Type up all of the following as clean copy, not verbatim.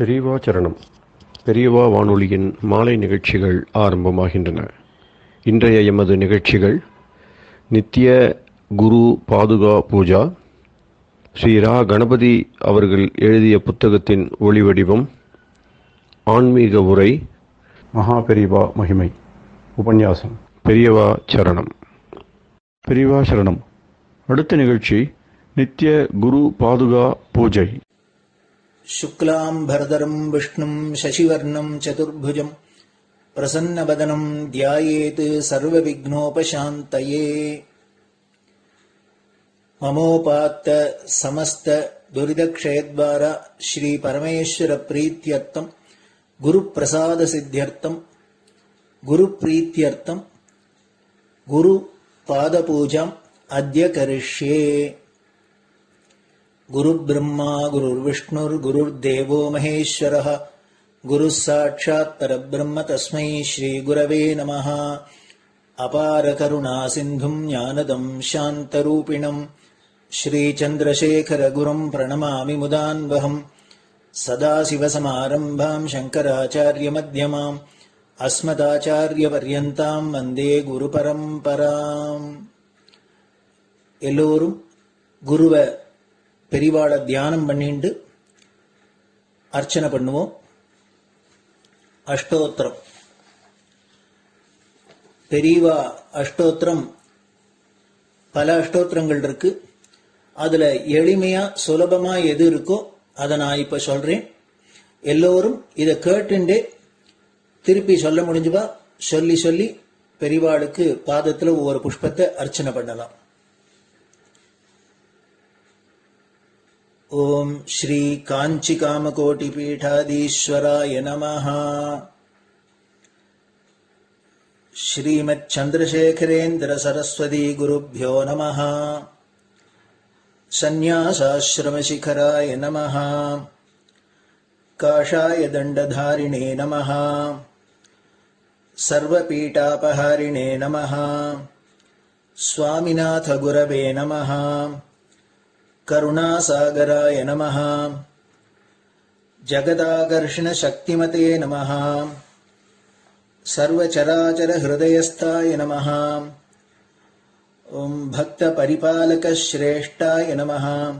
பெரியவா சரணம். பெரியவா வானொலியின் மாலை நிகழ்ச்சிகள் ஆரம்பமாகின்றன. இன்றைய எமது நிகழ்ச்சிகள் நித்திய குரு பாதுகா பூஜா, ஸ்ரீ ரா கணபதி அவர்கள் எழுதிய புத்தகத்தின் ஒளிவடிவம், ஆன்மீக உரை, மகா பெரியவா மகிமை உபன்யாசம். பெரியவா சரணம். பெரியவா சரணம். அடுத்த நிகழ்ச்சி நித்திய குரு பாதுகா பூஜை. शुक्लां भरदरं विष्णुं शशिवर्णं चतुर्भुजं प्रसन्नवदनं ध्यायेत् सर्वविघ्नोपशान्तये। ममोपात्त समस्त दुरितक्षयद्वारा श्री परमेश्वर प्रीत्यर्थं गुरुप्रसाद सिद्ध्यर्थं गुरुप्रीत्यर्थं गुरुपादपूजाम् अद्य करिष्ये। गुरुर्ब्रह्मा गुरुर्विष्णुर्गुरुर्देवो महेश्वरः गुरुः साक्षात् परब्रह्म तस्मै श्रीगुरवे नमः। अपार करुणासिन्धुं ज्ञानदं शान्तरूपिणं श्रीचन्द्रशेखरगुरुं प्रणमामि मुदान्वहम्। सदाशिवसमारम्भां शङ्कराचार्यमध्यमाम् अस्मदाचार्यपर्यन्तां वन्दे गुरुपरम्पराम्. எல்லோரும் குருவை பெரிவாளை தியானம் பண்ணிண்டு அர்ச்சனை பண்ணுவோம். அஷ்டோத்திரம். பெரியவா அஷ்டோத்திரம் பல அஷ்டோத்திரங்கள் இருக்கு. அதுல எளிமையா சுலபமா எது இருக்கோ அதை நான் இப்ப சொல்றேன். எல்லோரும் இதை கேட்டுண்டே திருப்பி சொல்ல முடிஞ்சுவா சொல்லி சொல்லி பெரிவாளுக்கு பாதத்துல ஒவ்வொரு புஷ்பத்தை அர்ச்சனை பண்ணலாம். ओम श्री कांची कामकोटि पीठाधीश्वराय नमः. श्रीमत् चंद्रशेखरेन्द्र सरस्वती गुरुभ्यो नमः. संन्यासाश्रम शिखराय नमः. काषाय दंडधारिणे नमः. सर्वपीठापहारिणे नमः. स्वामिनाथ गुरवे नमः. करुणासागराय नमः. जगदाकर्षण शक्तिमते नमः. सर्वचराचर हृदयस्थाय नमः. ओम भक्त परिपालक श्रेष्ठाय नमः.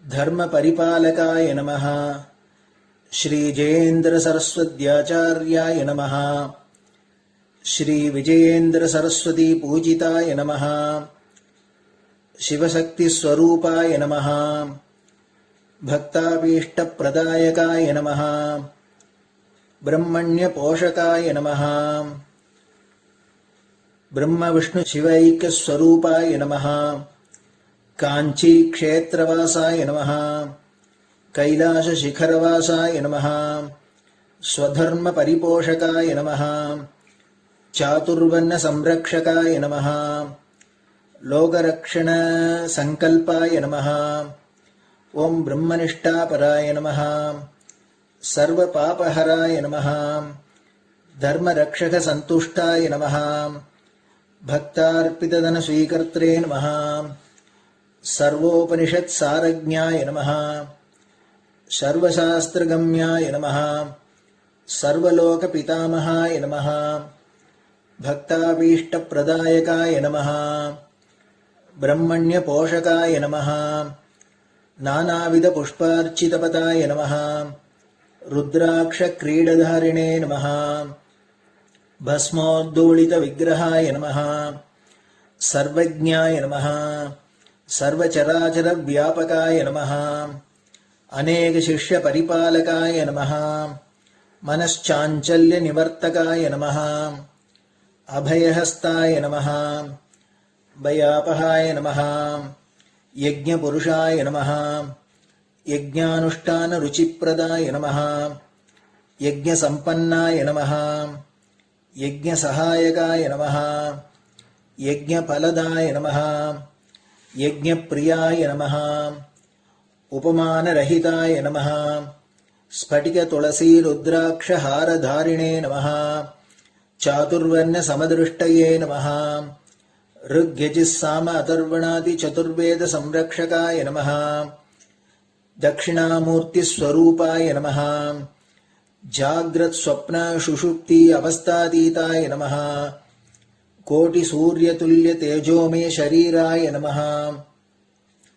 धर्म परिपालकाय नमः. श्री जयेन्द्र सरस्वत्याचार्याय नमः. श्री विजयेन्द्र सरस्वती पूजिताय नमः. शिवशक्ति स्वरूपाय नमः. भक्ताभीष्ट प्रदायकाय नमः. ब्रह्मण्य पोषकाय नमः. ब्रह्म विष्णु शिवैक्य स्वरूपाय नमः. कांची क्षेत्रवासाय नमः. कैलाश शिखरवासाय नमः. स्वधर्म परिपोषकाय नमः. चातुर्वर्ण संरक्षकाय नमः. लोकरक्षण संकल्पाय नमः. ओम ब्रह्मनिष्ठापराय नमः. सर्वपापहराय नमः. धर्मरक्षक संतुष्टाय नमः. भक्तार्पितधन स्वीकर्त्रे नमः. सर्वोपनिषत् सारज्ञाय नमः. सर्वशास्त्रगम्याय नमः. सर्वलोक पितामहाय नमः. भक्ताभीष्ट प्रदायकाय नमः. ब्रह्मण्य पोषकाय नमः. नानाविध पुष्पार्चितपताय नमः. रुद्राक्ष क्रीडधारिणे नमः. भस्मोद्दोलित विग्रहाय नमः. सर्वज्ञाय नमः. सर्वचराचर व्यापकाय नमः. अनेक शिष्य परिपालकाय नमः. मनश्चाञ्चल्य निवर्तकाय नमः. अभयहस्ताय नमः. भयापहाय नमः. यज्ञपुरुषाय नमः. यज्ञानुष्ठान रुचिप्रदाय नमः. यज्ञसम्पन्नाय नमः. यज्ञसहायकाय नमः. यज्ञफलदाय नमः. यज्ञप्रियाय नमः. उपमानरहिताय नमः. स्फटिक तुलसी रुद्राक्ष हारधारिणे नमः. चातुर्वर्ण समदृष्टये नमः. ऋग्यजुस्साम अथर्वणादि चतुर्वेद संरक्षकाय नमः. दक्षिणामूर्तिस्वरूपाय नमः जाग्रत् स्वप्न सुषुप्ति अवस्थातीताय नमः कोटिसूर्यतुल्य तेजोमय शरीराय नमः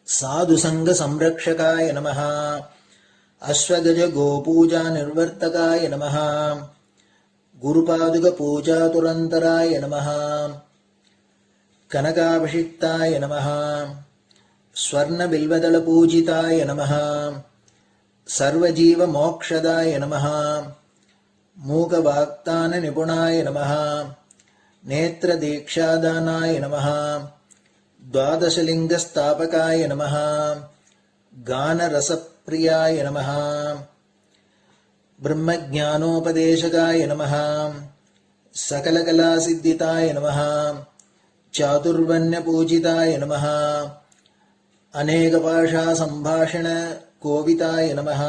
साधुसंग संरक्षकाय नमः अश्वगज गोपूजा निर्वर्तकाय नमः गुरुपादुक पूजा तुरंतराय नमः कनकाभिषिक्ताय नमः स्वर्ण बिल्वदल पूजिताय नमः सर्वजीव मोक्षदाय नमः मूकवाक्तान निपुणाय नमः नेत्र दीक्षादानाय नमः द्वादशलिंग स्थापकाय नमः गान रसप्रियाय नमः ब्रह्मज्ञानोपदेशकाय नमः सकलकलासिद्धिताय नमः चातुर्वण्य पूजिताय नमः अनेकभाषा संभाषण कोविताय नमः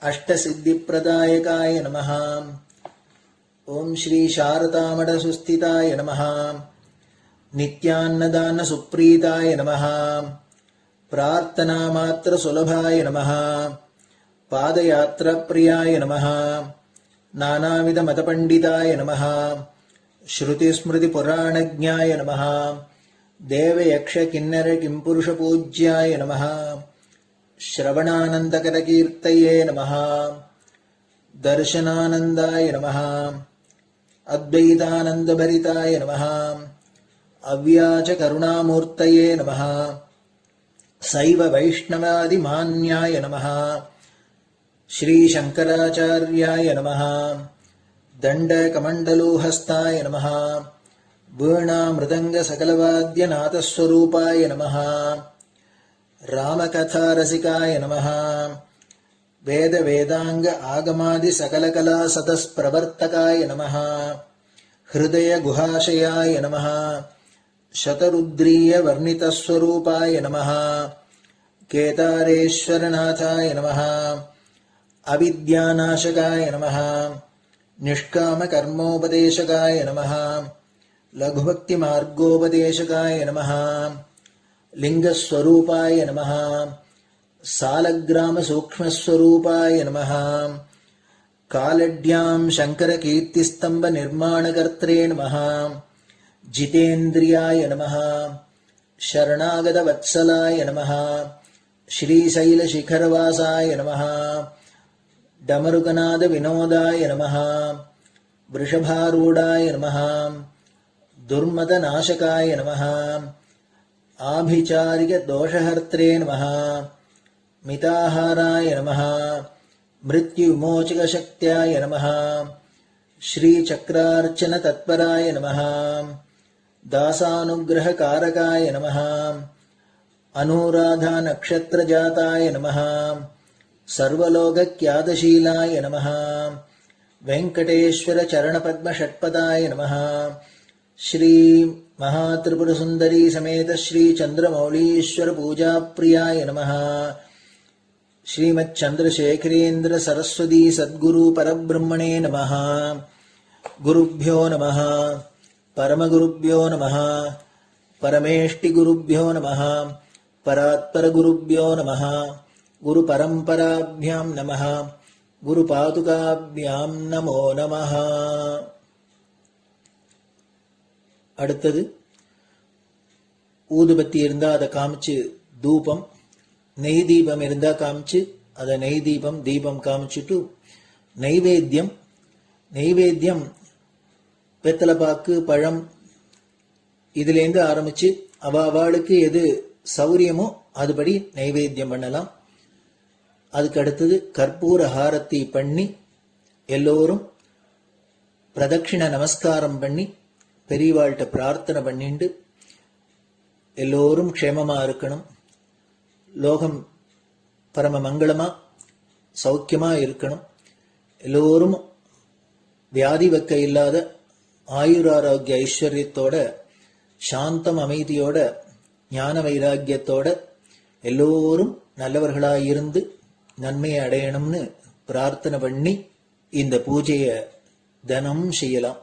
अष्टसिद्धिप्रदायकाय नमः ओम श्री शारदामठ सुस्थिताय नमः नित्यान्नदान सुप्रीताय नमः प्रार्थना मात्र सुलभाय नमः पादयात्रा प्रियाय नमः नानाविध मतपंडिताय नमः श्रुति स्मृति पुराणज्ञाय नमः देव यक्ष किन्नर किंपुरुष पूज्याय नमः श्रवणानंदकर कीर्तये नमः दर्शनानंदाय नमः अद्वैतानंदभरिताय नमः अव्याज करुणामूर्तये नमः शैव वैष्णवादिमान्याय नमः श्री शंकराचार्याय नमः दंडकमंडलोहस्ताय नमः वीणा मृदंग सकलवाद्यनाथस्वरूपाय नमः रामकथा रसिकाय नमः वेद वेदांग आगमादि सकलकला सतस्प्रवर्तकाय नमः हृदय गुहाशयाय नमः शतरुद्रीय वर्णितस्वरूपाय नमः केदारेश्वरनाथाय नमः अविद्यानाशकाय नमः निष्कामकर्मोपदेशकाय नमः लघुभक्तिमार्गोपदेशकाय नमः लिंगस्वरूपाय नमः सालग्राम सूक्ष्मस्वरूपाय नमः कालड्यां शंकरकीर्तिस्तंभ निर्माणकर्त्रे नमः जितेन्द्रियाय नमः शरणागतवत्सलाय नमः श्रीशैलशिखरवासाय नमः डमरुकनाद विनोदाय नमः वृषभारूढाय नमः दुर्मदनाशकाय नमः आभिचारिक दोषहर्त्रे नमः मिताहाराय नमः मृत्युविमोचकशक्त्याय नमः श्रीचक्रार्चन तत्पराय नमः दासानुग्रहकारकाय नमः अनुराधा नक्षत्रजाताय नमः सर्वलोकख्यातशीलाय नमः वेंकटेश्वर चरणपद्म षट्पदाय नमः श्री महात्रिपुर सुंदरी समेत श्री चंद्रमौलीश्वर पूजा प्रियाय नमः श्रीमच्चंद्रशेखरेन्द्र सरस्वती सद्गुरु परब्रह्मणे नमः गुरुभ्यो नमः परमगुरुभ्यो नमः परमेष्टिगुरुभ्यो नमः परात्परगुरुभ्यो नमः गुरुपरंपराभ्यां नमः गुरुपादुकाभ्यां नमो नमः. அடுத்தது ஊதுபத்தி இருந்தா அதை காமிச்சு தூபம், நெய் தீபம் இருந்தா காமிச்சு அதை நெய் தீபம் தீபம் காமிச்சுட்டு நைவேத்தியம் வெத்தலைப்பாக்கு பழம் இதுலேருந்து ஆரம்பிச்சு அவளுக்கு எது சௌரியமோ அதுபடி நைவேத்தியம் பண்ணலாம். அதுக்கு அடுத்தது கற்பூர ஹாரத்தி பண்ணி எல்லோரும் பிரதட்சிண நமஸ்காரம் பண்ணி பெரியவாள்கிட்ட பிரார்த்தனை பண்ணிண்டு எல்லோரும் க்ஷேமமா இருக்கணும், லோகம் பரம மங்களமா சௌக்கியமா இருக்கணும், எல்லோரும் வியாதி வெக்க இல்லாத ஆயுராரோக்கிய ஐஸ்வர்யத்தோட சாந்தம் அமைதியோட ஞான வைராக்கியத்தோட எல்லோரும் நல்லவர்களாயிருந்து நன்மையை அடையணும்னு பிரார்த்தனை பண்ணி இந்த பூஜையை தினம் செய்யலாம்.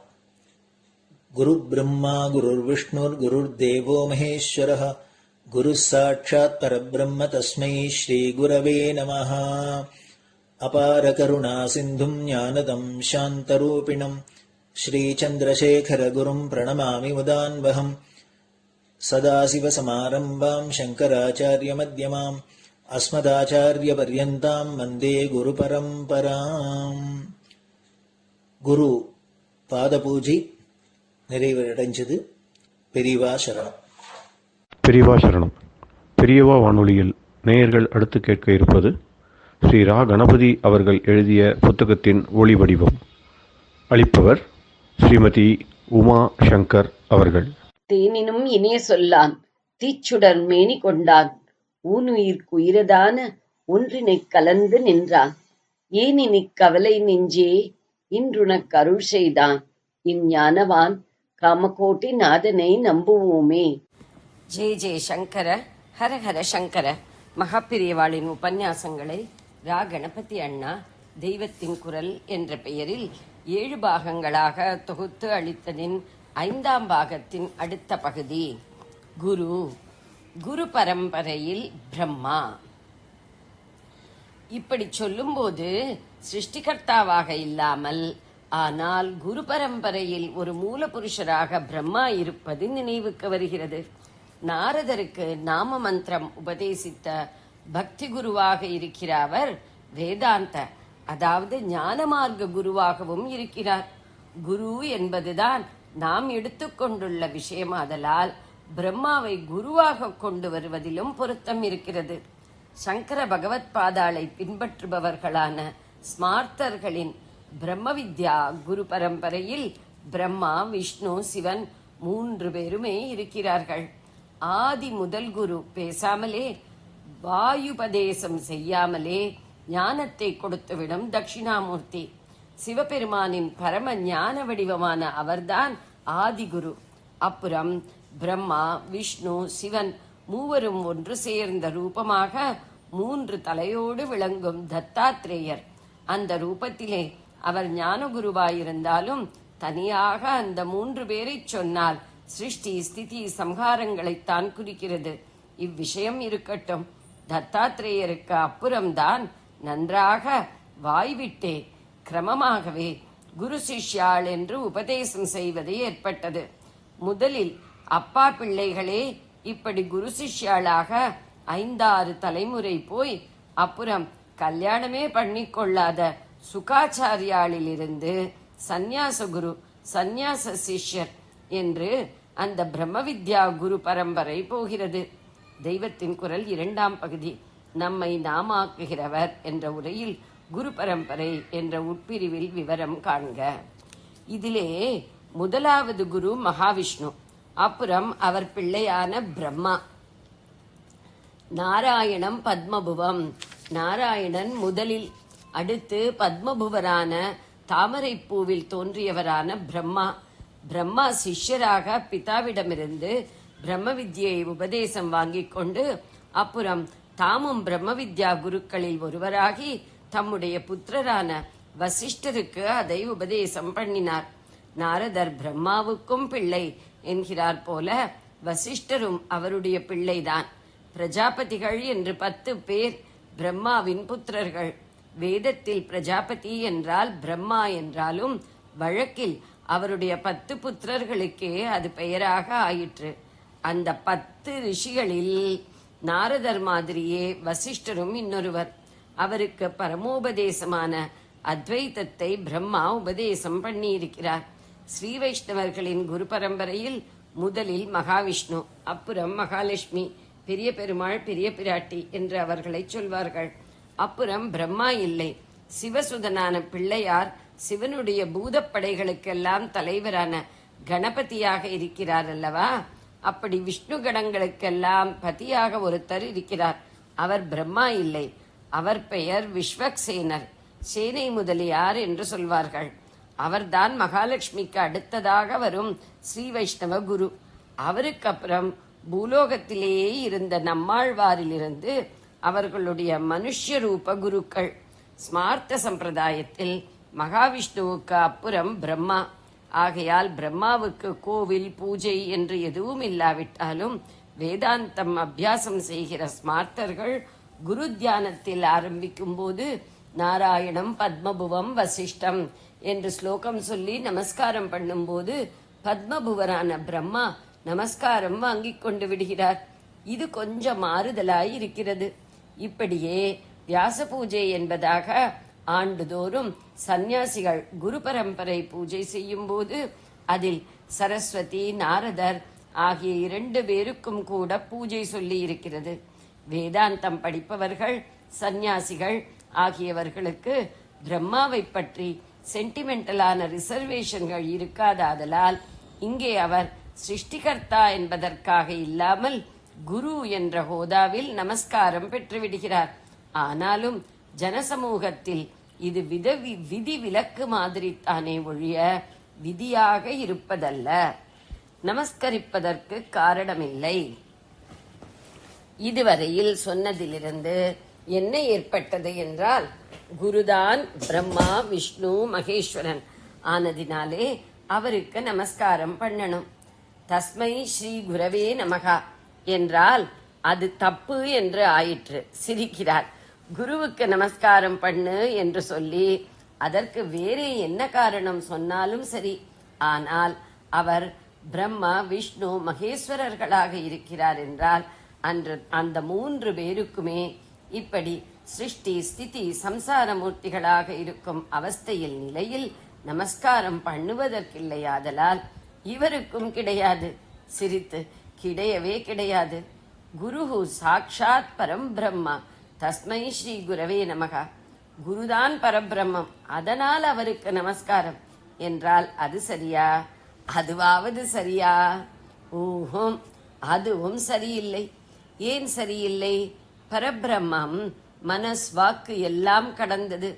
குரு பிரம்மா குருர் விஷ்ணுர் குருர் தேவோ மகேஸ்வரः குரு சாட்சாத் பரபிரம்ம தஸ்மை ஸ்ரீ குரவே நமஹ. அபார கருணா சிந்தும் ஞானதம் சாந்தரூபிணம் ஸ்ரீ சந்திரசேகர குரும் பிரணமாமி முதான்வகம். சதாசிவசமாரம்பாம் சங்கராச்சாரிய மத்யமாம் அஸ்மதாச்சாரிய பர்யந்தாம் வந்தே குரு பரம்பராம். குரு பாத பூஜை நிறைவடைஞ்சது. பெரியவா சரணம். பெரியவா சரணம். பெரியவா வானொலியில் நேயர்கள் அடுத்து கேட்க இருப்பது ஸ்ரீ ரா கணபதி அவர்கள் எழுதிய புத்தகத்தின் ஒளி வடிவம். அளிப்பவர் ஸ்ரீமதி உமா சங்கர் அவர்கள். தேனினும் இனிய சொல்லான் தீச்சுடர் மேனி கொண்டான் ஊனுயிர்க்குயிரதான ஒன்றினைக் கலந்து நின்றான் ஏனினிக் கவலை நெஞ்சே இன்றுனக் அருள் செய்தான் இஞ்ஞானவான் காமகோட்டி நாதனை நம்புவோமே. ஜெய ஜெய சங்கர, ஹரஹர சங்கர. மகாபிரியவாளின் உபன்யாசங்களை ரா கணபதி அண்ணா தெய்வத்தின் குரல் என்ற பெயரில் 7 பாகங்களாக தொகுத்து அளித்ததின் 5ஆம் பாகத்தின் அடுத்த பகுதி குரு. குரு பரம்பரையில் பிரம்மா. இப்படி சொல்லும்போது சிருஷ்டிகர்த்தாவாக இல்லாமல் ஆனால் குரு பரம்பரையில் ஒரு மூல புருஷராக பிரம்மா இருப்பது நினைவுக்கு வருகிறது. நாரதருக்கு நாம மந்திரம் உபதேசித்த பக்தி குருவாக இருக்கிற அவர் வேதாந்த, அதாவது ஞான மார்க்க குருவாகவும் இருக்கிறார். குரு என்பதுதான் நாம் எடுத்துக்கொண்டுள்ள விஷயமாதலால் பிரம்மாவை குருவாக கொண்டு வருவதிலும் பொருத்தம் இருக்கிறது. சங்கர பகவத் பாதாளை பின்பற்றுபவர்களான ஸ்மார்த்தர்களின் பிரம்ம வித்யா குரு பரம்பரையில் பிரம்மா, விஷ்ணு, சிவன் 3 பேருமே இருக்கிறார்கள். ஆதி முதல் குரு பேசாமலே, வாயுபதேசம் செய்யாமலே ஞானத்தை கொடுத்துவிடும் தட்சிணாமூர்த்தி. சிவபெருமானின் பரம ஞான வடிவமான அவர்தான் ஆதிகுரு. அப்புறம் பிரம்மா, விஷ்ணு, சிவன் மூவரும் ஒன்று சேர்ந்த ரூபமாக 3 தலையோடு விளங்கும் தத்தாத்ரேயர். அந்த ரூபத்திலே அவர் ஞானகுருவாயிருந்தாலும் தனியாக அந்த 3 பேரை சொன்னால் சிருஷ்டி, ஸ்திதி, சம்ஹாரங்களைத்தான் குறிக்கிறது. இவ்விஷயம் இருக்கட்டும். தத்தாத்ரேயருக்கு அப்புறம்தான் நன்றாக வாய்விட்டே கிரமமாகவே குரு சிஷ்யாள் என்று உபதேசம் செய்வது ஏற்பட்டது. முதலில் அப்பா பிள்ளைகளே இப்படி குரு சிஷ்யாளாக 5-6 தலைமுறை போய் அப்புறம் கல்யாணமே பண்ணிக்கொள்ளாத சுகாச்சாரியாளிலிருந்து சந்நியாச குரு, சந்நியாச சிஷ்யர் என்று அந்த பிரம்ம வித்யா குரு பரம்பரை போகிறது. தெய்வத்தின் குரல் 2ஆம் பகுதி நம்மை நாமாக்குகிறவர் என்ற உரையில் குரு பரம்பரை என்ற உட்பிரிவில் விவரம் காண்க. இதிலே முதலாவது குரு மகாவிஷ்ணு, அப்புறம் அவர் பிள்ளையான பிரம்மா. நாராயணம் பத்மபுவம். நாராயணன் முதலில், அடுத்து பத்மபுவரான தாமரை பூவில் தோன்றியவரான பிரம்மா. பிரம்மா சிஷ்யராக பிதாவிடமிருந்து பிரம்ம வித்யை உபதேசம் வாங்கிக் கொண்டு அப்புறம் தாமும் பிரம்ம வித்யா குருக்களில் ஒருவராகி தம்முடைய புத்திரரான வசிஷ்டருக்கு அதை உபதேசம் பண்ணினார். நாரதர் பிரம்மாவுக்கும் பிள்ளை என்கிறார் போல வசிஷ்டரும் அவருடைய பிள்ளைதான். பிரஜாபதிகள் என்று 10 பேர் பிரம்மாவின் புத்திரர்கள். வேதத்தில் பிரஜாபதி என்றால் பிரம்மா என்றாலும் வழக்கில் அவருடைய 10 புத்திரர்களுக்கே அது பெயராக ஆயிற்று. அந்த 10 ரிஷிகளில் நாரதர் மாதிரியே வசிஷ்டரும் இன்னொருவர். அவருக்கு பரமோபதேசமான அத்வைதத்தை பிரம்மா உபதேசம் பண்ணியிருக்கிறார். ஸ்ரீ வைஷ்ணவர்களின் குரு பரம்பரையில் முதலில் மகாவிஷ்ணு, அப்புறம் மகாலட்சுமி, பெரிய பெருமாள், பெரிய பிராட்டி என்று அவர்களை சொல்வார்கள். அப்புறம் பிரம்மா இல்லை, சிவசுதனான பிள்ளையார் சிவனுடைய பூதப்படைகளுக்கெல்லாம் தலைவரான கணபதியாக இருக்கிறார் அல்லவா. அப்படி விஷ்ணு கணங்களுக்கெல்லாம் பதியாக ஒருத்தர் இருக்கிறார். அவர் பிரம்மா இல்லை, அவர் பெயர் விஸ்வக்சேனர், சேனை முதலியார் என்று சொல்வார்கள். அவர்தான் மகாலட்சுமிக்கு அடுத்ததாக வரும் ஸ்ரீ வைஷ்ணவ குரு. அவருக்கு அப்புறம் பூலோகத்திலேயே இருந்த நம்மாழ்வாரிலிருந்து அவர்களுடைய மனுஷ்ய ரூப குருக்கள். ஸ்மார்த்த சம்பிரதாயத்தில் மகாவிஷ்ணுவுக்கு அப்புறம் பிரம்மா. ஆகையால் பிரம்மாவுக்கு கோவில் பூஜை என்று எதுவும் இல்லாவிட்டாலும் வேதாந்தம் அபியாசம் செய்கிற ஸ்மார்த்தர்கள் குரு தியானத்தில் ஆரம்பிக்கும் போது நாராயணம் பத்மபுவம் வசிஷ்டம் என்று ஸ்லோகம் சொல்லி நமஸ்காரம் பண்ணும்போது பத்மபுவரான பிரம்மா நமஸ்காரம் வாங்கிக் கொண்டு விடுகிறார். இது கொஞ்சம் மாறுதலாய் இருக்கிறது. இப்படியே வியாச பூஜை என்பதாக ஆண்டுதோறும் சந்நியாசிகள் குரு பரம்பரை பூஜை செய்யும் போது அதில் சரஸ்வதி நாரதர் ஆகிய 2 பேருக்கும் கூட பூஜை சொல்லி இருக்கிறது. வேதாந்தம் படிப்பவர்கள் சந்நியாசிகள் ஆகியவர்களுக்கு பிரம்மாவை பற்றி சென்டிமெண்டலான ரிசர்வேஷன்கள் இருக்காததால் இங்கே அவர் சிருஷ்டிகர்த்தா என்பதற்காக இல்லாமல் குரு என்ற ஹோதாவில் நமஸ்காரம் பெற்றுவிடுகிறார். ஆனாலும் ஜனசமூகத்தில் இது விதி விலக்கு மாதிரி தானே ஒழிய விதியாக இருப்பதல்ல. நமஸ்கரிப்பதற்கு காரணமில்லை. இதுவரையில் சொன்னதிலிருந்து என்ன ஏற்பட்டது என்றால், குருதான் பிரம்மா விஷ்ணு மகேஸ்வரன் ஆனதினாலே அவருக்கு நமஸ்காரம் பண்ணணும். தஸ்மை ஸ்ரீ குரவே நமகா என்றால் அது தப்பு என்று ஆயிற்று. சிரிக்கிறார். குருவுக்கு நமஸ்காரம் பண்ணு என்று சொல்லி அதற்கு வேறே என்ன காரணம் சொன்னாலும் சரி. ஆனால் அவர் பிரம்மா விஷ்ணு மகேஸ்வரர்களாக இருக்கிறார் என்றால் அந்த 3 பேருக்குமே இப்படி சிருஷ்டி ஸ்திதி சம்சார மூர்த்திகளாக இருக்கும் அவஸ்தையில் நிலையில் நமஸ்காரம் பண்ணுவதற்கில்லையாதலால் இவருக்கும் கிடையாது. சிரித்து கிடையவே கிடையாது. குருஹு சாக்ஷாத் பரம் பிரம்மா தஸ்மை ஸ்ரீ குரவே நமகா. குருதான் பரபிரம்மம், அதனால் அவருக்கு நமஸ்காரம் என்றால் அது சரியா? அதுவாவது சரியா? ஊஹும், அதுவும் சரியில்லை. ஏன் சரியில்லை? பரபிரம்மம் மனஸ் வாக்கு எல்லாம் கடந்தது.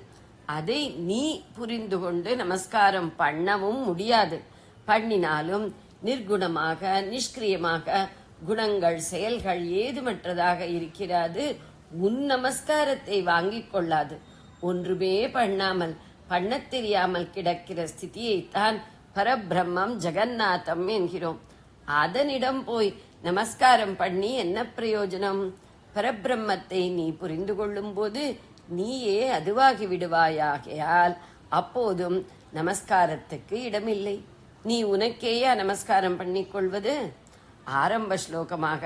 அதை நீ புரிந்து கொண்டு நமஸ்காரம் பண்ணவும் முடியாது. பண்ணினாலும் நிர்குணமாக நிஷ்கிரியமாக குணங்கள் செயல்கள் ஏதுமற்றதாக இருக்கிறது. உன் நமஸ்காரத்தை வாங்கிக் கொள்ளாது. ஒன்றுமே பண்ணாமல் பண்ணத் தெரியாமல் கிடக்கிற ஸ்திதியைத்தான் பரபிரம்மம் ஜெகநாதம் என்கிறோம். அதனிடம் போய் நமஸ்காரம் பண்ணி என்ன பிரயோஜனம்? பரபிரம்மத்தை நீ புரிந்து கொள்ளும் போது நீயே அதுவாகி விடுவாயாகையால் அப்போதும் நமஸ்காரத்துக்கு இடமில்லை. நீ உனக்கேயா நமஸ்காரம் பண்ணிக்கொள்வது? ஆரம்ப ஸ்லோகமாக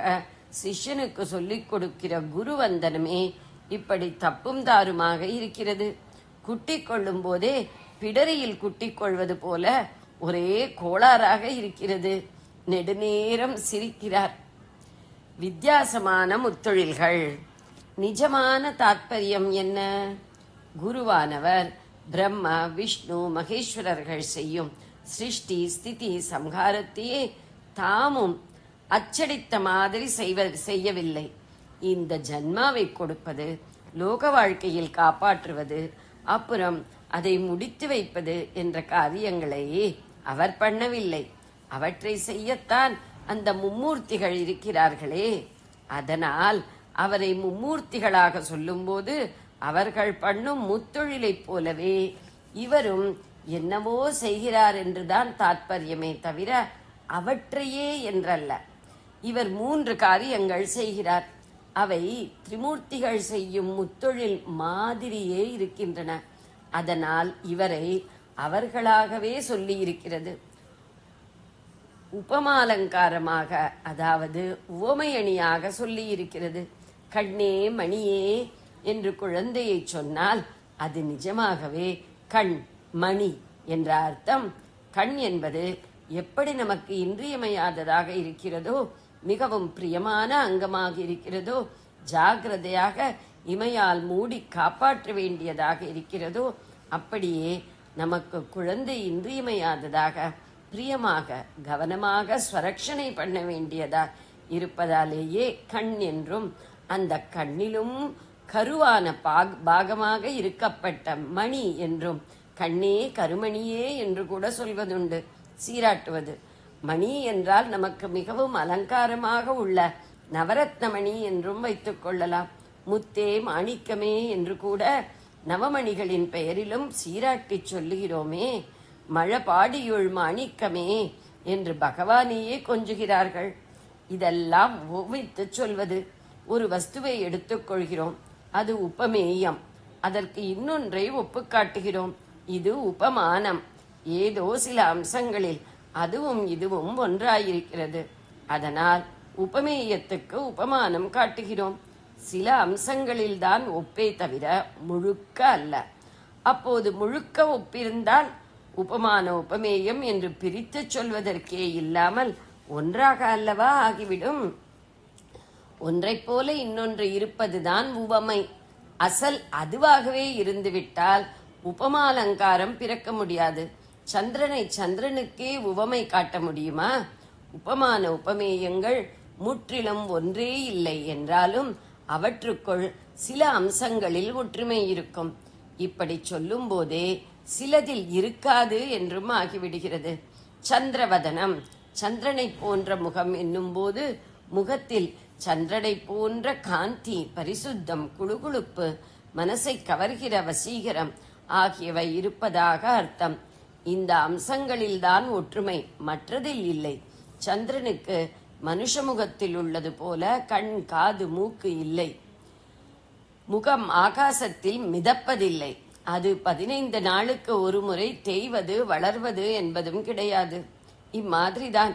சிஷ்யனுக்கு சொல்லிக் கொடுக்கிற குரு வந்தனமே இப்படி தப்பும் தாருமாக இருக்கிறது. குட்டிக் கொள்ளும் போதே பிடரியில் குட்டிக் கொள்வது போல ஒரே கோளாறாக இருக்கிறது. நெடுநேரம் சிரிக்கிறார். வித்தியாசமான முத்தொழில்கள். நிஜமான தாத்பரியம் என்ன? குருவானவர் பிரம்மா விஷ்ணு மகேஸ்வரர்கள் செய்யும் சிருஷ்டி ஸ்திதி சம்ஹாரத்தையே தாமும் அச்சடித்த மாதிரி செய்யவில்லை. இந்த ஜன்மாவை கொடுப்பது, லோக வாழ்க்கையில் காப்பாற்றுவது, அப்புறம் அதை முடித்து வைப்பது என்ற காரியங்களை அவர் பண்ணவில்லை. அவற்றை செய்யத்தான் அந்த மும்மூர்த்திகள் இருக்கிறார்களே. அதனால் அவரை மும்மூர்த்திகளாக சொல்லும்போது அவர்கள் பண்ணும் முத்தொழிலைப் போலவே இவரும் என்னவோ செய்கிறார் என்றுதான் தாத்பரியமே தவிர அவற்றையே என்றல்ல. இவர் 3 காரியங்கள் செய்கிறார். அவை திரிமூர்த்திகள் செய்யும் முத்தொழில் மாதிரியே இருக்கின்றன. அதனால் இவரை அவர்களாகவே சொல்லி இருக்கிறது. உபமாலங்காரமாக, அதாவது உவமையணியாக சொல்லி இருக்கிறது. கண்ணே மணியே என்று குழந்தையை சொன்னால் அது நிஜமாகவே கண் மணி என்ற அர்த்தம். கண் என்பது எப்படி நமக்கு இன்றியமையாததாக இருக்கிறதோ, மிகவும் பிரியமான அங்கமாக இருக்கிறதோ, ஜாகிரதையாக இமையால் மூடி காப்பாற்ற வேண்டியதாக இருக்கிறதோ, அப்படியே நமக்கு குழந்தை இன்றியமையாததாக பிரியமாக கவனமாக ஸ்வரக்ஷணை பண்ண வேண்டியதா இருப்பதாலேயே கண் என்றும், அந்த கண்ணிலும் கருவான பாகமாக இருக்கப்பட்ட மணி என்றும், கண்ணே கருமணியே என்று கூட சொல்வதுண்டு, சீராட்டுவது. மணி என்றால் நமக்கு மிகவும் அலங்காரமாக உள்ள நவரத்னமணி என்றும் வைத்துக் கொள்ளலாம். முத்தே மாணிக்கமே என்று கூட நவமணிகளின் பெயரிலும் சீராட்டி சொல்லுகிறோமே. மழபாடியுள் மாணிக்கமே என்று பகவானையே கொஞ்சுகிறார்கள். இதெல்லாம் ஒவ்வித்து சொல்வது. ஒரு வஸ்துவை எடுத்துக்கொள்கிறோம், அது உபமேயம். அதற்கு இன்னொன்றை ஒப்புக்காட்டுகிறோம், இது உபமானம். ஏதோ சில அம்சங்களில் அதுவும் இதுவும் ஒன்றாயிருக்கிறது. அதனால் உபமேயத்துக்கு உபமானம் காட்டுகிறோம். சில அம்சங்களில்தான் ஒப்பே தவிர முழுக்க அல்ல. அப்போது முழுக்க ஒப்பிருந்தால் உபமான உபமேயம் என்று பிரித்து சொல்வதற்கே இல்லாமல் ஒன்றாக அல்லவா ஆகிவிடும். ஒன்றைப் போல இன்னொன்று இருப்பதுதான் உவமை. அசல் அதுவாகவே இருந்துவிட்டால் உபமாலங்காரம் பிறக்க முடியாது. சந்திரனை சந்திரனுக்கே உவமை காட்ட முடியுமா? உபமான உபமேயங்கள் முற்றிலும் ஒன்றே இல்லை என்றாலும் அவற்றுக்குள் சில அம்சங்களில் ஒற்றுமை இருக்கும். இப்படி சொல்லும் போதே சிலதில் இருக்காது என்றும் ஆகிவிடுகிறது. சந்திரவதனம், சந்திரனை போன்ற முகம் என்னும் போது முகத்தில் சந்திரனை போன்ற காந்தி, பரிசுத்தம், குளுகுளுப்பு, மனசை கவர்கிற வசீகரம் ஆகியவை இருப்பதாக அர்த்தம். இந்த அம்சங்களில்தான் ஒற்றுமை, மற்றதில் இல்லை. சந்திரனுக்கு மனுஷ முகத்தில் உள்ளது போல கண், காது, மூக்கு இல்லை. முகம் ஆகாசத்தில் மிதப்பதில்லை. அது 15 நாளுக்கு ஒரு முறை தேய்வது, வளர்வது என்பதும் கிடையாது. இம்மாதிரிதான்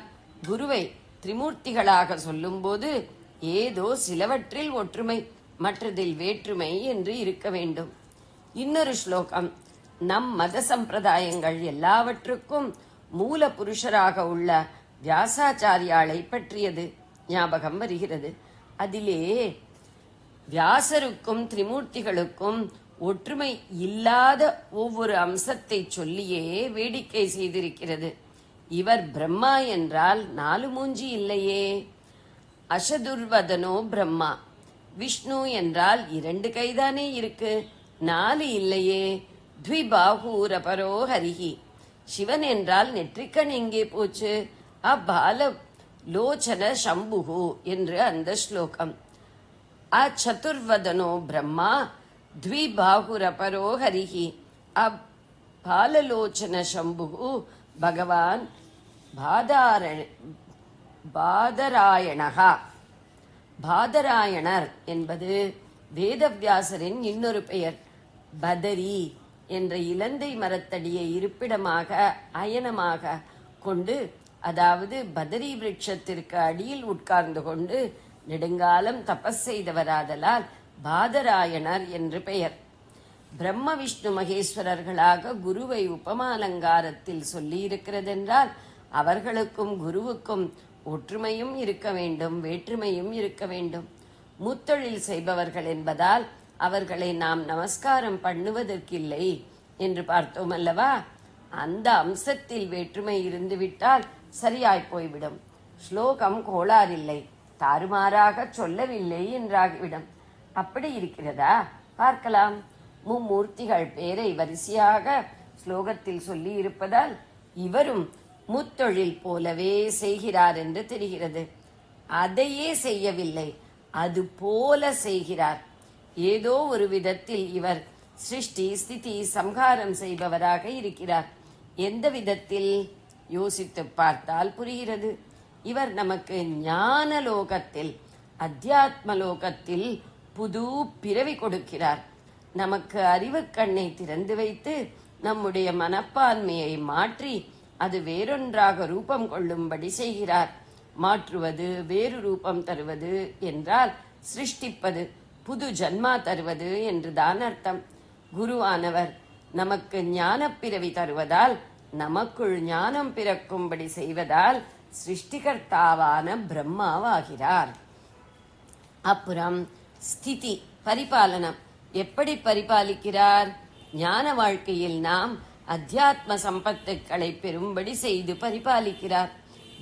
குருவை திரிமூர்த்திகளாக சொல்லும்போது ஏதோ சிலவற்றில் ஒற்றுமை, மற்றதில் வேற்றுமை என்று இருக்க வேண்டும். இன்னொரு ஸ்லோகம் நம் மத சம்பிரதாயங்கள் எல்லாவற்றுக்கும் மூல புருஷராக உள்ள வியாசாச்சாரியாளை பற்றியது ஞாபகம் வருகிறது. அதிலே வியாசருக்கும் திரிமூர்த்திகளுக்கும் ஒற்றுமை இல்லாத ஒவ்வொரு அம்சத்தை சொல்லியே வேடிக்கை செய்திருக்கிறது. இவர் பிரம்மா என்றால் 4 மூஞ்சி இல்லையே. அசதுர்வதனோ பிரம்மா. விஷ்ணு என்றால் 2 கைதானே இருக்கு, 4 இல்லையே. த்விபாகூரபரோ ஹரிஹி. சிவன் என்றால் நெற்றிக்கண் எங்கே போச்சு? அபால லோச்சன சம்புகு என்று அந்த ஸ்லோகம். அச்சதுர்வதனோ பிரம்மா த்விபாகுரபரோ ஹரிஹி அபாலலோச்சன சம்புகு பகவான் பாதராயணகா. பாதராயணர் என்பது வேதவியாசரின் இன்னொரு பெயர். பதரி என்ற இலந்தை மரத்தடியை இருப்பிடமாக அயனமாக கொண்டு, அதாவது பதரி விருட்சத்திற்கு அடியில் உட்கார்ந்து கொண்டு நெடுங்காலம் தபஸ் செய்தவராதலால் பாதராயணர் என்று பெயர். பிரம்ம விஷ்ணு மகேஸ்வரர்களாக குருவை உபமாலங்காரத்தில் சொல்லி இருக்கிறதென்றால் அவர்களுக்கும் குருவுக்கும் ஒற்றுமையும் இருக்க வேண்டும், வேற்றுமையும் இருக்க வேண்டும். முத்தொழில் செய்பவர்கள் என்பதால் அவர்களை நாம் நமஸ்காரம் பண்ணுவதற்கில்லை என்று பார்த்தோம் அல்லவா? அந்த அம்சத்தில் வேற்றுமை இருந்துவிட்டால் சரியாய் போய்விடும். ஸ்லோகம் கோளாறில்லை, தாறுமாறாக சொல்லவில்லை என்றாகிவிடும். அப்படி இருக்கிறதா? பார்க்கலாம். மும்மூர்த்திகள் பேரை வரிசையாக ஸ்லோகத்தில் சொல்லி இருப்பதால் இவரும் முத்தொழில் போலவே செய்கிறார் என்று தெரிகிறது. அதையே செய்யவில்லை, அது போல செய்கிறார். ஏதோ ஒரு விதத்தில் இவர் சிருஷ்டி, ஸ்திதி, சம்ஹாரம் செய்பவராக இருக்கிறார். எந்த விதத்தில் யோசித்து பார்த்தால் புரிகிறது. இவர் நமக்கு ஞான லோகத்தில், அத்தியாத்ம லோகத்தில் புது பிறவி கொடுக்கிறார். நமக்கு அறிவு கண்ணை திறந்து வைத்து நம்முடைய மனப்பான்மையை மாற்றி அது வேறொன்றாக ரூபம் கொள்ளும்படி செய்கிறார். மாற்றுவது, வேறு ரூபம் தருவது என்றால் சிருஷ்டிப்பது, புது ஜன்மா தருவது என்றுதான் அர்த்தம். குருவானவர் நமக்கு ஞான பிறவி தருவதால், நமக்குள் ஞானம் பிறக்கும்படி செய்வதால் சிருஷ்டிகர்த்தாவான பிரம்மாவாகிறார். அப்புறம் ஸ்திதி, பரிபாலனம். எப்படி பரிபாலிக்கிறார்? ஞான வாழ்க்கையில் நாம் அத்தியாத்ம சம்பத்துக்களை பெறும்படி செய்து பரிபாலிக்கிறார்.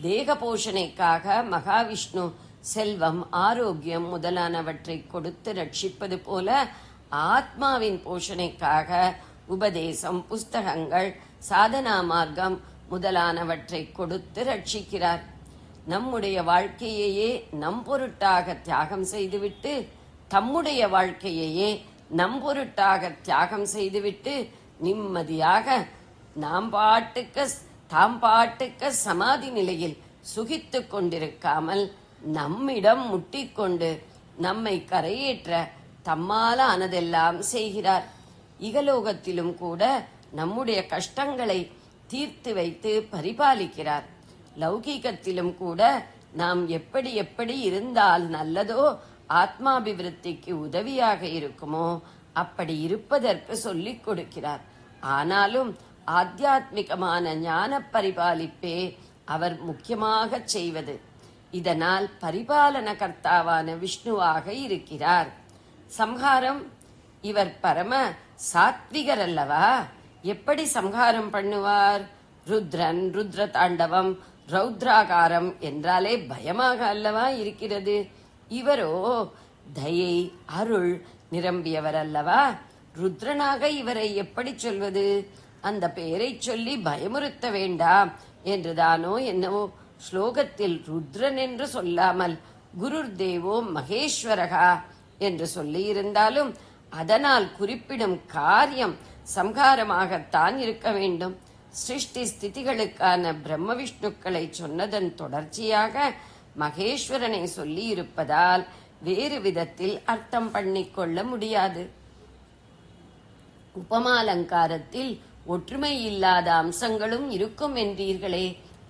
தேக போஷணைக்காக மகாவிஷ்ணு செல்வம், ஆரோக்கியம் முதலானவற்றை கொடுத்து ரட்சிப்பது போல ஆத்மாவின் போஷணைக்காக உபதேசம், புஸ்தகங்கள், சாதனா மார்க்கம் முதலானவற்றை கொடுத்து ரட்சிக்கிறார். நம்முடைய வாழ்க்கையையே நம் பொருட்டாக தியாகம் செய்துவிட்டு, தம்முடைய வாழ்க்கையையே நம் பொருட்டாக தியாகம் செய்துவிட்டு நிம்மதியாக தாம் பாட்டுக்க சமாதி நிலையில் சுகித்துக் கொண்டிருக்காமல் நம்மிடம் முட்டிக்கொண்டு நம்மை கரையேற்ற தம்மால ஆனதெல்லாம் செய்கிறார். இகலோகத்திலும் கூட நம்முடைய கஷ்டங்களை தீர்த்து வைத்து பரிபாலிக்கிறார். லௌகீகத்திலும் கூட நாம் எப்படி எப்படி இருந்தால் நல்லதோ, ஆத்மாபிவிருத்திக்கு உதவியாக இருக்குமோ அப்படி இருப்பதற்கு சொல்லிக் கொடுக்கிறார். ஆனாலும் ஆத்தியாத்மிகமான ஞான பரிபாலிப்பே அவர் முக்கியமாக செய்வது. இதனால் பரிபாலன கர்த்தாவான விஷ்ணுவாக இருக்கிறார். சம்ஹாரம், இவர் பரம சாத்விகர் அல்லவா? எப்படி சம்ஹாரம் பண்ணுவார்? ருத்ரன், ருத்ர தாண்டவம், ரௌத்ராகாரம் என்றாலே பயமாக அல்லவா இருக்கிறது. இவரோ தயை, அருள் நிரம்பியவர் அல்லவா? ருத்ரனாக இவரை எப்படி சொல்வது? அந்த பெயரை சொல்லி பயமுறுத்த வேண்டாம் என்றுதானோ என்னவோ ஸ்லோகத்தில் ருத்ரன் என்று சொல்லாமல் குருர் தேவோ மகேஸ்வரகா என்று சொல்லியிருந்தாலும் அதனால் குறிப்பிடும் காரியம் சம்ஹாரமாகத்தான் இருக்க வேண்டும். சிருஷ்டி ஸ்திதிகளுக்கான பிரம்ம விஷ்ணுக்களை சொன்னதன் தொடர்ச்சியாக மகேஸ்வரனை சொல்லி இருப்பதால் வேறு விதத்தில் அர்த்தம் பண்ணிக்கொள்ள முடியாது. உபமாலங்காரத்தில் ஒற்றுமை இல்லாத அம்சங்களும் இருக்கும் என்றீர்களே,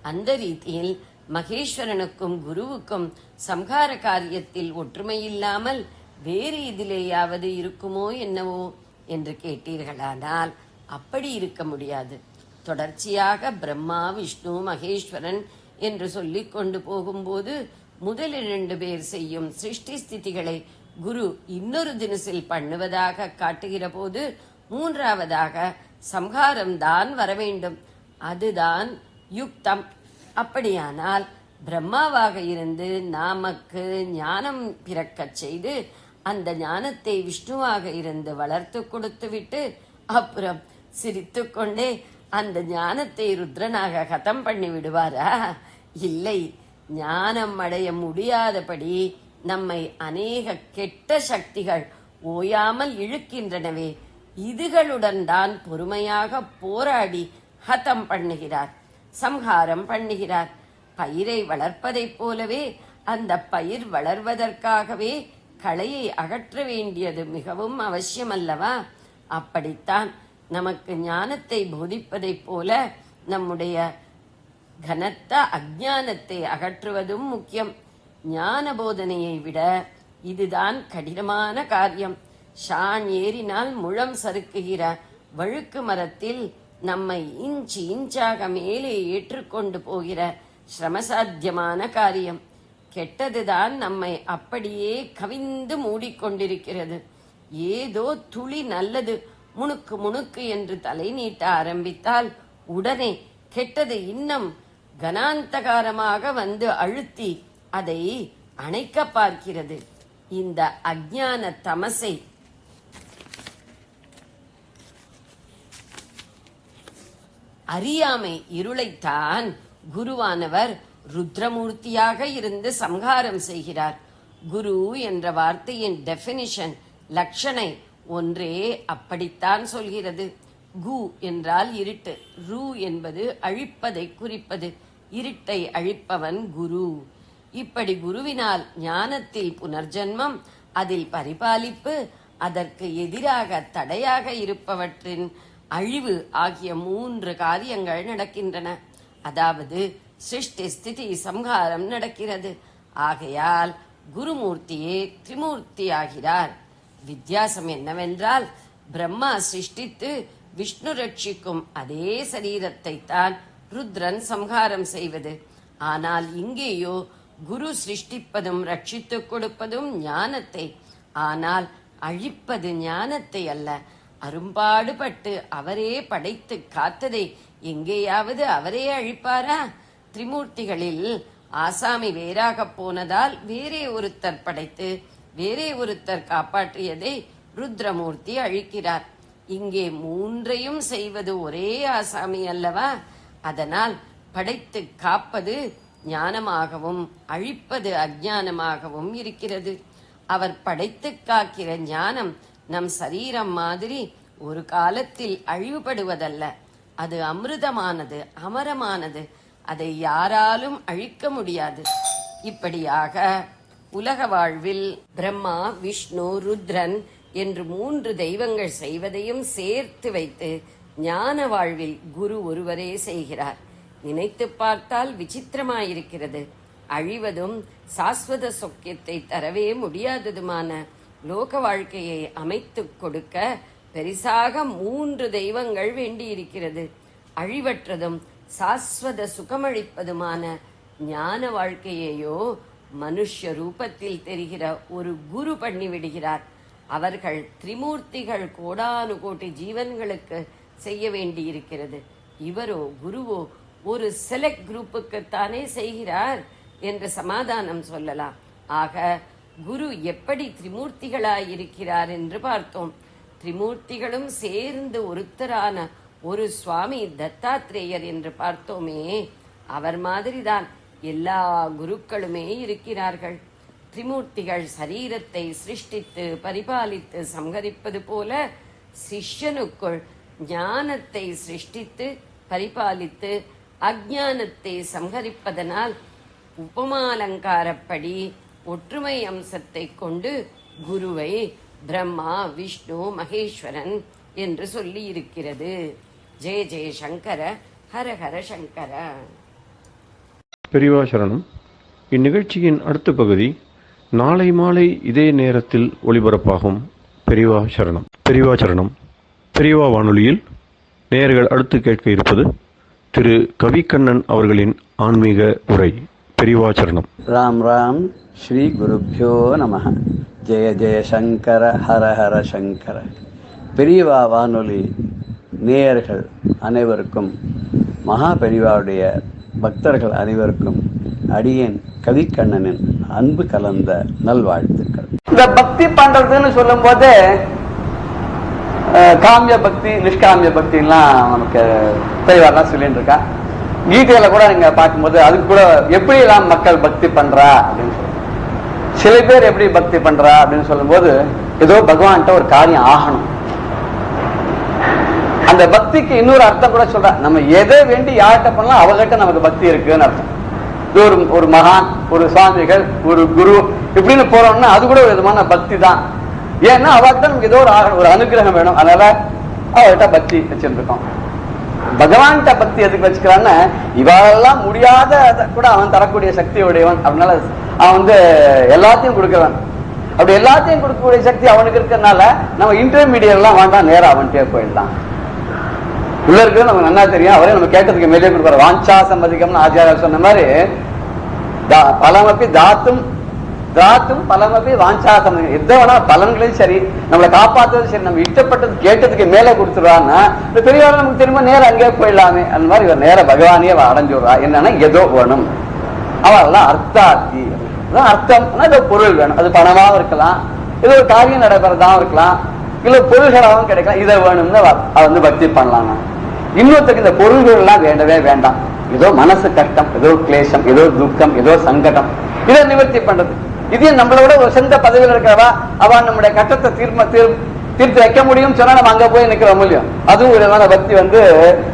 அந்த ரீதியில் மகேஸ்வரனுக்கும் குருவுக்கும் சம்ஹார காரியத்தில் ஒற்றுமை இல்லாமல் வேறு இதிலேயாவது இருக்குமோ என்னவோ என்று கேட்டீர்களானால் அப்படி இருக்க முடியாது. தொடர்ச்சியாக பிரம்மா, விஷ்ணு, மகேஸ்வரன் என்று சொல்லிக் கொண்டு போகும்போது முதல் 2 பேர் செய்யும் சிருஷ்டி ஸ்திதிகளை குரு இன்னொரு தினசில் பண்ணுவதாக காட்டுகிற போது 3ஆவதாக சம்ஹாரம் தான் வர வேண்டும். அதுதான் யுக்தம். அப்படியானால் பிரம்மாவாக இருந்து நமக்கு ஞானம் பிறக்கச் செய்து அந்த ஞானத்தை விஷ்ணுவாக இருந்து வளர்த்து கொடுத்துவிட்டு அப்புறம் சிரித்துக்கொண்டே அந்த ஞானத்தை ருத்ரனாக ஹதம் பண்ணி விடுவாரா? இல்லை. ஞானம் அடைய முடியாதபடி நம்மை அநேக கெட்ட சக்திகள் ஓயாமல் இழுக்கின்றனவே, இதுகளுடன் தான் பொறுமையாக போராடி ஹதம் பண்ணுகிறார், சம்ஹாரம் பண்ணுகிறார். பயிரை வளர்ப்பதைப் போலவே அந்த பயிர் வளர்வதற்காகவே களையை அகற்ற வேண்டியது மிகவும் அவசியமல்லவா? அப்படித்தான் நமக்கு ஞானத்தை போதிப்பதைப் போல நம்முடைய கனத்த அஜ்ஞானத்தை அகற்றுவதும் முக்கியம். ஞான போதனையை விட இதுதான் கடினமான காரியம். ஷான் ஏறினால் முழம் சறுக்குகிற வழுக்கு மரத்தில் நம்மை இன்ச்சு இன்ச்சாக மேலே ஏற்றுக்கொண்டு போகிற சிரமசாத்தியமான காரியம். கெட்டதுதான் நம்மை அப்படியே கவிந்து மூடிக்கொண்டிருக்கிறது. ஏதோ துளி நல்லது முணுக்கு முணுக்கு என்று தலை நீட்ட ஆரம்பித்தால் உடனே கெட்டது இன்னும் கனாந்தகாரமாக வந்து அழுத்தி அதை அணைக்க பார்க்கிறது. இந்த அஜ்ஞான தமசை அறியாமை இருளைத்தான் குருவானவர் ருத்ரமூர்த்தியாக இருந்து சம்ஹாரம் செய்கிறார். குரு என்ற வார்த்தையின் டெபினிஷன், லட்சணை ஒன்றே அப்படித்தான் சொல்கிறது. கு என்றால் இருட்டு, ரு என்பது அழிப்பதை குறிப்பது. இருட்டை அழிப்பவன் குரு. இப்படி குருவினால் ஞானத்தில் புனர்ஜன்மம், அதில் பரிபாலிப்பு, அதற்கு எதிராக தடையாக இருப்பவற்றின் அழிவு ஆகிய 3 காரியங்கள் நடக்கின்றன. அதாவது சிருஷ்டி ஸ்திதி சம்ஹாரம் நடக்கிறது. ஆகையால் குருமூர்த்தியே திரிமூர்த்தி ஆகிறார். வித்தியாசம் என்னவென்றால், பிரம்மா சிருஷ்டித்து விஷ்ணு ரட்சிக்கும் அதே சரீரத்தை தான் ருத்ரன் சம்ஹாரம் செய்வது. ஆனால் இங்கேயோ குரு சிருஷ்டிப்பதும் ரட்சித்துக் கொடுப்பதும் ஞானத்தை, ஆனால் அழிப்பது ஞானத்தை அல்ல. அரும்பாடுபட்டு அவரே படைத்து காத்ததை எங்கேயாவது அவரே அழிப்பாரா? திரிமூர்த்திகளில் ஆசாமி வேறாக போனதால் வேறே ஒருத்தர் படைத்து வேறே ஒருத்தர் காப்பாற்றியதை ருத்ரமூர்த்தி அழிக்கிறார். இங்கே 3ஐயும் செய்வது ஒரே ஆசாமி அல்லவா? அதனால் படைத்து காப்பது ஞானமாகவும் அழிப்பது அஞ்ஞானமாகவும் இருக்கிறது. அவர் படைத்து காக்கிற ஞானம் நம் சரீரம் மாதிரி ஒரு காலத்தில் அழிவுபடுவதல்ல. அது அமிர்தமானது, அமரமானது. அதை யாராலும் அழிக்க முடியாது. இப்படியாக உலக வாழ்வில் பிரம்மா, விஷ்ணு, ருத்ரன் என்று 3 தெய்வங்கள் செய்வதையும் சேர்த்து வைத்து ஞான வாழ்வில் குரு ஒருவரே செய்கிறார். நினைத்து பார்த்தால் விசித்திரமாயிருக்கிறது. அழிவதும் சாஸ்வத சொக்கியத்தை தரவே முடியாததுமான லோக வாழ்க்கையை அமைத்துக் கொடுக்க பெரிசாக 3 தெய்வங்கள் வேண்டியிருக்கிறது. அழிவற்றதும் சாஸ்வத சுகமளிப்பதுமான ஞான வாழ்க்கையையோ மனுஷ ரூபத்தில் தெரிகிற ஒரு குரு பண்ணிவிடுகிறார். அவர்கள் திரிமூர்த்திகள் கோடானு கோடி ஜீவன்களுக்கு செய்ய வேண்டியிருக்கிறது. இவரோ குருவோ ஒரு செலக்ட் குரூப்புக்குத்தானே செய்கிறார் என்று சமாதானம் சொல்லலாம். ஆக குரு எப்படி திரிமூர்த்திகளாயிருக்கிறார் என்று பார்த்தோம். திரிமூர்த்திகளும் சேர்ந்து ஒருத்தரான ஒரு சுவாமி தத்தாத்ரேயர் என்று பார்த்தோமே, அவர் மாதிரிதான் எல்லா குருக்களுமே இருக்கிறார்கள். திரிமூர்த்திகள் சரீரத்தை சிருஷ்டித்து பரிபாலித்து சம்ஹரிப்பது போல சிஷ்யனுக்குள் ஞானத்தை சிருஷ்டித்து பரிபாலித்து அஜ்ஞானத்தை சம்ஹரிப்பதனால் உபமாலங்காரப்படி ஒற்றுமை அம்சத்தை கொண்டு குருவை பிரம்மா, விஷ்ணு, மகேஸ்வரன் என்று சொல்லி இருக்கிறது. ஜெய ஜெய சங்கர, ஹர ஹர சங்கர. பெரியவா சரணம். இந்நிகழ்ச்சியின் அடுத்த பகுதி நாளை மாலை இதே நேரத்தில் ஒளிபரப்பாகும். பெரியவா சரணம். பெரியவா சரணம். பெரியவா வானொலியில் நேயர்கள் அடுத்து கேட்க இருப்பது திரு கவிக்கண்ணன் அவர்களின் ஆன்மீக உரை. பெரியவா சரணம். ராம் ராம். ஸ்ரீ குருப்யோ நமஹ. ஜெய ஜெய சங்கர, ஹர ஹர சங்கர. பெரியவா வானொலி நேயர்கள் அனைவருக்கும், மகா பெரியவாவுடைய பக்தர்கள் அனைவருக்கும் அடியேன் கவிக்கண்ணனின் அன்பு கலந்த நல்வாழ்த்துக்கள். இந்த பக்தி பண்றதுன்னு சொல்லும் போது காமிய பக்தி, நிஷ்காமிய பக்திலாம் நமக்கு பெரியவாரெல்லாம் சொல்லிட்டு இருக்கா. கீதையில கூட நீங்க பார்க்கும்போது அதுக்கு கூட எப்படி எல்லாம் மக்கள் பக்தி பண்றா அப்படின்னு சொல்லுவாங்க. சில பேர் எப்படி பக்தி பண்றா அப்படின்னு சொல்லும் போது ஏதோ பகவான்கிட்ட ஒரு காரியம் ஆகணும். அந்த பக்திக்கு இன்னொரு அர்த்தம் கூட சொல்ற, நம்ம எதை வேண்டி யார்கிட்ட பண்ணலாம் அவகிட்ட நமக்கு பக்தி இருக்குன்னு அர்த்தம். ஒரு மகான், ஒரு சுவாமிகள், ஒரு குரு இப்படின்னு போறோம்னா அது கூட ஒரு விதமான பக்தி தான். ஏன்னா அவர்கிட்ட நமக்கு ஏதோ ஒரு அனுகிரகம் வேணும், அதனால அவர்கிட்ட பக்தி வச்சிருக்கோம். பகவான்கிட்ட பக்தி எதுக்கு வச்சுக்கிறான்னு, இவாளெல்லாம் முடியாத கூட அவன் தரக்கூடிய சக்தி உடையவன், அதனால அவன் எல்லாத்தையும் கொடுக்கிறவன். அப்படி எல்லாத்தையும் கொடுக்கக்கூடிய சக்தி அவனுக்கு இருக்கிறதுனால நம்ம இன்டர்மீடியட் எல்லாம் வேண்டாம், நேரம் அவன்கிட்டே போயிடலாம். உள்ள இருக்கிறது நமக்கு நல்லா தெரியும், அவரே நம்ம கேட்டதுக்கு மேலே கொடுப்பாரு. வாஞ்சா சம்மதிக்கம்னு ஆச்சாரியர் சொன்ன மாதிரி பலமப்பி தாத்தும் பலமப்பி வாஞ்சா சம்மதிக்கம். எந்த வேணா பலன்களையும் சரி, நம்மளை காப்பாற்றுறது சரி, நம்ம இஷ்டப்பட்டது கேட்டதுக்கு மேலே கொடுத்துருவான்னா இந்த பெரியவாள் நமக்கு திரும்ப நேரம் அங்கேயே போயிடலாமே. அந்த மாதிரி இவர் நேர பகவானியே அடைஞ்சு விடுறா. என்னன்னா ஏதோ வேணும், அவெல்லாம் அர்த்தார்த்தி. அர்த்தம்னா ஏதோ பொருள் வேணும். அது பணமாவும் இருக்கலாம், ஏதோ ஒரு காரியம் நடைபெறதாவும் இருக்கலாம், இல்ல பொருள்களாகவும் கிடைக்கலாம். இதை வேணும்னு அவ பக்தி பண்ணலாம். இன்னொருத்தருக்கு இந்த பொருள்கள் எல்லாம் வேண்டவே வேண்டாம். ஏதோ மனசு கஷ்டம், ஏதோ கிளேசம், ஏதோ துக்கம், ஏதோ சங்கடம், இதை நிவர்த்தி பண்றது. இதே நம்மளோட ஒரு சொந்த பதவியில் இருக்கிறவா அவ நம்முடைய கஷ்டத்தை தீர்த்து வைக்க முடியும் சொன்னா நம்ம அங்க போய் நிக்கிற முடியும். அதுவும் விதமான பக்தி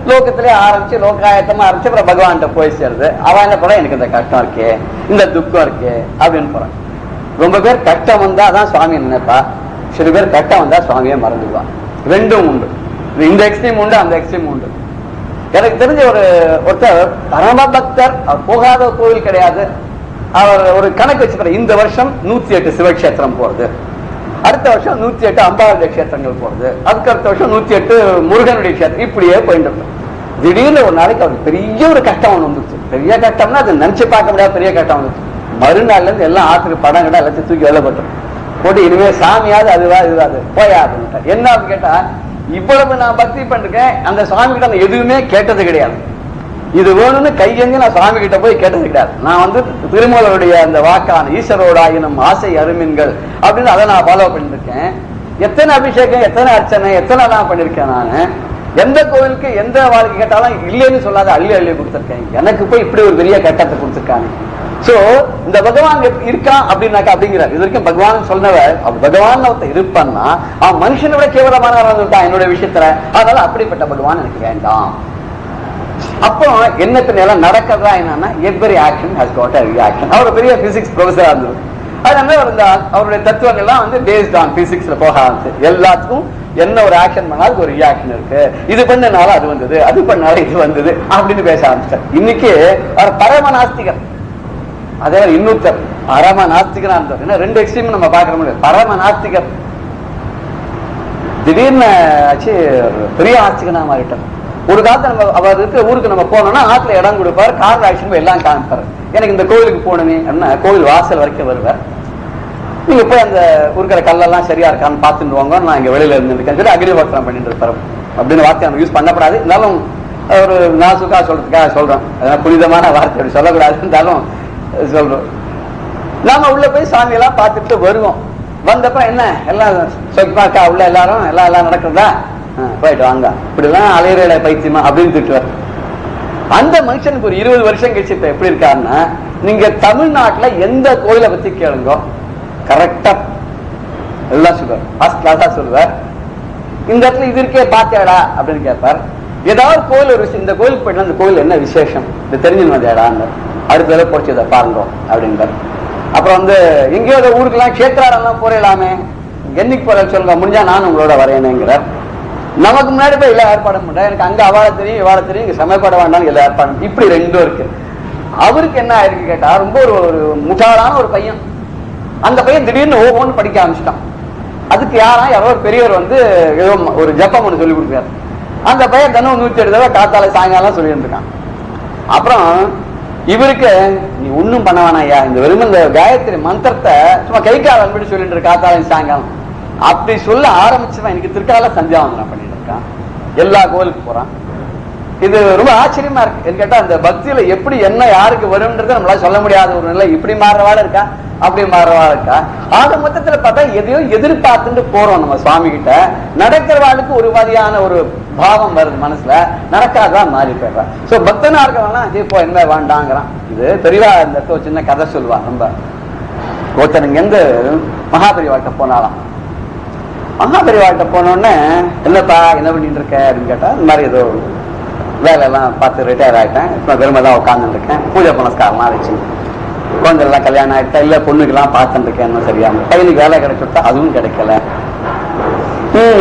லோகத்திலே ஆரம்பிச்சு லோகாயத்தமா ஆரம்பிச்சு அப்புறம் பகவான்கிட்ட போய் சேருது. அவன் என்ன போறா, எனக்கு இந்த கஷ்டம் இருக்கே, இந்த துக்கம் இருக்கே அப்படின்னு போறான். ரொம்ப பேர் கஷ்டம் வந்தா தான் சுவாமியை நினைப்பா, சில பேர் கஷ்டம் வந்தா சுவாமியை மறந்துடுவான். ரெண்டும் உண்டு. இந்த எக்ஸ்ட்ரீம் உண்டு, அந்த எக்ஸ்ட்ரீம் உண்டு. எனக்கு தெரிஞ்ச ஒருத்தர் பரம பக்தர், அவர் போகாத கோவில் கிடையாது. அவர் ஒரு கணக்கு வச்சுக்கிறார், இந்த வருஷம் 108 சிவக்ஷேத்திரம் போறது, அடுத்த வருஷம் 108 அம்பாளுடைய கஷேத்திரங்கள் போறது, அதுக்கு அடுத்த வருஷம் 108 முருகனுடைய கஷேத்திரம், இப்படியே போயிட்டு இருக்கோம். திடீர்னு ஒரு நாளைக்கு அவருக்கு பெரிய ஒரு கஷ்டம் ஒன்று வந்துச்சு. பெரிய கஷ்டம்னா அது நினைச்சு பார்க்க முடியாத பெரிய கஷ்டம் வந்துச்சு. மறுநாள்ல இருந்து எல்லாம் ஆத்துக்கு படம் கிட்ட எல்லாத்தையும் தூக்கி வெளிப்பட்டோம் போட்டு, இனிமே சாமியாவது அதுவா இதுவாது போயாது. என்ன அப்படின்னு கேட்டா, இவ்வளவு நான் பக்தி பண்ணிருக்கேன், அந்த சுவாமி கிட்ட நான் எதுவுமே கேட்டது கிடையாது. இது வேணும்னு கையெங்க நான் சுவாமி கிட்ட போய் கேட்டது கிடையாது. நான் திருமலருடைய அந்த வாக்கான ஈஸ்வரோட ஆயினும் ஆசை அருமின்கள் அப்படின்னு அதை நான் ஃபாலோ பண்ணிருக்கேன். எத்தனை அபிஷேகம், எத்தனை அர்ச்சனை, எத்தனை நான் பண்ணிருக்கேன். நான் எந்த கோவிலுக்கு எந்த வாழ்க்கை கேட்டாலும் இல்லைன்னு சொல்லாத அள்ளி அள்ளி கொடுத்துருக்கேன். எனக்கு போய் இப்படி ஒரு பெரிய கட்டத்தை கொடுத்துருக்காங்க. சோ இந்த பகவான் இருக்கான் அப்படின்னாக்கா அப்படிங்கிறார். இது வரைக்கும் பகவான் சொன்னவர், பகவான் ஒருத்தர் இருப்பான்னா அவன் மனுஷனை விட கேவலமானவன் என்னுடைய விஷயத்துல, அதனால அப்படிப்பட்ட பகவான் எனக்கு வேண்டாம். அப்போ எண்ணத்தின் எல்லாம் நடக்கிறதா என்னன்னா every action has got a reaction. அவர் பெரிய பிசிக்ஸ் ப்ரொஃபஸரா இருந்தது. அதனால அவருடைய தத்துவங்கள்லாம் வந்து பேஸ்ட் ஆன் பிசிக்ஸ்ல போக ஆரம்பிச்சு. எல்லாத்துக்கும் என்ன ஒரு ஆக்ஷன் பண்ணாலும் ஒரு ரியாக்ஷன் இருக்கு, இது பண்ணனால அது வந்தது, அது பண்ணாலும் இது வந்தது அப்படின்னு பேச ஆரம்பிச்சார். இன்னைக்கு அவர் பரம நாஸ்திகர். அதே இன்னொருத்தர் பரம நாஸ்திகரா இருந்தார். ஏன்னா ரெண்டு எக்ஸ்ட்ரீம் நம்ம பாக்குற முடியாது. பரம நாஸ்திகர் திடீர்னு ஆச்சு பெரிய ஆஸ்திகனா மாறிட்டார். ஒரு காலத்துல நம்ம அவர் இருக்கிற ஊருக்கு நம்ம போனோம்னா ஆத்துல இடம் கொடுப்பாரு, கார் ஆக்ஷன் எல்லாம் காமிப்பாரு. எனக்கு இந்த கோவிலுக்கு போகணுமே அப்படின்னா கோவில் வாசல் வரைக்கும் வருவார். நீங்க போய் அந்த இருக்கிற கல்லெல்லாம் சரியா இருக்கான்னு பார்த்துட்டு வாங்க, நான் இங்க வெளியில இருந்துருக்கேன் சொல்லி அக்னிஹோத்திரம் பண்ணிட்டு இருப்பாரு. அப்படின்னு வார்த்தை நம்ம யூஸ் பண்ணக்கூடாது. இருந்தாலும் ஒரு நாசுக்கா சொல்றதுக்காக சொல்றோம். அதனால புனிதமான வார்த்தை அப்படி சொல்லக்கூடாது, இருந்தாலும் சொல்றோம். நாம உள்ள போய் சாமி எல்லாம் பார்த்துட்டு வருவோம். வந்தப்ப என்ன எல்லாம் சொற்பாக்கா உள்ள எல்லாரும் எல்லாம் நடக்கிறதா, போயிட்டு வாங்க, இப்படிலாம் அலையிற பைத்தியமா அப்படின்னு திட்டுவார். அந்த மனுஷனுக்கு ஒரு 20 வருஷம் கழிச்சு இப்ப எப்படி இருக்காருன்னா, நீங்க தமிழ்நாட்டுல எந்த கோயிலை பத்தி கேளுங்க கரெக்டா எல்லாம் சொல்லுவார், ஃபர்ஸ்ட் கிளாஸா சொல்லுவார். இந்த இடத்துல இது இருக்கே பாத்தியாடா அப்படின்னு கேட்பார். ஏதாவது கோயில் ஒரு விஷயம், இந்த கோயிலுக்கு போயிட்டு அந்த கோயில் என்ன விசேஷம் இது தெரிஞ்சுன்னு வந்தாடான்னு அடுத்த வேலை போச்சு பாருங்க அப்படின்றார். அப்புறம் வந்து எங்கேயோ ஊருக்கெல்லாம் கேத்திராடெல்லாம் போறலாமே, என்னைக்கு போற சொல்லுங்க, முடிஞ்சா நானும் உங்களோட வரேனுங்கிறார். நமக்கு முன்னாடி போய் எல்லாம் ஏற்பாடு பண்றேன், எனக்கு அங்க அவாள தெரியும் இவாள தெரியும், இங்க சமயப்பட வேண்டாம் எல்லாம் ஏற்பாடு. இப்படி ரெண்டும் இருக்கு. அவருக்கு என்ன ஆயிருக்கு கேட்டா, ரொம்ப ஒரு முட்டாளான ஒரு பையன். அந்த பையன் திடீர்னு ஓஹோன்னு படிக்க ஆரம்பிச்சிட்டான். அதுக்கு யாரோ ஒரு பெரியவர் வந்து ஏதோ ஒரு ஜப்பம் ஒன்று சொல்லி கொடுக்குறாரு. அந்த பையன் தினம் 108 தடவை காத்தால சாயங்காலம் சொல்லிட்டு இருக்கான். அப்புறம் இவருக்கு நீ ஒன்னும் பண்ண வேணாம் ஐயா, இந்த வெறும் இந்த காயத்ரி மந்திரத்தை சும்மா கை கால அன்படி சொல்லிட்டு இரு காத்தால சாயங்காலம் அப்படி சொல்ல ஆரம்பிச்சுவன். எனக்கு திருக்கால சந்தியாவந்தனம் பண்ணிட்டு இருக்கான், எல்லா கோவிலுக்கு போறான். இது ரொம்ப ஆச்சரியமா இருக்கு. என்ன கேட்டா அந்த பக்தியில எப்படி என்ன யாருக்கு வரும்ன்றது நம்மளால சொல்ல முடியாத ஒரு நிலை. இப்படி மாறுறவாள் இருக்கா, அப்படி மாறுறவாள் இருக்கா. ஆக மொத்தத்துல பார்த்தா எதையோ எதிர்பார்த்துட்டு போறோம் நம்ம சுவாமி கிட்ட. நடக்கிறவாளுக்கு ஒரு மாதிரியான ஒரு பாவம் வருது மனசுல, நடக்காதான் மாறி போயிடுறான். சோ பக்தனா இருக்கவனா இப்போ என்ன வேண்டாங்கிறான். இது தெரியவா இந்த சின்ன கதை சொல்லுவான். ரொம்ப ஒருத்தன் இங்க இருந்து மகாபெரிவாட்ட போனாலாம். மகாபெரிவாட்ட போனோடனே என்னப்பா என்ன பண்ணிட்டு இருக்க அப்படின்னு கேட்டா, இந்த மாதிரி ஏதோ வேலையெல்லாம் பார்த்து ரிட்டையர் ஆகிட்டேன், இப்போ வெறுமை தான் உட்காந்துட்டு இருக்கேன், பூஜை புனஸ்காரம்லாம் வச்சு குழந்தைலாம் கல்யாணம் ஆகிட்டேன், இல்லை பொண்ணுக்கெல்லாம் பார்த்துட்டு இருக்கேன், என்ன சரியாம பையனுக்கு வேலை கிடைச்சுட்டா அதுவும் கிடைக்கல.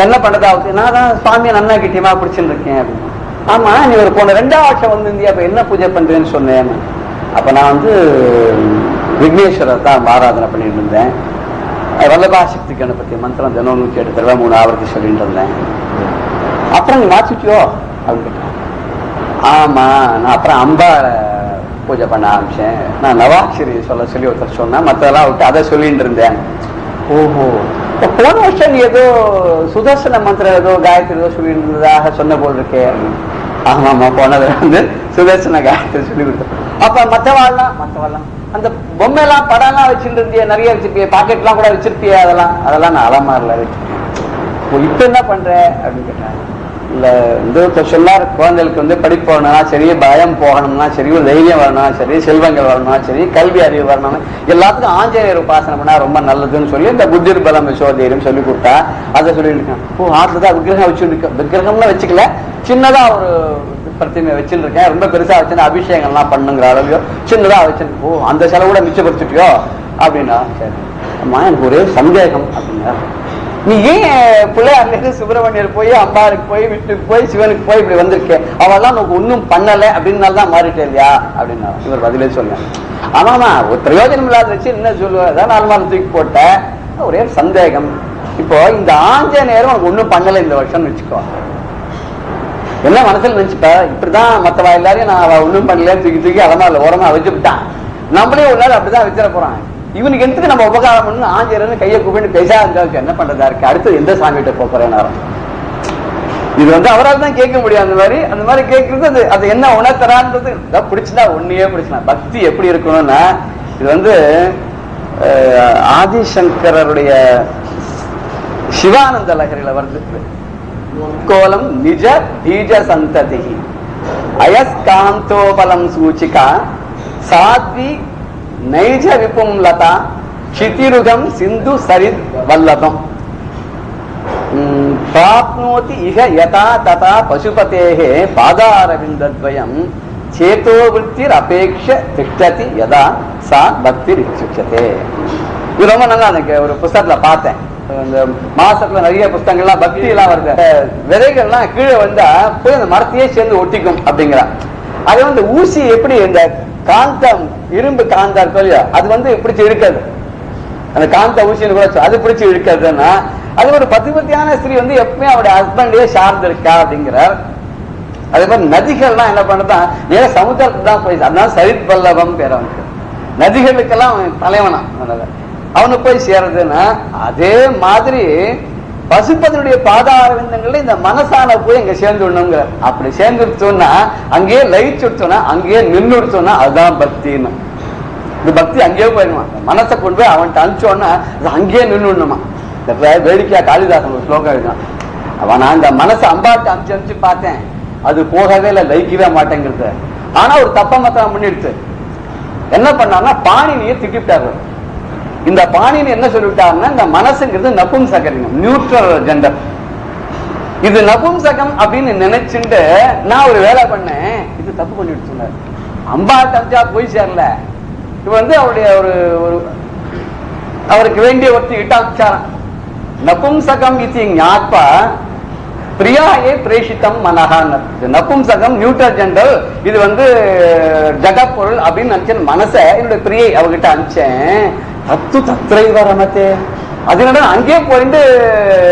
என்ன பண்றதா நான் தான் சுவாமியை நன்னா கிட்டியமா பிடிச்சுட்டு இருக்கேன் அப்படின்னு. ஆமா நீ ஒரு போன 2ஆம் வருஷம் வந்திருந்தியா, அப்ப என்ன பூஜை பண்றேன்னு சொன்னேன். அப்ப நான் வந்து விக்னேஸ்வரர் தான் ஆராதனை பண்ணிட்டு இருந்தேன், வல்லபா சக்தி கணபதி மந்திரம் தினம் 108 தடவை 3 ஆவர்த்தி சொல்லிட்டு இருந்தேன். அப்புறம் நீ மாற்றிட்டியோ அப்படின்னு கேட்டேன். ஆமா நான் அப்புறம் அம்பாளை பூஜை பண்ண ஆரம்பிச்சேன், நான் நவாட்சரி சொல்லி ஒருத்தர் சொன்னா மற்றதெல்லாம் விட்டு அதை சொல்லிட்டு இருந்தேன். ஓஹோ போன வருஷம் நீ ஏதோ சுதர்சன மந்திரம் ஏதோ காயத்ரி ஏதோ சொல்லிட்டு இருந்ததாக சொன்ன போல் இருக்கே. ஆமாமா போனதுல வந்து சுதர்சன காயத்ரி சொல்லி கொடுத்தேன். அப்ப மற்றவாள்லாம் அந்த பொம்மையெல்லாம் படம் எல்லாம் வச்சுட்டு இருந்திய, நிறைய வச்சிருப்பிய, பாக்கெட் எல்லாம் கூட வச்சிருப்பிய, அதெல்லாம் நான் அலமாரில வச்சிருக்கேன். இப்ப என்ன பண்ற அப்படின்னு கேட்டேன். இல்ல இந்த சொன்னார், குழந்தைகளுக்கு வந்து படிப்பு வரணும்னா சரி, பயம் போகணும்னா சரி, ஒரு தைரியம் வரணும்னா சரி, செல்வங்கள் வரணும்னா சரி, கல்வி அறிவு வரணும்னா எல்லாத்துக்கும் ஆஞ்சநேயர் உபாசனை பண்ணா ரொம்ப நல்லதுன்னு சொல்லி இந்த புத்திர் பலம் விசோதைரியம் சொல்லி கொடுத்தா அதை சொல்லிட்டு இருக்கேன். ஓ ஆத்துதான் விக்கிரகம் வச்சுருக்கேன். விக்கிரகம்லாம் வச்சுக்கல, சின்னதா ஒரு பிரத்திமை வச்சுட்டு இருக்கேன், ரொம்ப பெருசா வச்சு அபிஷேகம்லாம் பண்ணுங்கிற அளவுலையோ சின்னதா வச்சிருக்கேன். ஓ அந்த செலவு கூட மிச்சப்படுத்திட்டியோ அப்படின்னா. சரி அம்மா எனக்கு ஒரே சந்தேகம் அப்படின்னா, நீ ஏன் பிள்ளையார்ல சுப்பிரமணியர் போய் அம்பாளுக்கு போய் வீட்டுக்கு போய் சிவனுக்கு போய் இப்படி வந்திருக்கேன், அவெல்லாம் நமக்கு ஒன்னும் பண்ணல அப்படின்னால்தான் மாறிட்டே இல்லையா அப்படின்னா. இவர் பதிலே சொன்னேன். ஆமாமா ஒரு பிரயோஜனம் இல்லாத வச்சு என்ன சொல்லுவேன், அதான் 4 மாதம் தூக்கி போட்ட ஒரே சந்தேகம். இப்போ இந்த ஆஞ்சநேயரும் உனக்கு ஒன்னும் பண்ணல இந்த வருஷம்னு வச்சுக்கோ, என்ன மனசுல நினைச்சுப்ப, இப்படிதான் மத்தவா எல்லாரையும் நான் ஒன்னும் பண்ணல தூக்கி அலமாரில ஓரமா வச்சு விட்டான், நம்மளே ஒரு நாள் அப்படிதான் வச்சிட போறான். இவனுக்கு எதுக்கு நம்ம உபகாரம் பண்ணு, ஆஞ்சநேயர் கையை கூப்பிட்டு பேசா இருந்தாலும் என்ன பண்றதா இருக்கு, அடுத்து எந்த சாமிகிட்ட போறேன். இது வந்து அவரால் தான் கேட்க முடியும். அந்த மாதிரி கேட்கறது அது என்ன உணர்த்தரான்றது பிடிச்சுனா ஒன்னையே பிடிச்சா. பக்தி எப்படி இருக்கணும்னா, இது வந்து ஆதிசங்கருடைய சிவானந்த லகரில வருது. கோலம் நிஜ பீஜ சந்ததி அயஸ்காந்தோபலம் சூச்சிகா சாத்வி நைஜ விபும் லதா சிதிருகம் சிந்து சரித் வல்லதம். பிராப்னோதி இக யதா ததா பசுபதேஹே பாதாரவிந்தத்வயம் சேதோ விருத்திர் அபேக்ஷ திஷ்டதி யதா சா பக்திர் இச்சுச்சதே. இது ரொம்ப நல்லா எனக்கு ஒரு புஸ்தகத்துல பார்த்தேன். இந்த மாசத்துல நிறைய புஸ்தகங்கள்லாம் பக்தி எல்லாம் வருது. விதைகள்லாம் கீழே வந்தா போய் அந்த மரத்தையே சேர்ந்து ஒட்டிக்கும் அப்படிங்கிற. அது வந்து ஊசி எப்படி இந்த காந்தம் இரும்பு காந்தா இருக்கோ இல்லையா, அது வந்து பிடிச்சி இழுக்காது. அந்த காந்த ஊசின்னு கூட அது பிடிச்சி இழுக்காதுன்னா அது ஒரு பதிபத்தியான ஸ்திரீ வந்து எப்பவுமே அவருடைய ஹஸ்பண்டே சார்ந்து இருக்கா அப்படிங்கிறார். அதே மாதிரி நதிகள்லாம் என்ன பண்ணதான் நேர சமுத்திரத்துக்கு தான் போய், அதனால சரித் பல்லவம் பேர் அவனுக்கு. நதிகளுக்கெல்லாம் தலைவனா அவனுக்கு போய் சேருதுன்னா அதே மாதிரி பசுபதியுடைய பாதாரவிந்தங்கள்ல இந்த மனசால போய் இங்க சேர்ந்து விடணுங்கிற. அப்படி சேர்ந்துடுச்சோம்னா அங்கேயே லைட் சுடுத்தோம்னா அங்கேயே நின்றுடுச்சோம்னா அதுதான் பக்தின்னு. இந்த பக்தி அங்கேயே போயிடுமா. மனசை கொண்டு போய் அவன்கிட்ட அனுப்பிச்சோன்னா அது அங்கேயே நின்றுடணுமா. வேடிக்கையா காளிதாசன் ஒரு ஸ்லோகம் எழுதினான். அவன் நான் இந்த மனசை அம்பாட்டு அனுப்பிச்சு பார்த்தேன், அது போகவே இல்லை, லைக்கவே மாட்டேங்கிறது. ஆனா ஒரு தப்ப மத்தம் பண்ணிடுச்சு. என்ன பண்ணான்னா பாணினியை திட்டிவிட்டாரு. இந்த பாணினி என்ன சொல்லிவிட்டாருன்னா இந்த மனசுங்கிறது நபும்சகம், நியூட்ரல் ஜெண்டர். இது நபும்சகம் அப்படின்னு நினைச்சுட்டு நான் ஒரு வேலை பண்ணேன், இது தப்பு பண்ணிட்டு சொன்னார். அம்பாட்டு அமிச்சா போய் சேரல. இது வந்து அவருடைய ஒரு அவருக்கு வேண்டிய ஒருத்தி இட்டாச்சாரம். நபும்சகம் இது ஞாத்வா பிரியாயே பிரேஷித்தம் மனஹான். நபும்சகம் நியூட்ரல் ஜெண்டர், இது வந்து ஜட பொருள் அப்படின்னு நினைச்சேன். மனசை என்னுடைய பிரியை அவகிட்ட அனுப்பிச்சேன். தத்து தத்திரை வரமத்தே, அதனால அங்கேயே போயிட்டு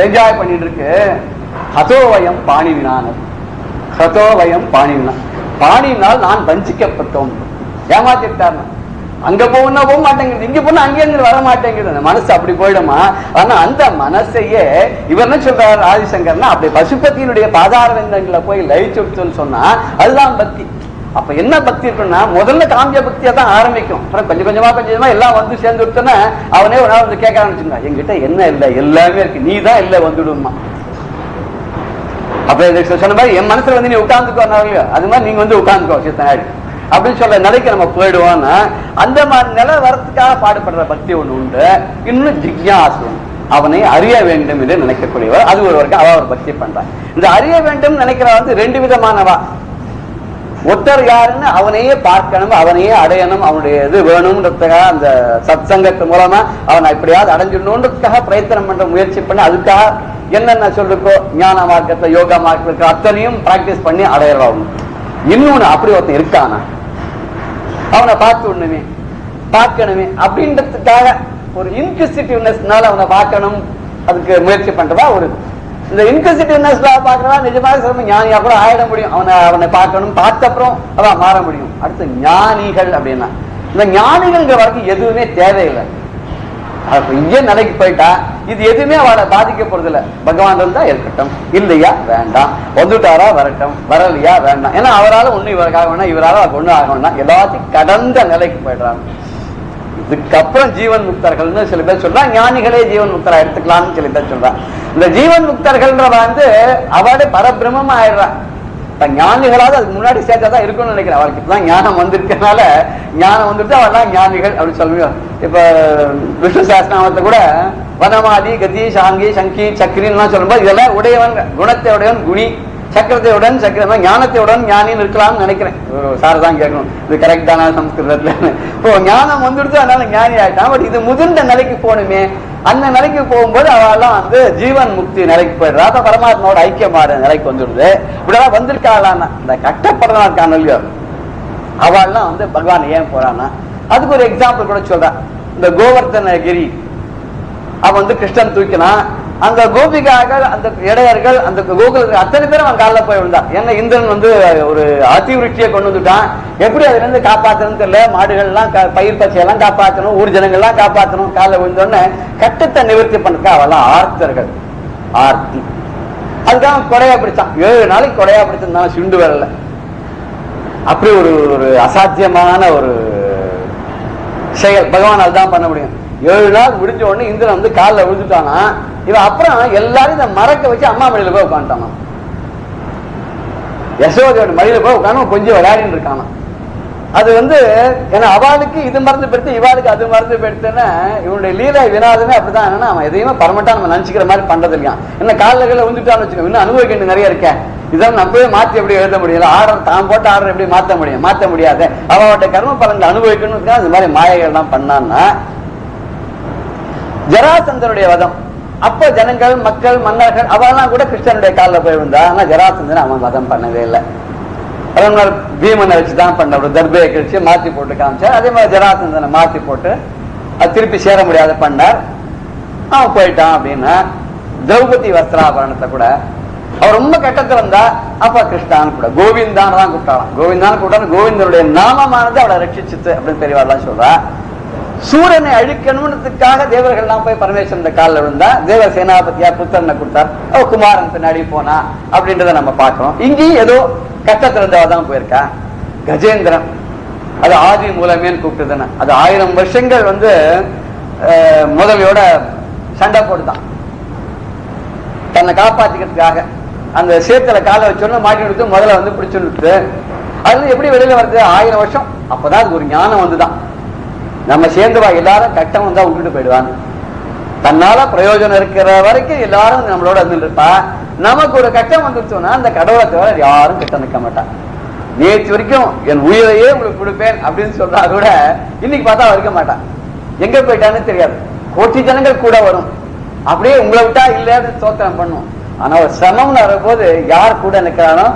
என்ஜாய் பண்ணிட்டு இருக்கு. ஹதோவயம் பாணிவினான், ஹதோவயம் பாணிவினா, பாணினால் நான் வஞ்சிக்கப்பட்டோம், ஏமாத்திட்டார். அங்க போனா போக மாட்டேங்குது, இங்க போனா அங்கே இருந்து வர மாட்டேங்குது. அந்த மனசு அப்படி போயிடுமா. ஆனா அந்த மனசையே இவர் என்ன சொல்றாரு ஆதிசங்கர்னா, அப்படி பசுபதியினுடைய பாதாரவிந்தங்களை போய் லயிச்சுன்னு சொன்னா அதுதான் பக்தி. அப்ப என்ன பக்தி இருக்குன்னா முதல்ல காமிய பக்தியா தான் ஆரம்பிக்கும். கொஞ்சம் கொஞ்சமா எல்லாம் வந்து சேர்ந்து விட்டோன்னா அவனே ஒரு நாள் வந்து கேட்க ஆரம்பிச்சுங்க, என்கிட்ட என்ன இல்லை, எல்லாமே இருக்கு, நீ தான் இல்லை வந்துடுமா. அப்ப சொன்ன மாதிரி என் மனசுல வந்து நீ உட்கார்ந்துக்கோ, அது மாதிரி நீங்க வந்து உட்கார்ந்துக்கோ சித்தனாடி அப்படின்னு சொல்ற நிலைக்கு நம்ம போயிடுவோம்னா அந்த மாதிரி நிலை வரத்துக்காக பாடுபடுற பக்தி ஒண்ணு உண்டு. இன்னும் ஜிக்யாசு, அவனை அறிய வேண்டும் என்று நினைக்கக்கூடியவர். அது ஒரு அவ ஒரு பக்தி பண்றான். இந்த அறிய வேண்டும் நினைக்கிற வந்து ரெண்டு விதமானவா. ஒருத்தர் யாருன்னு அவனையே பார்க்கணும், அவனையே அடையணும், அவனுடைய இது வேணும்ன்றதுக்காக அந்த சத் சங்கத்து மூலமா அவனை எப்படியாவது அடைஞ்சிடணுன்றதுக்காக பிரயத்தனம் பண்ற முயற்சி பண்ணி அதுக்காக என்னென்ன சொல்லிருக்கோ ஞான மார்க்கத்தை யோகா மார்க்கத்தை அத்தனையும் பிராக்டிஸ் பண்ணி அடையிறவங்க. இன்னொன்னு அப்படி ஒருத்தன் இருக்கானா, அவனை பார்த்து ஒண்ணுமே பார்க்கணுமே அப்படின்றதுக்காக ஒரு இன்குசிட்டிவ்னஸ்னால அவனை பார்க்கணும் அதுக்கு முயற்சி பண்றதா ஒரு. இந்த இன்குசிட்டிவ்னஸ்ல பாக்குறதா நிஜமாக சொல்ல ஞானியா கூட ஆயிட முடியும். அவனை பார்க்கணும், பார்த்த அப்புறம் அவன் மாற முடியும். அடுத்து ஞானிகள் அப்படின்னா இந்த ஞானிகள் வரைக்கும் எதுவுமே தேவையில்லை. இங்கே நிலைக்கு போயிட்டா இது எதுவுமே அவளை பாதிக்க போறது இல்லை. பகவான் இருந்தா இருக்கட்டும், இல்லையா வேண்டாம், வந்துட்டாரா வரட்டும், வரலையா வேண்டாம். ஏன்னா அவரால் ஒண்ணு இவருக்காக வேணா, இவரால் ஒண்ணு ஆக வேண்டாம், எல்லாத்தையும் கடந்த நிலைக்கு போயிடுறாங்க. இதுக்கப்புறம் ஜீவன் முக்தர்கள்னு சில பேர் சொல்றா, ஞானிகளே ஜீவன் முக்தரா எடுத்துக்கலாம்னு சில பேர் சொல்றா. இந்த ஜீவன் முக்தர்கள்ன்ற வந்து அவளே பரபிரமமா ஆயிடுறான். ஞானிகளாவது அதுக்கு முன்னாடி சேர்த்தாதான் இருக்கும்னு நினைக்கிறேன். அவருக்கு இப்பதான் ஞானம் வந்திருக்கனால ஞானம் வந்துட்டு அவெல்லாம் ஞானிகள் அப்படின்னு சொல்லுவோம். இப்ப விஷ்ணு சாஸ்திரநாமத்தை கூட வனமாதி கதி சாங்கி சங்கி சக்கரின்னு சொல்லும்போது இதெல்லாம் உடையவன், குணத்தை உடையவன் குணி, சக்கரத்தையுடன் சக்கர ஞானத்தையுடன் ஞானின்னு இருக்கலாம்னு நினைக்கிறேன். சார் தான் கேட்கணும் இது கரெக்ட் தானா சம்ஸ்கிருதத்துல. இப்போ ஞானம் வந்துடுச்சு அதனால ஞானி ஆயிட்டான். பட் இது முதிர்ந்த நிலைக்கு போகணுமே, அந்த நிலைக்கு போகும்போது அவெல்லாம் வந்து ஜீவன் முக்தி நிலைக்கு போயிடுறா. அப்ப பரமாத்மாவோட ஐக்கியமாற நிலைக்கு வந்துடுது. இப்படிதான் வந்திருக்காளான்னா இந்த கஷ்டப்படுறா இருக்கான இல்லையோ அவள்லாம் வந்து பகவான் ஏன் போறான்னா அதுக்கு ஒரு எக்ஸாம்பிள் கூட சொல்றான். இந்த கோவர்த்தனகிரி அவன் வந்து கிருஷ்ணன் தூக்கினான். அந்த கோபிகாக்கள் அந்த இடையர்கள் அந்த கோகுலத்துக்கு அத்தனை பேரும் அவன் காலில் போய் விழுந்தான். ஏன்னா இந்திரன் வந்து ஒரு அதிவிருஷ்டியை கொண்டு வந்துட்டான். எப்படி அதுல இருந்து காப்பாற்றணும் தெரியல. மாடுகள்லாம் பயிர் பச்சையெல்லாம் காப்பாற்றணும், ஊர் ஜனங்கள்லாம் காப்பாற்றணும். காலில் விழுந்தோடனே கட்டத்தை நிவர்த்தி பண்ணக்கா அவெல்லாம் ஆர்த்தர்கள், ஆர்த்தி. அதுதான் கொடையா பிடிச்சான். 7 நாளைக்கு கொடையா பிடிச்சிருந்தாலும் சிண்டு வரல. அப்படி ஒரு அசாத்தியமான ஒரு செயல் பகவான் அதுதான் பண்ண முடியும். 7 நாள் முடிஞ்ச உடனே இந்திரன் வந்து காலில் விழுந்துட்டானா. இவன் அப்புறம் எல்லாரும் இந்த மறக்க வச்சு அம்மா மடியில போய் உட்காந்துட்டானா. யசோதையோட மடியில போய் உட்காந்து கொஞ்சம் விளையாடின்னு இருக்கானா. அது ஏன்னா அவளுக்கு இது மருந்து பெடுத்து இவாளுக்கு அது மருந்து பெடுத்துன்னா இவனுடைய லீலை வினாதமே அப்படிதான். என்னன்னா அவன் எதையுமே பரமட்டா நம்ம நினைச்சுக்கிற மாதிரி பண்றது இல்லையா. என்ன காலில் வந்துட்டான்னு வச்சுக்கோ, இன்னும் அனுபவிக்க வேண்டிய நிறைய இருக்கேன். இதான் நம்ம மாத்தி எப்படி எழுத முடியல, ஆர்டர் தான் போட்டு ஆர்டர் எப்படி மாத்த முடியாது. அவனுடைய கர்ம பலன்களை அனுபவிக்கணும். அந்த மாதிரி மாயைகள் எல்லாம் பண்ணான்னா ஜராசந்தனுடைய வதம் அப்ப ஜனங்கள் மக்கள் மன்னர்கள் அவெல்லாம் கூட கிருஷ்ணனுடைய காலில் போய் விழுந்தா. ஆனா ஜராசந்தன் அவன் வதம் பண்ணவே இல்லை. பீமனை வச்சுதான் பண்ண, ஒரு தர்பையை கழிச்சு மாத்தி போட்டு காமிச்சார். அதே மாதிரி ஜராசந்தனை மாத்தி போட்டு அது திருப்பி சேர முடியாத பண்ணார். அவன் போயிட்டான். அப்படின்னா திரௌபதி வஸ்திராபரணத்தை கூட அவர் ரொம்ப கட்டத்துல வந்தா அப்ப கிருஷ்ணான்னு கூட கோவிந்தான் தான் கூப்பிட்டாலாம். கோவிந்தான் கூப்பிட்டாலும் கோவிந்தனுடைய நாமமானது அவளை ரட்சிச்சுது அப்படின்னு பெரியவாள்லாம் சொல்றா. சூரனை அழிக்கணும்ன்றதுக்காக தேவர்கள் எல்லாம் போய் பரமேஸ்வரன் காலில் விழுந்தா. தேவ சேனாபதியா புத்திரனை கொடுத்தார். அவ குமாரன் பின்னாடி போனா அப்படின்றத நம்ம பார்க்கிறோம். இங்கேயும் ஏதோ கட்டத்துல இருந்தவதான் போயிருக்கா. கஜேந்திரன் அது ஆதி மூலமேன்னு கூப்பிட்டுதானே. அது 1000 வருஷங்கள் முதலையோட சண்டை போட்டுதான் தன்னை காப்பாத்திக்கிறதுக்காக. அந்த சேத்துல காலை வச்சோன்னு மாட்டி கொடுத்து முதல்ல பிடிச்சுட்டு அதுல எப்படி வெளியில வருது 1000 வருஷம். அப்பதான் அது ஒரு ஞானம் வந்துதான். நம்ம சேர்ந்துவா எல்லாரும் கட்டம் வந்தா விட்டுட்டு போயிடுவாங்க. தன்னால பிரயோஜனம் இருக்கிற வரைக்கும் எல்லாரும் நம்மளோட இருப்பா. நமக்கு ஒரு கட்டம் வந்துருச்சோம்னா அந்த கடவுளை தவிர யாரும் கிட்ட நிற்க மாட்டான். நேற்று வரைக்கும் என் உயிரையே உங்களுக்கு கொடுப்பேன் அப்படின்னு சொல்றா கூட இன்னைக்கு பார்த்தா இருக்க மாட்டான். எங்க போயிட்டான்னு தெரியாது. கோட்டி ஜனங்கள் கூட வரும். அப்படியே உங்களை விட்டா இல்லைன்னு சோத்திரம் பண்ணும். ஆனா ஒரு சிரமம்னு வரும்போது யார் கூட நிற்கிறானோ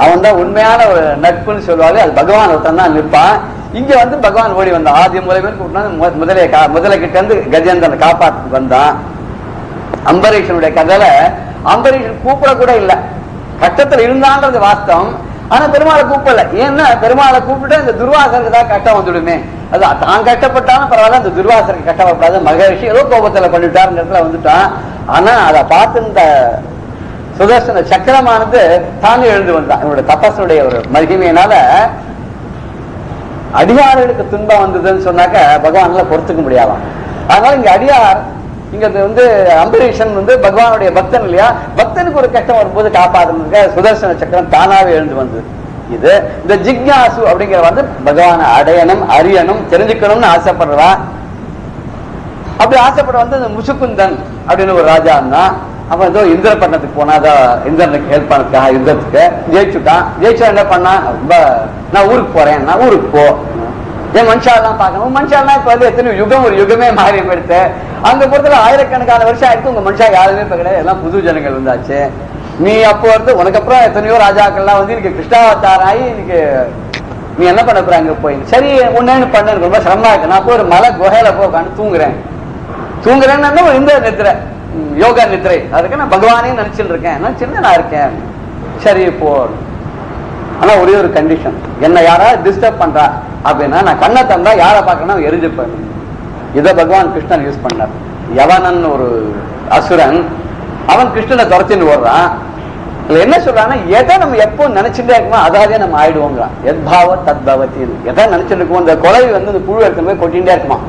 அவன் தான் உண்மையான ஒரு நட்புன்னு சொல்லுவாங்க. அது பகவான் ஒருத்தன் தான் நிற்பான். இங்க பகவான் ஓடி வந்தான். ஆதி மூலமே முதலை கிட்ட இருந்து கஜேந்திரனை காப்பாற்று வந்தான். அம்பரீஷனுடைய கதையில அம்பரீஷன் கூப்பிட கூட இல்லை. கட்டத்தில் இருந்தான்றது வாஸ்தவம். ஆனா பெருமாளை கூப்பிடல. ஏன்னா பெருமாளை கூப்பிட்டு இந்த துர்வாசருக்கு தான் கட்டம் வந்துடுமே. அது தான் கட்டப்பட்டாலும் பரவாயில்ல, அந்த துர்வாசருக்கு கட்டப்படாது. மகரிஷி ஏதோ கோபத்துல பண்ணிட்டாருங்கிறதுல வந்துட்டான். ஆனா அதை பார்த்து இந்த சுதர்சன சக்கரமானது தானே எழுந்து வந்தான். என்னோட தபஸுடைய ஒரு மகிமையினால அடியார்களுக்கு துன்பம் வந்ததுன்னு சொன்னாக்க பகவானால பொறுத்துக்க முடியாதான். அதனால இங்க அடியார் இங்க அம்பரீஷன் பகவானுடைய பக்தன் இல்லையா. பக்தனுக்கு ஒரு கஷ்டம் வரும்போது காப்பாற்றுறதுக்கு சுதர்சன சக்கரம் தானாவே எழுந்து வந்தது. இது இந்த ஜிக்ஞாசு அப்படிங்கிற பகவானை அடையணும், அறியணும், தெரிஞ்சுக்கணும்னு ஆசைப்படுறா. அப்படி ஆசைப்பட இந்த முசுக்குந்தன் அப்படின்னு ஒரு ராஜா இருந்தான். அவன் ஏதோ இந்திரப்பட்டினத்துக்கு போனா இந்திரனுக்கு ஹெல்ப் பண்ணதுக்காக யுத்தத்துக்கு ஜெயிச்சுட்டான். ஜெயிச்சா என்ன பண்ணா, நான் ஊருக்கு போறேன். நான் ஊருக்கு போ, என் மனுஷாலாம் பார்க்கணும். மனுஷாலாம் இப்ப எத்தனை யுகம், ஒரு யுகமே மாறி போயிடுத்து. அந்த பொறுத்தல ஆயிரக்கணக்கான வருஷம் ஆயிடுத்து. உங்க மனுஷா யாருமே இப்ப கிடையாது, எல்லாம் புது ஜனங்கள் வந்தாச்சு. நீ அப்போ உனக்கு அப்புறம் எத்தனையோ ராஜாக்கள்லாம் இன்னைக்கு கிருஷ்ணாவதாரம் ஆகி இன்னைக்கு நீ என்ன பண்ண போற அங்க போய். சரி ஒன்னு பண்ண ரொம்ப சிரமமா இருக்கு. நான் போய் ஒரு மலை குகையில போ உட்காந்து தூங்குறேன்னு ஒரு இந்த நித்திரை, யோகா நித்திரை. அதுக்கு நான் பகவானே நினைச்சுட்டு இருக்கேன். நான் சின்னனா இருக்கேன். சரி போ. ஆனா ஒரே ஒரு கண்டிஷன், என்ன யாராவது டிஸ்டர்ப் பண்றா அப்படின்னா நான் கண்ணை தந்தா யாரை பார்க்கணும் எரிஞ்சுப்பேன். இதை பகவான் கிருஷ்ணன் யூஸ் பண்ணார். யவனன் ஒரு அசுரன், அவன் கிருஷ்ணனை துரத்தின்னு ஓடுறான். என்ன சொல்றான்னா, எதை நம்ம எப்போ நினைச்சுட்டே இருக்குமோ அதாவே நம்ம ஆயிடுவோங்கிறான். எத்பாவ தத்பவத்தி. எதை நினைச்சுட்டு இருக்கோம், இந்த கொலை இந்த புழு எடுத்து போய் கொட்டிகிட்டே இருக்குமா.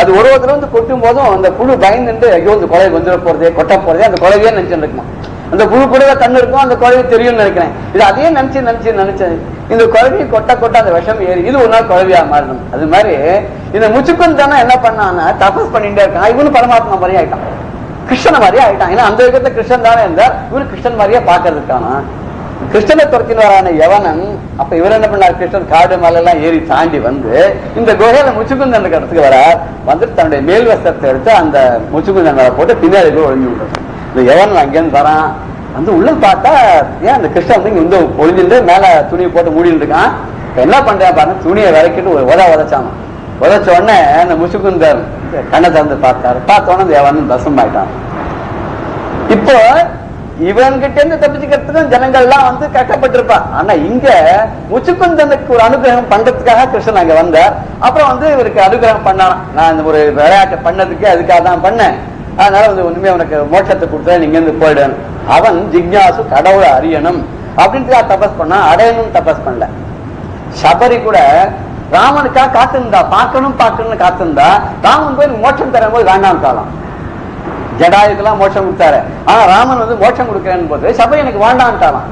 அது ஒரு தடவை கொட்டும் போதும் அந்த புழு பயந்துட்டு ஐயோ இந்த கொலை வந்துட போறதே, கொட்ட போறதே, அந்த கொலையே நினைச்சுட்டு இருக்குமா. அந்த புழு கூடவே கண்ணு இருக்கும், அந்த கொலையை தெரியும்னு நினைக்கிறேன். இது அதே நினைச்சு இந்த குழவையை கொட்ட அந்த விஷம் ஏறி இது ஒரு நாள் குழவையா மாறணும். அது மாதிரி இந்த முச்சுக்குன் தானே என்ன பண்ணான்னா தபஸ் பண்ணிட்டே இருக்கான். இவனு பரமாத்மா மாதிரியே ஆயிட்டான், கிருஷ்ணன் மாதிரியே ஆயிட்டான். ஏன்னா அந்த யுகத்துல கிருஷ்ணன் தானே இருந்தார். இவரு கிருஷ்ணன் மாதிரியே பாக்குறதுக்கான கிருஷ்ணனை துரத்தினவரான யவனன். அப்ப இவர் என்ன பண்ணார், கிருஷ்ணன் காடு மலை எல்லாம் ஏறி தாண்டி இந்த குகையில முச்சுக்குந்தன் இடத்துக்கு வர தன்னுடைய மேல் வஸ்திரத்தை எடுத்து அந்த முச்சுக்குந்தன் மேல போட்டு பின்னாடி போய் ஒழிஞ்சு விடுறான். இந்த யவன் அங்கேருந்து வரான். உள்ள பார்த்தா ஏன் அந்த கிருஷ்ணன் இங்க ஒழிஞ்சுட்டு மேல துணியை போட்டு மூடிட்டு இருக்கான். என்ன பண்றேன் பாருங்க, துணியை விளக்கிட்டு ஒரு உதச்சான். உதச்ச உடனே அந்த முச்சுக்குந்தர் கண்ணை திறந்து பார்த்தாரு. பார்த்தோன்னே அந்த யவன் தசம் ஆயிட்டான். இப்போ இவன்கிட்ட இருந்து தப்பிச்சுக்கிறதுக்கும் ஜனங்கள் எல்லாம் கட்டப்பட்டிருப்பான். ஆனா இங்க முச்சுக்குந்தனுக்கு ஒரு அனுகிரகம் பண்றதுக்காக கிருஷ்ணன் அங்க வந்தார். அப்புறம் இவருக்கு அனுகிரகம் பண்ணாராம். நான் இந்த ஒரு விளையாட்டு பண்ணதுக்கு அதுக்காக தான் பண்ணேன். அதனால உண்மையை உனக்கு மோட்சத்தை கொடுத்தா நீங்க இருந்து போயிடணும். அவன் ஜிக்ஞாசு கடவுளை அறியணும் அப்படின்ட்டு தபஸ் பண்ணா, அடையணும் தபஸ் பண்ணல. சபரி கூட ராமனுக்காக காத்திருந்தா, பார்க்கணும்னு காத்திருந்தா. ராமன் போய் மோட்சம் தரும் போது வேண்டாம் காலம். ஜடாயுக்கெல்லாம் மோட்சம் கொடுத்தாரு. ஆனா ராமன் மோட்சம் கொடுக்கிறேன்னு போது சபரி எனக்கு வேண்டான்ட்டாலாம்.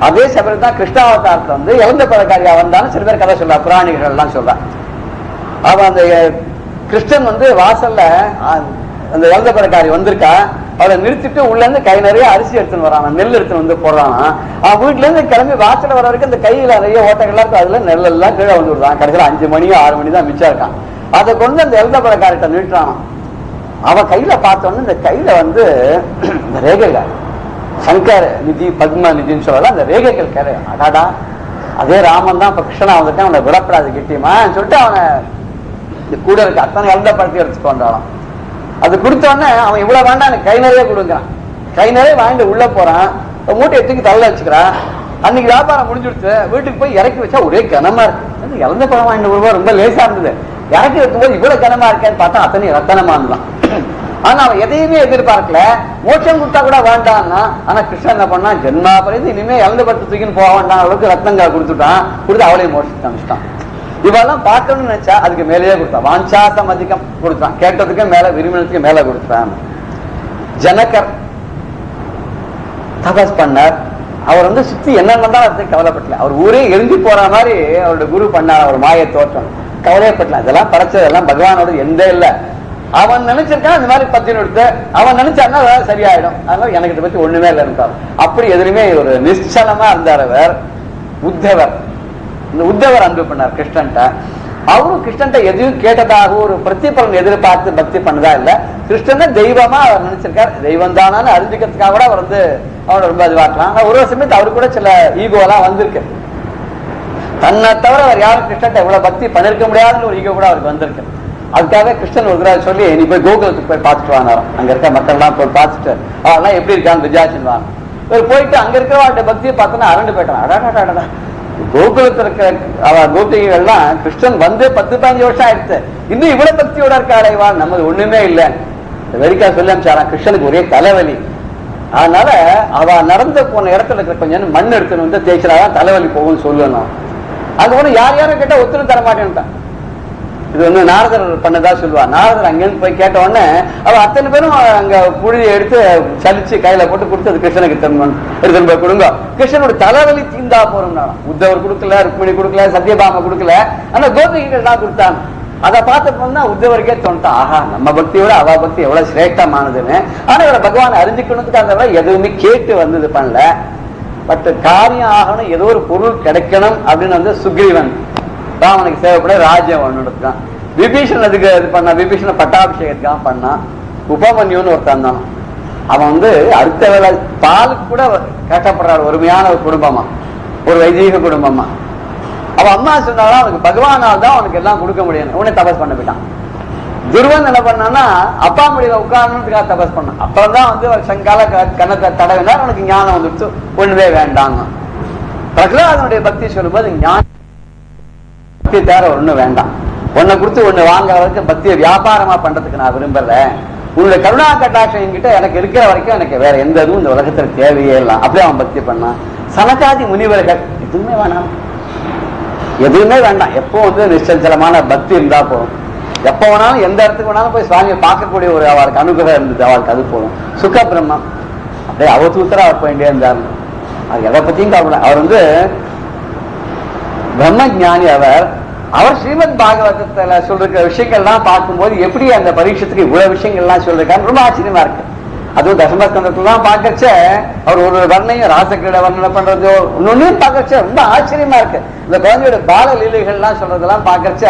அதே சபரி தான் கிருஷ்ணாவதாரத்துல வந்து இழந்த பழக்காரியா வந்தாலும் சில பேர் கதை சொல்றா, புராணிகள் எல்லாம் சொல்றா. அவன் அந்த கிருஷ்ணன் வந்து வாசல்ல அந்த இழந்த பழக்காரி வந்திருக்கா, அவளை நிறுத்திட்டு உள்ள இருந்து கை நிறைய அரிசி எடுத்துன்னு வரான், நெல் எடுத்துன்னு வந்து போடுறான். அவன் வீட்டுல இருந்து கிளம்பி வாசல வர வரைக்கும் இந்த கையில நிறைய ஓட்டைகள்லாம் இருக்கும், அதுல நெல் எல்லாம் கீழே வந்து விடுறான். கடைசியில் 5 மணி 6 மணி தான் மிச்சம் இருக்கான். அதை கொண்டு அந்த இழந்த பழக்காரிட்ட நிறுத்துறான். அவன் கையில பார்த்தோன்னு இந்த கையில வந்து இந்த ரேகைகள், சங்கர் நிதி பத்ம நிதின்னு சொல்லலாம், அந்த ரேகைகள் கரை. அடாடா, அதே ராமன் தான் இப்ப கிருஷ்ணனா வந்துட்டு அவனை விடப்படாது கிட்டியமா சொல்லிட்டு அவனை கூட இருக்க அத்தனை இழந்த பழத்தை எடுத்துட்டு வந்தாலும் அது கொடுத்தோடனே அவன் இவ்வளவு வேண்டாம் எனக்கு கை நிறைய கொடுக்குறான். கை நிறைய வாங்கிட்டு உள்ள போறான், மூட்டை எடுத்துக்கு தள்ள வச்சுக்கிறான். அன்னைக்கு வியாபாரம் முடிஞ்சுடுச்சு. வீட்டுக்கு போய் இறக்கி வச்சா ஒரே கனமா இருக்கு. இழந்த பழம் வாங்கிட்டு வருவா ரொம்ப லேசா இருந்தது. இறக்கி வைக்கும்போது இவ்வளவு கனமா இருக்கேன்னு பார்த்தா அத்தனை ரத்தனமா இருந்தான். ஆனா அவன் எதையுமே எதிர்பார்க்கல, மோட்சம் கொடுத்தா கூட வேண்டான்னா. ஆனா கிருஷ்ணன் என்ன பண்ணா, ஜென்மா பறிந்து இனிமே இழந்த பட்டு தூக்கின்னு போக வேண்டாம் அளவுக்கு ரத்னங்களை கொடுத்துட்டான். கொடுத்து அவளையும் மோட்சத்தை அனுப்பிச்சிட்டான். இவெல்லாம் பார்க்கணும்னு நினைச்சா அதுக்கு மேலேயே கொடுத்தான். வாஞ்சாசம் அதிகம் கொடுத்தான், கேட்டதுக்கு மேல விரும்பினதுக்கு மேல கொடுத்தான். ஜனகர் தபஸ் பண்ணார். அவர் வந்து சுத்தி என்னென்னதான் அதை கவலைப்படல. அவர் ஊரே எரிஞ்சு போற மாதிரி அவருடைய குரு பண்ணார். அவர் மாய தோற்றம் கவலையப்படலாம். இதெல்லாம் படைச்சதெல்லாம் பகவானோட எந்த இல்லை. அவன் நினைச்சிருக்கான் இந்த மாதிரி பத்தின்னு எடுத்து, அவன் நினைச்சாருன்னா சரியாயிடும். அதனால எனக்கு இதை பத்தி ஒண்ணுமே இல்லை இருந்தார். அப்படி எதுலையுமே ஒரு நிச்சலமா இருந்தார் அவர். உத்தவர், இந்த உத்தவர் அன்பு பண்ணார் கிருஷ்ணன்ட்ட. அவரும் கிருஷ்ணன்ட்ட எதையும் கேட்டதாக ஒரு பிரதிபலன் எதிர்பார்த்து பக்தி பண்ணதா இல்ல. கிருஷ்ணனை தெய்வமா அவர் நினைச்சிருக்கார். தெய்வம் தானான்னு அறிஞ்சிக்கிறதுக்காக கூட அவர் வந்து அவனை ரொம்ப இதுவாக்கலாம். ஆனா ஒரு சமயத்து அவரு கூட சில ஈகோலாம் வந்திருக்கு. தன்னை தவிர அவர் யாரும் கிருஷ்ணன்ட்ட இவ்வளவு பக்தி பண்ணிருக்க முடியாதுன்னு ஒரு ஈகோ கூட அவருக்கு வந்திருக்கு. அதுக்காக கிருஷ்ணன் ஒரு தடவை சொல்லி, நீ போய் கோகுலத்துக்கு போய் பார்த்துட்டு வானாராம். அங்க இருக்க மக்கள் எல்லாம் போய் பார்த்துட்டு அவெல்லாம் எப்படி இருக்கான்னு விஜயாச்சின்னு வாங்க. இவர் போயிட்டு அங்க இருக்கிற பக்தியை பார்த்தோன்னா அரண்டு போயிட்டான். அடாடா, கோகுலத்துல இருக்கிற அவ கோபிகைகள்லாம் கிருஷ்ணன் வந்து 10-15 வருஷம் ஆயிடுச்சு, இன்னும் இவ்வளவு பக்தியோட இருக்காளே வா, நமது ஒண்ணுமே இல்லை. வெறிக்கா சொல்லி அனுப்பிச்சாராம். கிருஷ்ணனுக்கு ஒரே தலைவலி. அதனால அவ நடந்து போன இடத்துல இருக்கிற கொஞ்சம் மண் எடுத்துன்னு வந்து தேய்ச்சலாதான் தலைவலி போகும்னு சொல்லணும். அது ஒண்ணு யார் யாரும் கேட்டா ஒத்துன்னு தர மாட்டேன்ட்டான். இது ஒண்ணு நாரதர் பண்ணதா சொல்லுவா. நாரதர் அங்கிருந்து போய் கேட்ட உடனே அவ அத்தனை பேரும் அங்க புழுதியை எடுத்து சலிச்சு கையில போட்டு கொடுத்து அது கிருஷ்ணனுக்கு எடுத்துன்னு போய் கொடுங்க, கிருஷ்ணனோட தலைவலி தீந்தா போறோம்னா. உத்தவர் கொடுக்கல, ருக்மிணி கொடுக்கல, சத்யபாமா கொடுக்கல, ஆனா கோபிகைகள் தான் கொடுத்தாங்க. அதை பார்த்துட்டு உத்தவருக்கே தோணுத்தான், ஆஹா நம்ம பக்தியோட அவ பக்தி எவ்வளவு சிரேஷ்டமானதுன்னு. ஆனா இவரை பகவான் அறிஞ்சுக்கணுத்துக்காக எதுவுமே கேட்டு வந்தது பண்ணல. பட் காரியம் ஆகணும், ஏதோ ஒரு பொருள் கிடைக்கணும் அப்படின்னு வந்து சுக்ரீவன் ராமனுக்கு சேவைப்பட ராஜ்யம் ஒண்ணுதான். விபீஷன் அதுக்கு இது பண்ணா, விபீஷண பட்டாபிஷேகத்துக்காக பண்ணான். உபமன்யுன்னு ஒருத்தன் தான். அவன் வந்து அடுத்த வேலை பாலுக்கு கூட கஷ்டப்படுறாரு. ஒருமையான ஒரு குடும்பமா, ஒரு வைதீக குடும்பமா. அவன் அம்மா சொன்னாலும் அவனுக்கு பகவானால் தான் அவனுக்கு எல்லாம் கொடுக்க முடியும். உடனே தபஸ் பண்ண போயிட்டான். துருவன் என்ன பண்ணான்னா, அப்பா முடியல உட்காரணுக்காக தபஸ் பண்ணான். அப்புறம்தான் வந்து சங்கால கணத்தை தடவினா அவனுக்கு ஞானம் வந்துடுச்சு, ஒண்ணுவே வேண்டாங்க. பிரகலாதனுடைய பக்தி சொல்லும்போது ஞானம் பக்தி தேர ஒண்ணு வேண்டாம், ஒன்னை கொடுத்து ஒண்ணு வாங்குற வரைக்கும் பக்தியை வியாபாரமா பண்றதுக்கு நான் விரும்பல. உன்னுடைய கருணா கட்டாட்சம் என்கிட்ட எனக்கு இருக்கிற வரைக்கும் எனக்கு வேற எந்த இதுவும் இந்த உலகத்துல தேவையே இல்லை. அப்படியே அவன் பக்தி பண்ணான். சனகாதி முனிவர்கள் எதுவுமே வேணாம், எதுவுமே வேண்டாம். எப்போ வந்து நிச்சலமான பக்தி இருந்தா போதும். எப்ப வேணாலும் எந்த இடத்துக்கு வேணாலும் போய் சுவாமியை பார்க்கக்கூடிய ஒரு அவருக்கு அனுகிரகம் இருந்தது, அவருக்கு அது போதும். சுக பிரம்மம் அப்படியே அவதூத்தரா அவர் போயிட்டே இருந்தார். அது எதை பத்தியும் கவலை. அவர் வந்து பிரம்ம ஞானி. அவர் ஸ்ரீமத் பாகவதத்துல சொல்ற விஷயங்கள்லாம் பார்க்கும்போது எப்படி அந்த பரீட்சத்துக்கு இவ்வளவு விஷயங்கள்லாம் சொல்றாரு ரொம்ப ஆச்சரியமா இருக்கு. அதுவும் தசமஸ்கந்தத்துலாம் பார்க்கச்ச அவர் ஒரு வர்ணையும் ராசக்கிரீட வர்ணனை பண்றதோ ஒன்னொன்னையும் பார்க்கச்ச ரொம்ப ஆச்சரியமா இருக்கு. இந்த குழந்தையோட பால லீலைகள்லாம் சொல்றதெல்லாம் பார்க்கச்ச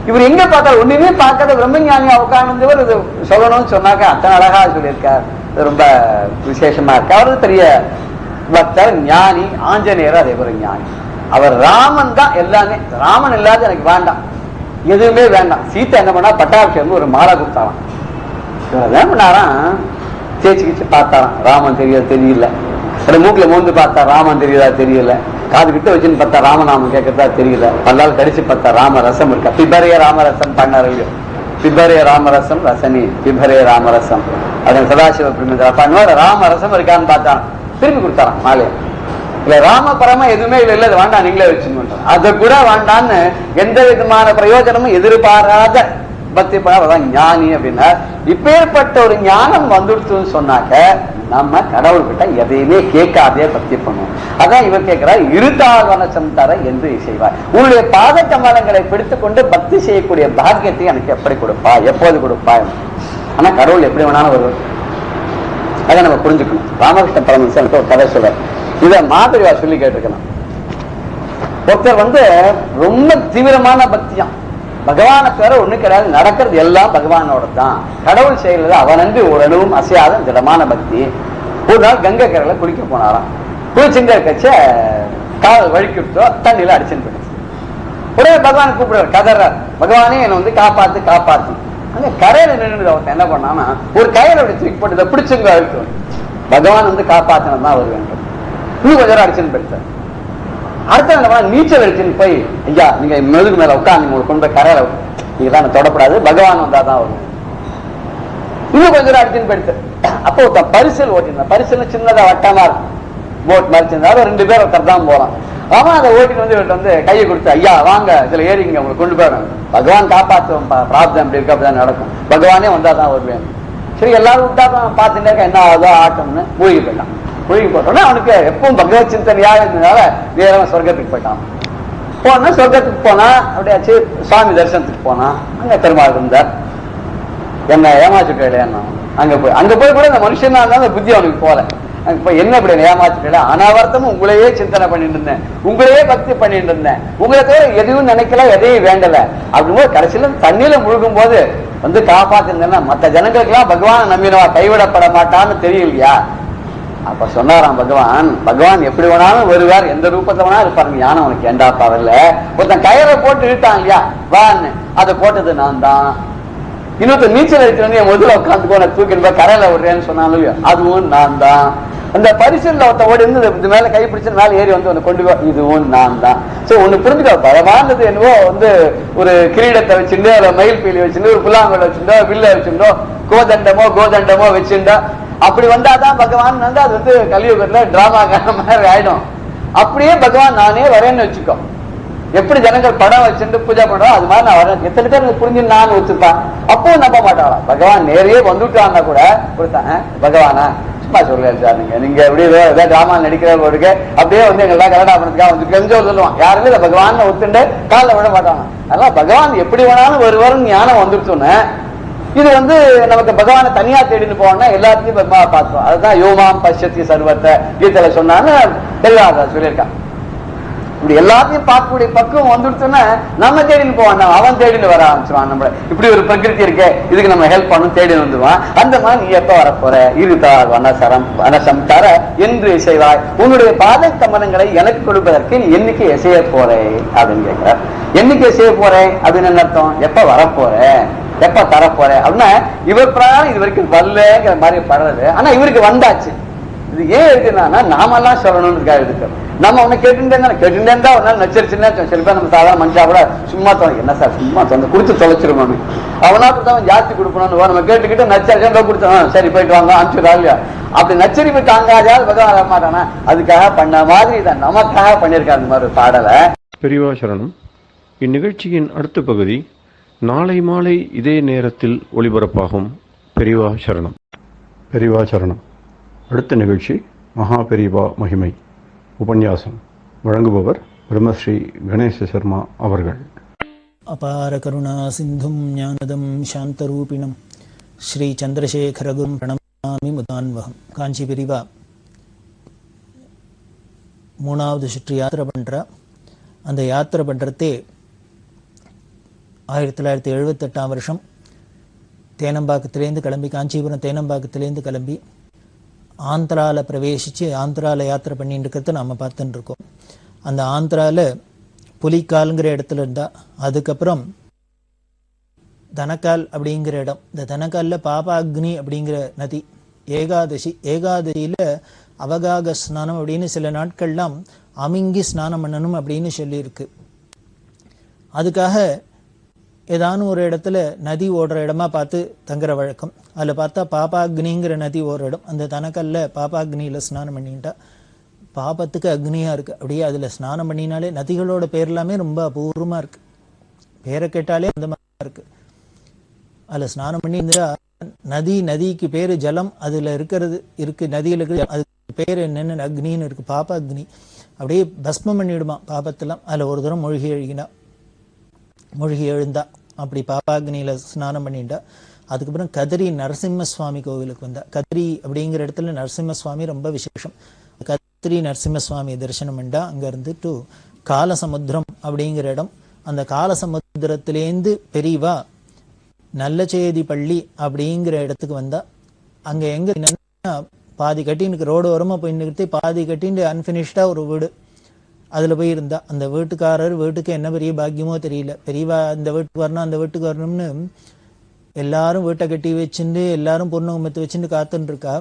இவர் எங்க பார்த்தாரு ஒண்ணுமே பார்க்காத பிரம்மஞானியா உட்கார்ந்தவர் இது சொல்லணும்னு சொன்னாக்க அத்தனை அழகா சொல்லியிருக்கார். ரொம்ப விசேஷமா இருக்கு. அவரது பெரிய பக்தர், ஞானி. ஆஞ்சநேயர் அதே ஒரு ஞானி. அவர் ராமன் தான் எல்லாமே. ராமன் இல்லாத எனக்கு வேண்டாம், எதுவுமே வேண்டாம். சீத்தை என்ன பண்ணா பட்டாபிஷேகம் ஒரு மாலை கொடுத்தாராம். என்ன பண்ணாராம், தேய்ச்சி கிச்சு பார்த்தாராம், ராமன் தெரியல. மூக்குல மோந்து பார்த்தா ராமன் தெரியுதா தெரியல. காது கிட்ட வச்சுன்னு பார்த்தா ராமநாமம் கேட்கறதா தெரியல. பல்லால் கடிச்சு பார்த்தா ராமரசம் இருக்கா. பிபரே ராமரசம் பண்ணார் இல்லையோ. பிபரே ராமரசம் ரசனி, பிபரே ராமரசம் அதன் சதாசிவ பண்ணுவார். ராமரசம் இருக்கான்னு பார்த்தான், திரும்பி கொடுத்தாராம் மாலையை. இல்ல ராம பரமா எதுவுமே இல்ல, வேண்டாம் நீங்களே வச்சுன்னு அதை கூட வேண்டான்னு எந்த விதமான பிரயோஜனமும் எதிர்பாராத பக்தி பண்ண ஞானி அப்படின்னா இப்பேற்பட்ட ஒரு ஞானம் வந்துடுச்சுன்னு சொன்னாக்க நம்ம கடவுள்கிட்ட எதையுமே கேட்காதே பக்தி பண்ணுவோம். அதான் இவர் கேட்கிறார், இருதாவனசம் தர என்று செய்வார். உன்னுடைய பாத கமலங்களை பிடித்துக் கொண்டு பக்தி செய்யக்கூடிய பாக்கியத்தை எனக்கு எப்படி கொடுப்பா, எப்போது கொடுப்பா? ஆனா கடவுள் எப்படி வேணாலும் வருவார். அதை நம்ம புரிஞ்சுக்கணும். ராமகிருஷ்ண பரமஹம்சர் ஒரு கதை சொல்றார், இத மாதிரிவா சொல்லி கேட்டிருக்கலாம். ஒருத்தர் ரொம்ப தீவிரமான பக்தியாம், பகவானை தவிர ஒண்ணு கிடையாது, நடக்கிறது எல்லாம் பகவானோட தான், கடவுள் செய்யறது அவனன்று ஓரளவும் அசையாத திடமான பக்தி. ஒரு நாள் கங்கை கரையில குளிக்க போனாராம். குளிச்சுங்க கட்ச கால் வழுக்கிட்டோ தண்ணியில அடிச்சுன்னு போயிடுச்சு. ஒரே பகவான் கூப்பிடுறார், கதறார், பகவானே என்னை காப்பாத்து காப்பாத்து. அங்க கரையில நின்று ஒருத்தன் என்ன பண்ணான்னா ஒரு கயிறை அப்படி தூக்கி போட்டு இதை பிடிச்சுங்க அழுத்து. பகவான் காப்பாத்தினதான் அவர் வேண்டும். இன்னும் கொஞ்சம் நேரம் அடிச்சுன்னு போயிடுச்சார். அடுத்த நீச்சல் அடிச்சுன்னு போய், ஐயா நீங்க மெதுகு மேல உட்காந்து உங்களுக்கு கொண்டு போய் கரையில நீங்க தான் தொடப்படாது, பகவான் வந்தாதான் வரும். இன்னும் கொஞ்சம் நேரம் அடிச்சுன்னு போயிடுச்சு. அப்போ ஒருத்தன் பரிசல் ஓட்டினா, பரிசல் சின்னதா வட்டமா இருக்கும், போட் மறைச்சிருந்தா 2 பேர் ஒருத்தர் தான் போறான். அவன் அதை ஓட்டிட்டு வந்து கையை கொடுத்து, ஐயா வாங்க இதுல ஏறிங்க உங்களை கொண்டு போயிடும், பகவான் காப்பாற்றுவோம், பிராப்தம் அப்படி இருக்க அப்படிதான் நடக்கும், பகவானே வந்தாதான் வருவேன். சரி எல்லாரும் விட்டா பார்த்துட்டே இருக்க, என்ன ஆகுதோ ஆட்டம்னு மூழ்கி போயிட்டான். மூழ்கி போட்டோன்னா அவனுக்கு எப்பவும் பகவத் சிந்தனையாக இருந்ததுனால நேரம் சொர்க்கத்துக்கு போயிட்டான். போனா சொர்க்கத்துக்கு போனா அப்படியாச்சு, சுவாமி தரிசனத்துக்கு போனா அங்க பெருமாள் இருந்தார். என்ன ஏமாச்சுட்டு இல்லையா, அங்க போய் கூட இந்த மனுஷனா இருந்தா அந்த புத்தி அவனுக்கு போல. என்ன இப்படி ஏமாச்சுட்டு, அனாவர்த்தமும் உங்களையே சிந்தனை பண்ணிட்டு இருந்தேன், உங்களையே பக்தி பண்ணிட்டு இருந்தேன், உங்களை தவிர எதையும் நினைக்கல, எதையும் வேண்டல. அப்படிங்கும்போது கடைசியில தண்ணியில முழுகும் போது காப்பாத்திருந்தேன்னா மற்ற ஜனங்களுக்கு எல்லாம் பகவான் நம்பினவா கைவிடப்பட மாட்டான்னு தெரியலையா? அப்ப சொன்னாராம் பகவான் எப்படி வேணாலும் வருவார், எந்த ரூபத்தை வேணாலும் இருப்பாரு, ஞானம் உனக்கு ஏண்டாப்பா வரல. ஒருத்தன் கயிறை போட்டு இழுத்தான் இல்லையா, வான்னு அதை போட்டது நான் தான். இன்னொருத்த நீச்சல் அடிச்சு என் முதல்ல உட்காந்துக்கோ தூக்கிட்டு போய் கரையில விடுறேன்னு சொன்னாலும் இல்லையா, அதுவும் நான் தான். அந்த பரிசல்ல ஒருத்த ஓடி இருந்து இது மேல கை பிடிச்சு மேல ஏறி வந்து கொண்டு போ, இதுவும் நான் தான். சோ ஒண்ணு புரிஞ்சுக்கோ, பகவானது என்னவோ ஒரு கிரீடத்தை வச்சுட்டோ, இல்ல மயில் பீலி வச்சுட்டோ, ஒரு புல்லாங்கல் வச்சுட்டோ, வில்ல வச்சுட்டோ, கோதண்டமோ வச்சுட்டோ, அப்படி வந்தாதான் பகவான் அது கலியுகத்துல டிராமா மாதிரி ஆயிடும். அப்படியே பகவான் நானே வரேன்னு வச்சுக்கோ. எப்படி ஜனங்கள் படம் வச்சுட்டு பூஜை பண்றோம் அது மாதிரி நான் வரேன். எத்தனை பேர் புரிஞ்சு நான் வச்சுப்பேன், அப்போ நம்ப மாட்டாளா? பகவான் நேரையே வந்துட்டான்னா கூட கொடுத்தேன், பகவானா சும்மா சொல்ல நீங்க எப்படி ஏதாவது டிராமா நடிக்கிறவர்களுக்கு அப்படியே எங்கெல்லாம் கல்யாணம் பண்ணதுக்காக வந்து கொஞ்சம் சொல்லுவான். யாருமே இதை பகவான் ஒத்துண்டு காலில் விட மாட்டாங்க. அதெல்லாம் பகவான் எப்படி வேணாலும் வருவாருன்னு ஞானம் வந்துருச்சோன்னு இது நமக்கு பகவானை தனியா தேடின்னு போனா எல்லாத்தையும் பார்த்துவோம். அதுதான் யோமாம் பஷ்யத்தி சர்வத்தை கீதையில சொன்னான்னு எல்லாரும் சொல்லியிருக்கான். இப்படி எல்லாத்தையும் பார்க்கக்கூடிய பக்குவம் வந்துடுச்சுன்னா நம்ம தேடின்னு போவான், அவன் தேடின்னு வர ஆரம்பிச்சுவான். நம்ம இப்படி ஒரு பிரகிருதி இருக்கே, இதுக்கு நம்ம ஹெல்ப் பண்ணும் தேடின்னு வந்துடுவான். அந்த மாதிரி நீ எப்ப வரப்போற, இருதார் வனசம் தர என்று இசைவாய், உன்னுடைய பாதை கமலங்களை எனக்கு கொடுப்பதற்கு நீ என்னைக்கு இசைய போறே அப்படின்னு கேட்கிறார். என்னைக்கு இசைய போறேன் அப்படின்னு என்ன அர்த்தம்? எப்ப வரப்போற, எப்ப தரப்போற அப்படின்னா இவர் பிராணம் இது வரைக்கும் வரலங்கிற மாதிரி படுறது. ஆனா இவருக்கு வந்தாச்சு. இது ஏன் இருக்குன்னா நாமெல்லாம் சொல்லணும்னு இருக்கு. நம்ம ஒண்ணு கேட்டுட்டே இருந்தா ஒரு நாள் நச்சரிச்சுன்னா சில பேர் நம்ம சாதாரண மனுஷா கூட சும்மா தோணும், என்ன சார் சும்மா தோணும் கொடுத்து தொலைச்சிருக்கணும், அவனா கொடுத்தவன் ஜாஸ்தி கொடுக்கணும்னு நம்ம கேட்டுக்கிட்டு நச்சரிச்சா கொடுத்தோம், சரி போயிட்டு வாங்க அனுப்பிச்சுடா இல்லையா. அப்படி நச்சரிப்பு தாங்காதாவது பகவான் வர மாட்டானா, அதுக்காக பண்ண மாதிரி இதான் நமக்காக பண்ணியிருக்காரு இந்த மாதிரி ஒரு பாடலை. பெரியவா சரணம். இந்நிகழ்ச்சியின் அடுத்த பகுதி நாளை மாலை இதே நேரத்தில் ஒளிபரப்பாகும். பெரியவா சரணம். பெரியவா சரணம். அடுத்த நிகழ்ச்சி மகா பெரியவா மகிமை உபன்யாசம். வழங்குபவர் பிரம்மஸ்ரீ கணேச சர்மா அவர்கள். அபார கருணா சிந்தும் ஞானதம் சாந்தரூபிணம் ஸ்ரீ சந்திரசேகரகுரும் பிரணமாமி முதான்வகம். காஞ்சி பெரியவா 3வது சுற்று யாத்திரை பண்றா. அந்த யாத்திரை பண்றதே 1978ஆம் வருஷம் தேனம்பாக்கத்திலேருந்து கிளம்பி, காஞ்சிபுரம் தேனம்பாக்கத்திலேருந்து கிளம்பி ஆந்திரால பிரவேசிச்சு ஆந்திரால யாத்திரை பண்ணிட்டு இருக்கிறத நாம பார்த்துட்டு இருக்கோம். அந்த ஆந்திரால புலிக்கால்ங்கிற இடத்துல இருந்தா, அதுக்கப்புறம் தனக்கால் அப்படிங்கிற இடம், இந்த தனக்கால்ல பாபாக்னி அப்படிங்கிற நதி, ஏகாதசியில அவகாக ஸ்நானம் அப்படின்னு சில நாட்கள்லாம் அமிங்கி ஸ்நானம் பண்ணணும் அப்படின்னு சொல்லியிருக்கு. அதுக்காக ஏதானும் ஒரு இடத்துல நதி ஓடுற இடமா பார்த்து தங்குற வழக்கம். அதில் பார்த்தா பாபாக்னிங்கிற நதி ஓடுற இடம். அந்த தனக்கல்ல பாபாக்னியில ஸ்நானம் பண்ணிட்டா பாபத்துக்கு அக்னியா இருக்கு. அப்படியே அதுல ஸ்நானம் பண்ணினாலே நதிகளோட பேர் எல்லாமே ரொம்ப அபூர்வமா இருக்கு, பேரை கேட்டாலே அந்த மாதிரி இருக்கு. அதுல ஸ்நானம் பண்ணி இருந்தா நதிக்கு பேரு ஜலம், அதுல இருக்கு நதியில இருக்கு, அதுக்கு பேரு என்னன்னு அக்னின்னு இருக்கு, பாப அக்னி. அப்படியே பஸ்மம் பண்ணிவிடுமா பாபத்தெல்லாம். அதுல ஒரு தூரம் மூழ்கி எழுந்தா, அப்படி பாபாக்னியில ஸ்நானம் பண்ணிட்டா. அதுக்கப்புறம் கதிரி நரசிம்ம சுவாமி கோவிலுக்கு வந்தா. கதிரி அப்படிங்கிற இடத்துல நரசிம்ம சுவாமி ரொம்ப விசேஷம். கதிரி நரசிம்ம சுவாமி தரிசனம் பண்ணா. அங்க இருந்துட்டு காலசமுத்திரம் அப்படிங்கிற இடம், அந்த காலசமுத்திரத்திலேருந்து பெரியவா நல்லச்சேதி பள்ளி அப்படிங்கிற இடத்துக்கு வந்தா. அங்க எங்க பாதி கட்டின்னு ரோடு ஓரமா போய் நிறுத்தி பாதி கட்டின்னு அன்பினிஷ்டா ஒரு வீடு, அதுல போய் இருந்தா. அந்த வீட்டுக்காரர் வீட்டுக்கு என்ன பெரிய பாக்கியமோ தெரியல, பெரியவா இந்த வீட்டுக்கு வரணும் அந்த வீட்டுக்கு வரணும்னு எல்லாரும் வீட்டை கட்டி வச்சுட்டு எல்லாரும் பொண்ணு கும்பத்து வச்சுட்டு காத்துன்னு இருக்கா.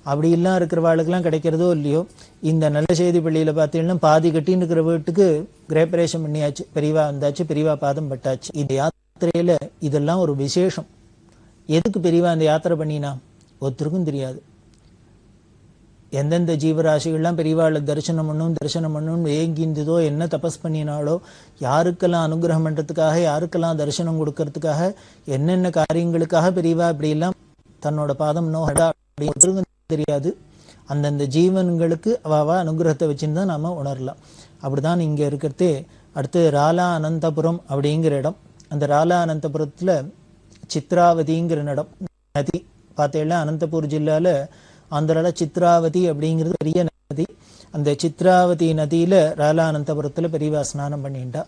அப்படி எல்லாம் இருக்கிறவாளுக்கெல்லாம் கிடைக்கிறதோ இல்லையோ, இந்த நல்ல செய்தி பள்ளியில பார்த்தீங்கன்னா பாதி கட்டின்னு இருக்கிற வீட்டுக்கு கிரேபரேஷன் பண்ணியாச்சு, பெரியவா வந்தாச்சு, பெரியவா பாதம் பட்டாச்சு. இந்த யாத்திரையில இதெல்லாம் ஒரு விசேஷம். எதுக்கு பெரியவா அந்த யாத்திரை பண்ணினா ஒருத்தருக்கும் தெரியாது. எந்தெந்த ஜீவராசிகள்லாம் பெரியவாளை தரிசனம் பண்ணும் ஏங்கிந்ததோ, என்ன தபஸ் பண்ணினாலோ, யாருக்கெல்லாம் அனுகிரகம் பண்றதுக்காக, யாருக்கெல்லாம் தரிசனம் கொடுக்கறதுக்காக, என்னென்ன காரியங்களுக்காக பெரியவா இப்படி எல்லாம் தன்னோட பாதம் நோகடா அப்படின்னு தெரியாது. அந்தந்த ஜீவன்களுக்கு அவாவா அனுகிரகத்தை வச்சுன்னு தான் நாம உணரலாம். அப்படிதான் இங்க இருக்கிறதே. அடுத்து ராலா அனந்தபுரம் அப்படிங்கிற இடம். அந்த ராலா அனந்தபுரத்துல சித்ராவதிங்கிற இடம், நதி பார்த்தேன்னா அனந்தபூர் ஜில்லால ஆந்திரால சித்ராவதி அப்படிங்கிறது பெரிய நதி. அந்த சித்ராவதி நதியில ராலானந்தபுரத்துல பெரியவா ஸ்நானம் பண்ணிட்டா.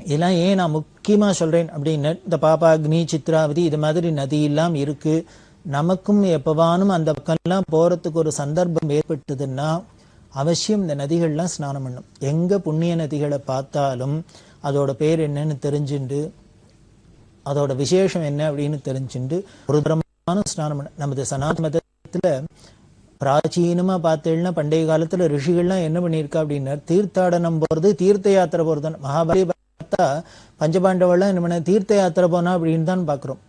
இதெல்லாம் ஏன் நான் முக்கியமா சொல்றேன் அப்படின்னு, இந்த பாபாக்னி சித்ராவதி இது மாதிரி நதி எல்லாம் இருக்கு. நமக்கும் எப்பவானும் அந்த பக்கம்லாம் போறதுக்கு ஒரு சந்தர்ப்பம் ஏற்பட்டதுன்னா அவசியம் இந்த நதிகள்லாம் ஸ்நானம் பண்ணும். எங்க புண்ணிய நதிகளை பார்த்தாலும் அதோட பேர் என்னன்னு தெரிஞ்சுண்டு, அதோட விசேஷம் என்ன அப்படின்னு தெரிஞ்சுண்டு ஒரு தரமான ஸ்நானம் பண்ண. நமது சனாதன மதத்துல பிராச்சீனமா பார்த்தேன்னா பண்டைய காலத்துல ரிஷிகள்லாம் என்ன பண்ணியிருக்கா அப்படின்னா, தீர்த்தாடனம் போறது, தீர்த்த யாத்திரை போறது. மகாபாரதி பார்த்தா பஞ்சபாண்டவெல்லாம் என்ன பண்ண தீர்த்த யாத்திரை போனா அப்படின்னு தான் பாக்குறோம்.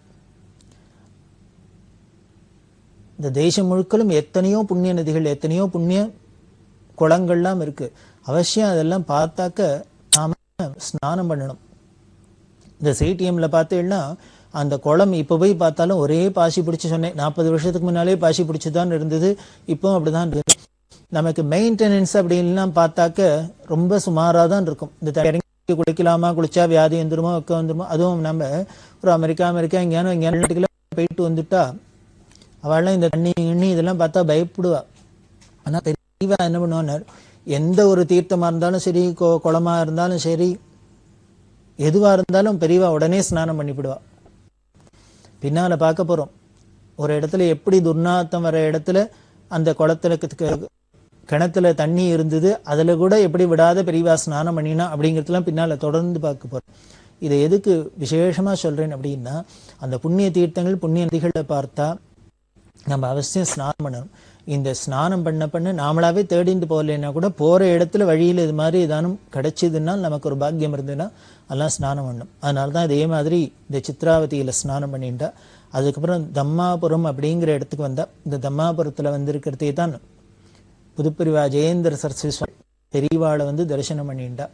இந்த தேசம் முழுக்களும் எத்தனையோ புண்ணிய நதிகள், எத்தனையோ புண்ணிய குளங்கள்லாம் இருக்கு. அவசியம் அதெல்லாம் பார்த்தாக்க நாம ஸ்நானம் பண்ணணும். இந்த சிடிஎம்ல பார்த்தேன்னா அந்த குளம் இப்ப போய் பார்த்தாலும் ஒரே பாசி பிடிச்சு, சொன்னேன் 40 வருஷத்துக்கு முன்னாலே பாசி பிடிச்சுதான் இருந்தது, இப்போ அப்படிதான் இருக்கு. நமக்கு மெயின்டெனன்ஸ் அப்படின்லாம் பார்த்தாக்க ரொம்ப சுமாரா தான் இருக்கும். இந்த இறங்கி குளிக்கலாமா, குளிச்சா வியாதி வந்துருமோ, வெக்க வந்துருமோ. அதுவும் நம்ம ஒரு அமெரிக்கா எங்கேயானு போயிட்டு வந்துட்டா அவள்லாம் இந்த தண்ணி இதெல்லாம் பார்த்தா பயப்படுவா. ஆனா பெரியவா என்ன பண்ணுவான்னு, எந்த ஒரு தீர்த்தமா இருந்தாலும் சரி, குளமா இருந்தாலும் சரி, எதுவா இருந்தாலும் பெரியவா உடனே ஸ்நானம் பண்ணிவிடுவா. பின்னால பார்க்க போறோம், ஒரு இடத்துல எப்படி துர்நாத்தம் வர இடத்துல அந்த குளத்துல கிணத்துல தண்ணி இருந்தது, அதுல கூட எப்படி விடாத பெரியவா ஸ்நானம் பண்ணினா அப்படிங்கிறதுலாம் பின்னால தொடர்ந்து பார்க்க போறோம். இதை எதுக்கு விசேஷமா சொல்றேன் அப்படின்னா, அந்த புண்ணிய தீர்த்தங்கள் புண்ணிய நதிகளை பார்த்தா நம்ம அவசியம் ஸ்நானம் பண்ணணும். இந்த ஸ்நானம் பண்ண நாமளாவே தேடிட்டு போகலைன்னா கூட போற இடத்துல வழியில இது மாதிரி ஏதானும் கிடைச்சதுன்னா, நமக்கு ஒரு பாக்கியம் இருந்ததுன்னா அதெல்லாம் ஸ்நானம் பண்ணணும். அதனாலதான் இதே மாதிரி இந்த சித்ராவதியில ஸ்நானம் பண்ணிட்டா. அதுக்கப்புறம் தம்மாபுரம் அப்படிங்கிற இடத்துக்கு வந்தா. இந்த தம்மாபுரத்துல வந்திருக்கிறதே தான் புதுப்பிரிவா ஜெயேந்திர சரஸ்வதி பெரியவாளை தரிசனம் பண்ணிட்டா.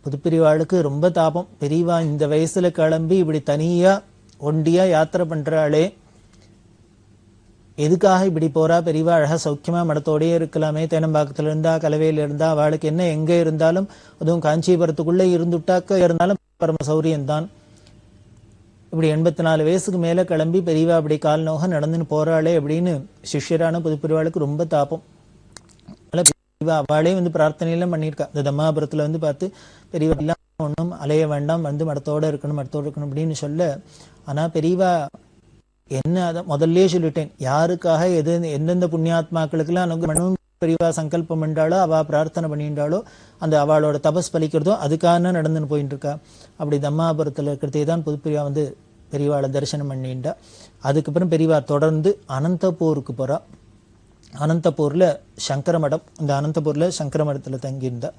புதுப்பிரிவாளுக்கு ரொம்ப தாபம். பெரியவா இந்த வயசுல கிளம்பி இப்படி தனியா ஒண்டியா யாத்திரை பண்றாளே, எதுக்காக இப்படி போறா? பெரியவா அழகா சௌக்கியமா மடத்தோடயே இருக்கலாமே, தேனம்பாக்கத்துல இருந்தா கலவையில இருந்தா அவளுக்கு என்ன, எங்க இருந்தாலும் அதுவும் காஞ்சிபுரத்துக்குள்ள இருந்துட்டாக்க இருந்தாலும் பரம சௌரியம்தான். இப்படி 84 வயசுக்கு மேல கிளம்பி பெரியவா அப்படி கால் நோக நடந்துன்னு போறாளே அப்படின்னு சிஷ்யரான புதுப்பிரிவாளுக்கு ரொம்ப தாபம். அவளே பிரார்த்தனையெல்லாம் பண்ணியிருக்கா. இந்த தம்மாபுரத்துல பார்த்து பெரியவா எல்லாம் ஒன்றும் அலைய வேண்டாம், மடத்தோட இருக்கணும் அப்படின்னு சொல்ல. ஆனா பெரியவா என்ன, அதை முதல்ல சொல்லிட்டேன், யாருக்காக எந்தெந்த புண்ணியாத்மாக்களுக்கெல்லாம் அனுகிரகம் பெரியவா சங்கல்பம் பண்ணாலோ, அவ பிரார்த்தனை பண்ணிட்டாலோ, அந்த அவளோட தபஸ் பலிக்கிறதோ அதுக்காக நடந்துன்னு போயிட்டு இருக்கா. அப்படி தம்மாபுரத்துல இருக்கிறதே தான் புதுப்பிரிவா பெரியவாளை தரிசனம் பண்ணிட்டா. அதுக்கப்புறம் பெரியவா தொடர்ந்து அனந்தபூருக்கு போறா. அனந்தபூர்ல சங்கர மடம், இந்த அனந்தபூர்ல சங்கர மடத்துல தங்கியிருந்தா.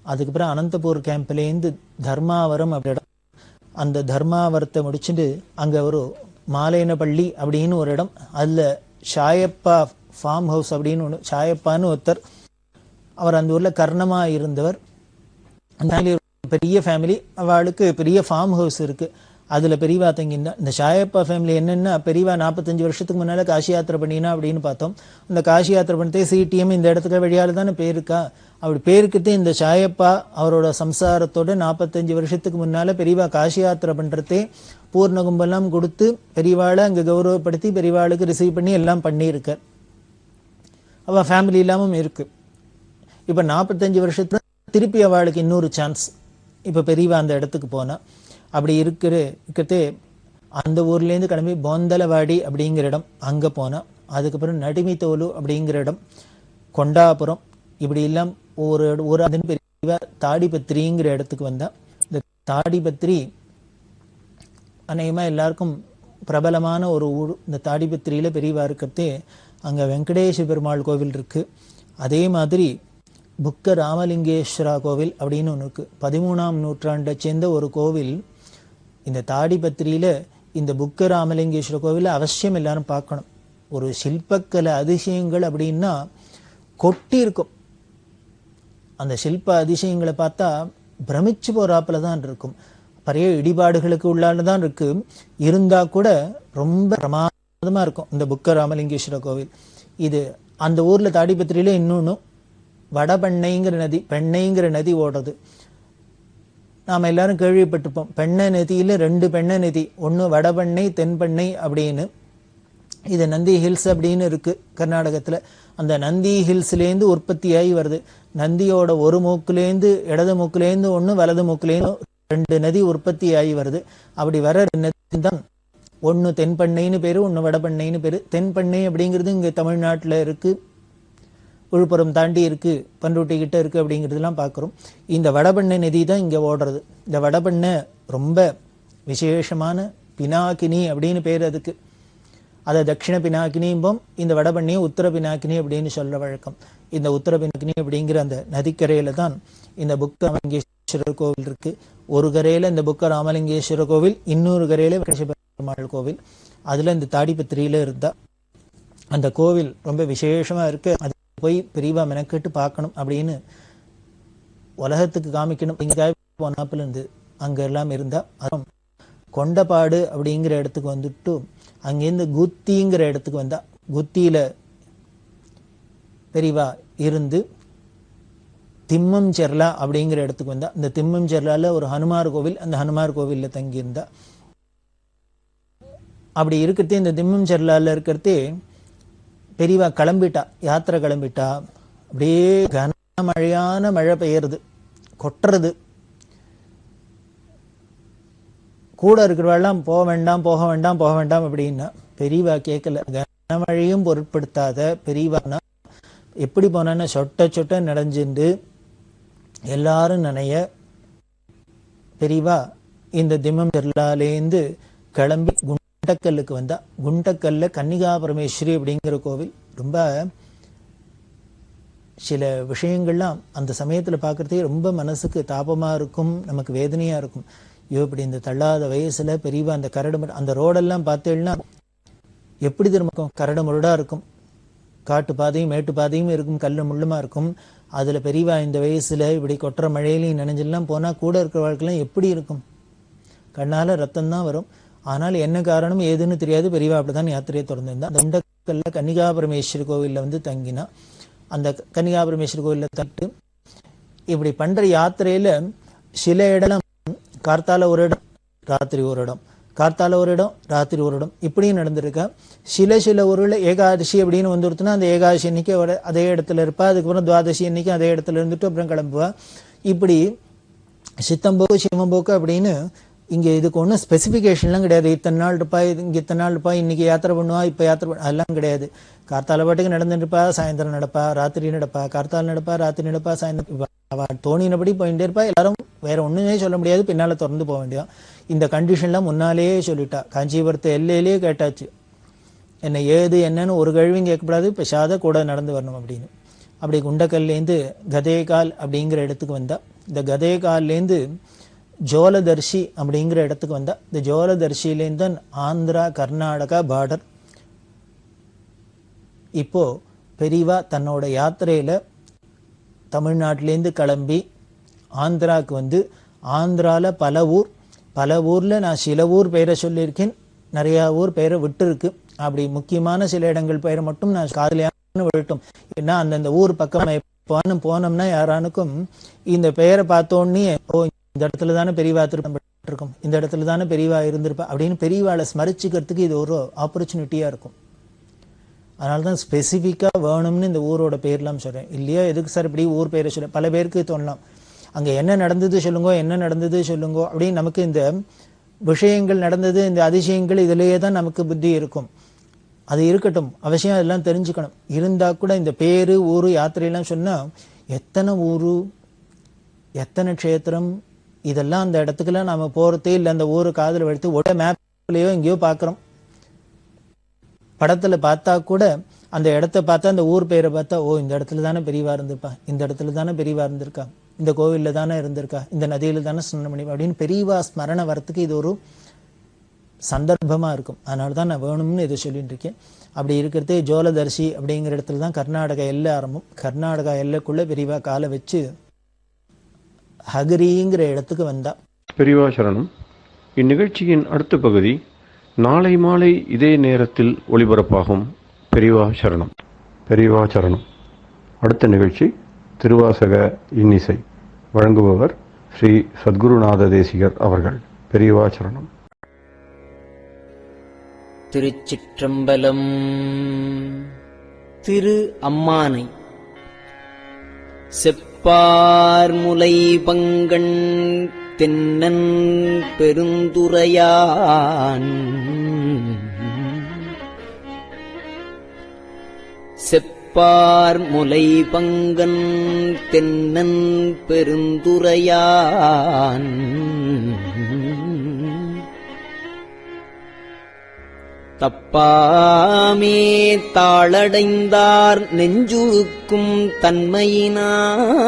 அதுக்கப்புறம் அனந்தபூர் கேம்ப்லேருந்து தர்மாவரம் அப்படி இடம். அந்த தர்மாவரத்தை முடிச்சுட்டு அங்க ஒரு மாலேனப்பள்ளி அப்படின்னு ஒரு இடம், அதுல ஷாயப்பா ஃபார்ம் ஹவுஸ் அப்படின்னு ஒன்று, ஷாயப்பான்னு ஒருத்தர், அவர் அந்த ஊர்ல கர்ணமா இருந்தவர். அந்த பெரிய ஃபேமிலி, அவளுக்கு பெரிய ஃபார்ம் ஹவுஸ் இருக்கு. அதில் பெரியவா தங்கினா. இந்த சாயப்பா ஃபேமிலி என்னென்னா, பெரியவா 45 வருஷத்துக்கு முன்னால் காசி யாத்திரை பண்ணினா அப்படின்னு பார்த்தோம். அந்த காசி யாத்திரை பண்ணிட்டே சிடிஎம் இந்த இடத்துக்கு வழியால் தானே பேருக்கா. அப்படி பேருக்கிட்டே இந்த சாயப்பா அவரோட சம்சாரத்தோட 45 வருஷத்துக்கு முன்னால் பெரியவா காசி யாத்திரை பண்ணுறதே பூர்ண கும்பெல்லாம் கொடுத்து பெரியவாளை அங்கே கௌரவப்படுத்தி பெரியவாளுக்கு ரிசீவ் பண்ணி எல்லாம் பண்ணியிருக்கார். அவள் ஃபேமிலி இல்லாமல் இருக்குது. இப்போ 45 வருஷத்துல திருப்பி அவளுக்கு இன்னொரு சான்ஸ். இப்போ பெரியவா அந்த இடத்துக்கு போனால் அப்படி இருக்கிறதே அந்த ஊர்லேருந்து கிளம்பி போந்தலவாடி அப்படிங்கிற இடம் அங்கே போனால், அதுக்கப்புறம் நடிமித்தோலு அப்படிங்கிற இடம், கொண்டாபுரம், இப்படி எல்லாம் ஒரு அதுன்னு பெரியவா தாடிபத்திரிங்கிற இடத்துக்கு வந்தால். இந்த தாடிபத்திரி அநேகமாக எல்லாருக்கும் பிரபலமான ஒரு ஊர். இந்த தாடிபத்திரியில் பெரியவா இருக்கிறதே அங்கே வெங்கடேஷ பெருமாள் கோவில் இருக்குது. அதே மாதிரி புக்க ராமலிங்கேஸ்வரா கோவில் அப்படின்னு ஒன்று இருக்குது. 13ஆம் நூற்றாண்டை சேர்ந்த ஒரு கோவில். இந்த தாடிபத்திரியில் இந்த புக்க ராமலிங்கேஸ்வர கோவிலை அவசியம் எல்லாரும் பார்க்கணும். ஒரு சில்பக்கலை அதிசயங்கள் அப்படின்னா கொட்டி இருக்கும். அந்த சில்ப அதிசயங்களை பார்த்தா பிரமிச்சு போறாப்புல தான் இருக்கும். பெரிய இடிபாடுகளுக்கு உள்ளால தான் இருக்கு. இருந்தா கூட ரொம்ப பிரமாதமா இருக்கும் இந்த புக்க ராமலிங்கேஸ்வர கோவில். இது அந்த ஊர்ல தாடிபத்திரியில இன்னொன்னு வடபெண்ணைங்கிற நதி, பெண்ணைங்கிற நதி ஓடுறது. நாம் எல்லாரும் கேள்விப்பட்டிருப்போம். பெண்ணை நதியில் 2 பெண்ணை நதி, ஒன்று வடபெண்ணை தென்பெண்ணை அப்படின்னு. இது நந்தி ஹில்ஸ் அப்படின்னு இருக்கு கர்நாடகத்தில். அந்த நந்தி ஹில்ஸ்லேருந்து உற்பத்தியாகி வருது. நந்தியோட ஒரு மூக்குலேருந்து இடது மூக்குலேருந்து ஒன்று, வலது மூக்குலேருந்து 2 நதி உற்பத்தி ஆகி வருது. அப்படி வர நதி தான் ஒன்று தென்பெண்ணைன்னு பேர், ஒன்று வடபெண்ணைன்னு பேர். தென்பெண்ணை அப்படிங்கிறது இங்கே தமிழ்நாட்டில் இருக்குது, விழுப்புரம் தாண்டி இருக்குது, பண்ருட்டி கிட்ட இருக்குது அப்படிங்கிறதுலாம் பார்க்குறோம். இந்த வடபெண்ணை நதி தான் இங்கே ஓடுறது. இந்த வடபெண்ணை ரொம்ப விசேஷமான பினாக்கினி அப்படின்னு பேர் அதுக்கு. அதை தட்சிண பினாக்கினியும்போம், இந்த வடபெண்ணையை உத்தர பினாக்கினி அப்படின்னு சொல்ல வழக்கம். இந்த உத்தர பினாக்கினி அப்படிங்கிற அந்த நதிக்கரையில் தான் இந்த புக்க ராமலிங்கேஸ்வரர் கோவில் இருக்குது. ஒரு கரையில் இந்த புக்க ராமலிங்கேஸ்வர கோவில், இன்னொரு கரையில் வெங்கடேஸ்வர பெருமாள் கோவில். அதில் இந்த தாடிபத்திரியில் இருந்தால் அந்த கோவில் ரொம்ப விசேஷமாக இருக்குது. அது போய் பெரியவா மெனக்கெட்டு பார்க்கணும் அப்படின்னு உலகத்துக்கு காமிக்கணும் அப்படிங்கிறதுக்காக போனாப்பில் இருந்து அங்கே எல்லாம் இருந்தால். அப்புறம் கொண்டபாடு அப்படிங்கிற இடத்துக்கு வந்துட்டு அங்கேருந்து குத்திங்கிற இடத்துக்கு வந்தா. குத்தியில் பெரியவா இருந்து திம்மம் செர்லா அப்படிங்கிற இடத்துக்கு வந்தா. இந்த திம்மம் செர்லால ஒரு ஹனுமார் கோவில், அந்த ஹனுமார் கோவிலில் தங்கியிருந்தா. அப்படி இருக்கிறதே இந்த திம்மம் செர்லால இருக்கிறதே பெரியவா கிளம்பிட்டா, யாத்திரை கிளம்பிட்டா. அப்படியே கனமழையான மழை பெய்யறது, கொட்டுறது. கூட இருக்கிறவாள்லாம் போக வேண்டாம் போக வேண்டாம் போக வேண்டாம் அப்படின்னா பெரியவா கேட்கல. கனமழையும் பொருட்படுத்தாத பெரியவானா எப்படி போனான்னு சொட்ட சொட்ட நடைஞ்சுண்டு எல்லாரும் நனைய பெரியவா இந்த திம்மம் செர்லாலேருந்து கிளம்பி குண்டக்கல்லுக்கு வந்தா. குண்டக்கல்ல கன்னிகா பரமேஸ்வரி அப்படிங்கிற கோவில். ரொம்ப சில விஷயங்கள்லாம் அந்த சமயத்தில் பார்க்குறதே ரொம்ப மனசுக்கு தாபமாக இருக்கும், நமக்கு வேதனையாக இருக்கும். ஐயோ, இப்படி இந்த தள்ளாத வயசில் பெரியவா அந்த கரடு அந்த ரோடெல்லாம் பார்த்தேன்னா எப்படி திரும்ப கரடு முரடாக இருக்கும். காட்டு பாதையும் மேட்டு பாதையும் இருக்கும், கல்லு முள்ளுமா இருக்கும். அதில் பெரியவா இந்த வயசில் இப்படி கொட்டுற மழையிலையும் நினைஞ்செல்லாம் போனால் கூட இருக்கிற வாழ்க்கைலாம் எப்படி இருக்கும்? கண்ணால் ரத்தம்தான் வரும். ஆனால் என்ன காரணம் ஏதுன்னு தெரியாது. பெரியவா அப்படிதான் யாத்திரையை தொடர்ந்துருந்தா. அந்த குண்டக்கல்ல கன்னிகா பரமேஸ்வரி கோவிலில் வந்து தங்கினா. அந்த கன்னிகா பரமேஸ்வரி கோவிலில் தங்கிட்டு இப்படி பண்ணுற யாத்திரையில் சில இடம் கார்த்தால ஒரு இடம், ராத்திரி ஒரு இடம், கார்த்தால ஒரு இடம், ராத்திரி ஒரு இடம், இப்படியும் நடந்திருக்கா. சில ஊரில் ஏகாதசி அப்படின்னு வந்துருத்துனா அந்த ஏகாதசி அன்னைக்கு அதே இடத்துல இருப்பா. அதுக்கப்புறம் துவாதசி அன்னைக்கு அதே இடத்துல இருந்துட்டு அப்புறம் கிளம்புவா. இப்படி சித்தம்போக்கு சிவம்போக்கு அப்படின்னு இங்கே இதுக்கு ஒன்றும் ஸ்பெசிஃபிகேஷன்லாம் கிடையாது. இத்தனை நாள் இருப்பா, இங்கே இத்தனை நாள் இருப்பா, இன்னைக்கு யாத்திரை பண்ணுவா, இப்போ யாத்திரை அதெல்லாம் கிடையாது. கார்த்தால பாட்டுக்கு நடந்துருப்பா, சாயந்தரம் நடப்பா, ராத்திரி நடப்பா, கார்த்தால் நடப்பா, ராத்திரி நடப்பா, சாயந்தரம் அவள் தோணினபடி போயிட்டே இருப்பா. எல்லாரும் வேற ஒன்றுமே சொல்ல முடியாது, பின்னால் திறந்து போக வேண்டியதான். இந்த கண்டிஷன்லாம் முன்னாலேயே சொல்லிட்டா. காஞ்சிபுரத்தை எல்லையிலேயே கேட்டாச்சு, என்ன ஏது என்னன்னு ஒரு கேள்வியும் கேட்கக்கூடாது, பெஷாத கூட நடந்து வரணும் அப்படின்னு. அப்படி குண்டக்கல்லேருந்து கதேகால் அப்படிங்கிற இடத்துக்கு வந்தா. இந்த கதேகால்லேருந்து ஜோலதர்ஷி அப்படிங்கிற இடத்துக்கு வந்தா. இந்த ஜோலதர்ஷிலேருந்து தான் ஆந்திரா கர்நாடகா பார்டர். இப்போ பெரியவா தன்னோட யாத்திரையில் தமிழ்நாட்டிலேருந்து கிளம்பி ஆந்திராவுக்கு வந்து ஆந்திராவில் பல ஊர் பல ஊர்ல நான் சில ஊர் பெயரை சொல்லியிருக்கேன், நிறைய ஊர் பெயரை விட்டு இருக்கு. அப்படி முக்கியமான சில இடங்கள் பெயரை மட்டும் நான் காதலியான விட்டோம். ஏன்னா அந்தந்த ஊர் பக்கம் போனோம்னா யாரானுக்கும் இந்த பெயரை பார்த்தோன்னே, ஓ இந்த இடத்துல தானே பெரியவா திருப்பம், இந்த இடத்துல தானே பெரியவா இருந்திருப்பா அப்படின்னு பெரியவாளை ஸ்மரிச்சுக்கிறதுக்கு இது ஒரு ஆப்பர்ச்சுனிட்டியா இருக்கும். அதனாலதான் ஸ்பெசிஃபிக்கா வேணும்னு இந்த ஊரோட பேர்லாம் சொல்றேன். இல்லையா எதுக்கு சார் இப்படி ஊர் பெயரை சொல்ல, பல பேருக்கு தோணலாம் அங்க என்ன நடந்தது சொல்லுங்க, என்ன நடந்தது சொல்லுங்க அப்படின்னு. நமக்கு இந்த விஷயங்கள் நடந்தது, இந்த அதிசயங்கள் இதிலேயே தான் நமக்கு புத்தி இருக்கும். அது இருக்கட்டும், அவசியம் அதெல்லாம் தெரிஞ்சுக்கணும். இருந்தா கூட இந்த பேரு ஊரு யாத்திரையெல்லாம் சொன்னா எத்தனை ஊரு எத்தனை க்ஷேத்திரம் இதெல்லாம் அந்த இடத்துக்குலாம் நாம போறதே இல்லை. அந்த ஊரு காதுல எடுத்து உட மேப்லயோ எங்கேயோ பாக்குறோம், படத்துல பார்த்தா கூட அந்த இடத்த பார்த்தா அந்த ஊர் பேரை பார்த்தா, ஓ இந்த இடத்துல தானே பெரியவா இருந்திருப்பா, இந்த இடத்துல தானே பெரியவா இருந்திருக்கா, இந்த கோவில்ல தானே இருந்திருக்கா, இந்த நதியில தானே ஸ்நானம் பண்ணி அப்படின்னு பெரியவா ஸ்மரணை வரத்துக்கு இது ஒரு சந்தர்ப்பமா இருக்கும். அதனாலதான் நான் வேணும்னு இதை சொல்லிட்டு இருக்கேன். அப்படி இருக்கிறதே ஜோலதர்சி அப்படிங்கிற இடத்துல தான் கர்நாடகா எல்லை ஆரம்பம். கர்நாடகா எல்லைக்குள்ள பெரியவா காலை வச்சு ஹகரிங்கிற இடத்துக்கு வந்தா. பெரியவா சரணம். இந்நிகழ்ச்சியின் அடுத்த பகுதி நாளை மாலை இதே நேரத்தில் ஒளிபரப்பாகும். பெரியவா சரணம். பெரியவா சரணம். அடுத்த நிகழ்ச்சி திருவாசக இன்னிசை. வழங்குபவர் ஸ்ரீ சத்குருநாத தேசிகர் அவர்கள். பெரியவா சரணம். திருச்சிற்றம்பலம். திரு அம்மானை செப்பார் முலை பங்கண் தென்னன் பெருந்துரையான் செப்பார் முலை பங்கன் தென்னன் பெருந்துரையான் தப்பாமே தாளடைந்தார் நெஞ்சுக்கும் தன்மையினான்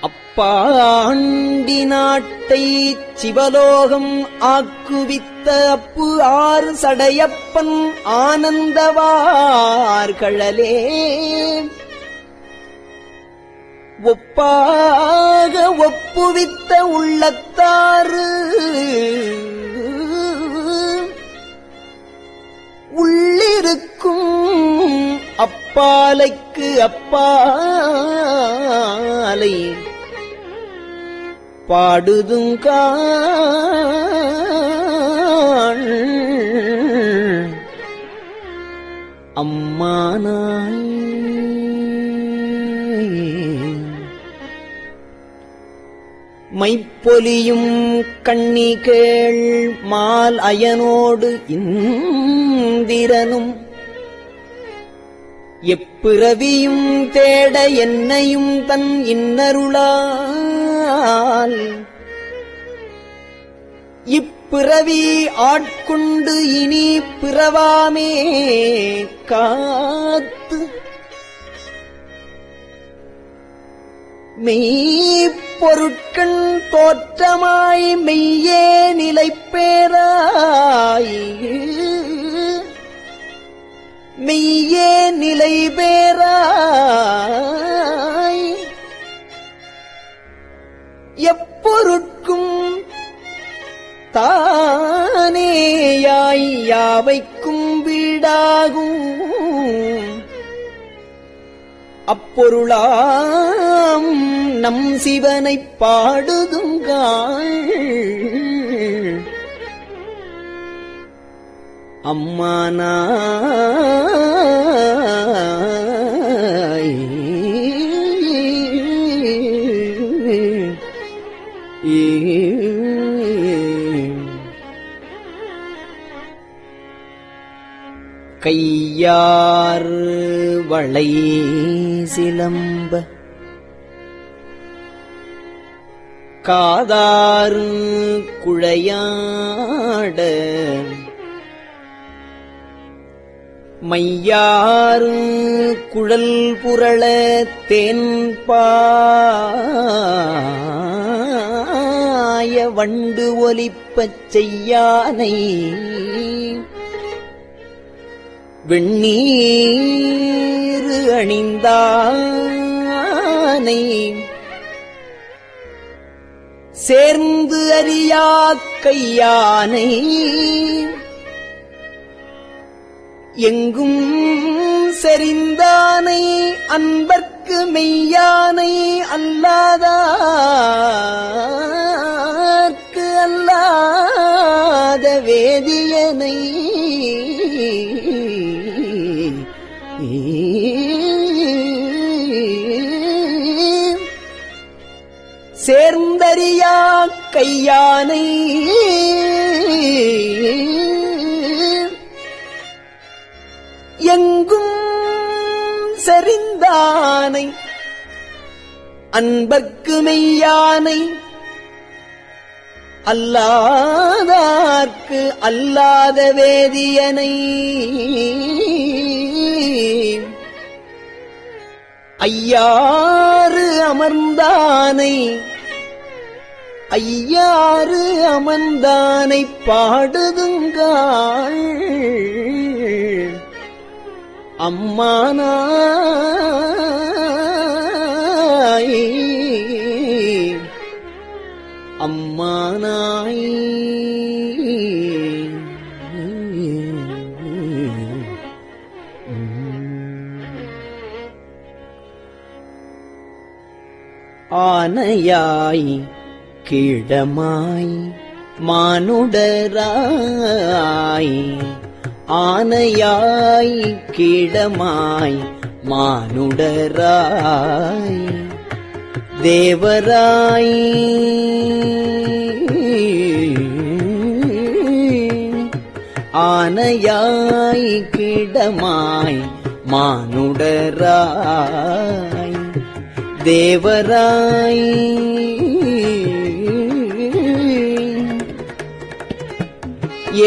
அப்பாண்டி நாட்டை சிவலோகம் ஆக்குவித்த அப்பு ஆறு சடையப்பன் ஆனந்தவார்களே ஒப்பாக ஒப்புவித்த உள்ளத்தாறு உள்ளிருக்கும் அப்பாலைக்கு அப்பாலை பாடுதுங்காள் அம்மானாய் மைப்பொலியும் கண்ணிகேள் மால் அயனோடு இந்திரனும் எப்பிறவியும் தேட என்னையும் தன் இன்னருளால் இப்பிறவி ஆட்கொண்டு இனி பிறவாமே காத்து மெய்ப்பொருட்கண் தோற்றமாய் மெய்யே நிலைப்பேராய் மெய்யே நிலை பேராய் எப்பொருட்கும் தானேயாய் யாவைக்கும் வீடாகும் அப்பொருளாம் நம் சிவனைப் பாடுதுங்காள் அம்மானாய் கையார் வளை சிலம்ப காதாறு குழையாட மையாறு குழல் புரள தேன்பாய வண்டு ஒலிப்பச் செய்யானை வெண்ணீரு அணிந்தாய் செய்யானை சேர்ந்து அறியா கையானை எங்கும் செறிந்தானை அன்பர்க்கு மெய்யானை அல்லாதார்க்கு அல்லாத வேதியனை சேர்ந்தறியா கையானை எங்கும் செறிந்தானை அன்பர்க்கு மெய்யானை அல்லாதார்க்கு அல்லாத வேதியனை ஐயாறு அமர்ந்தானை ஐயாறு அமர்ந்தானை பாடுதுங்காள் அம்மானாய் அம்மானாய் ஆனையாய் கீழமாய் மானுடராய் ஆனையாய் கீழமாய் மானுடராய் தேவராய் ஆனையாய் கீழமாய் மானுடராய் தேவராய்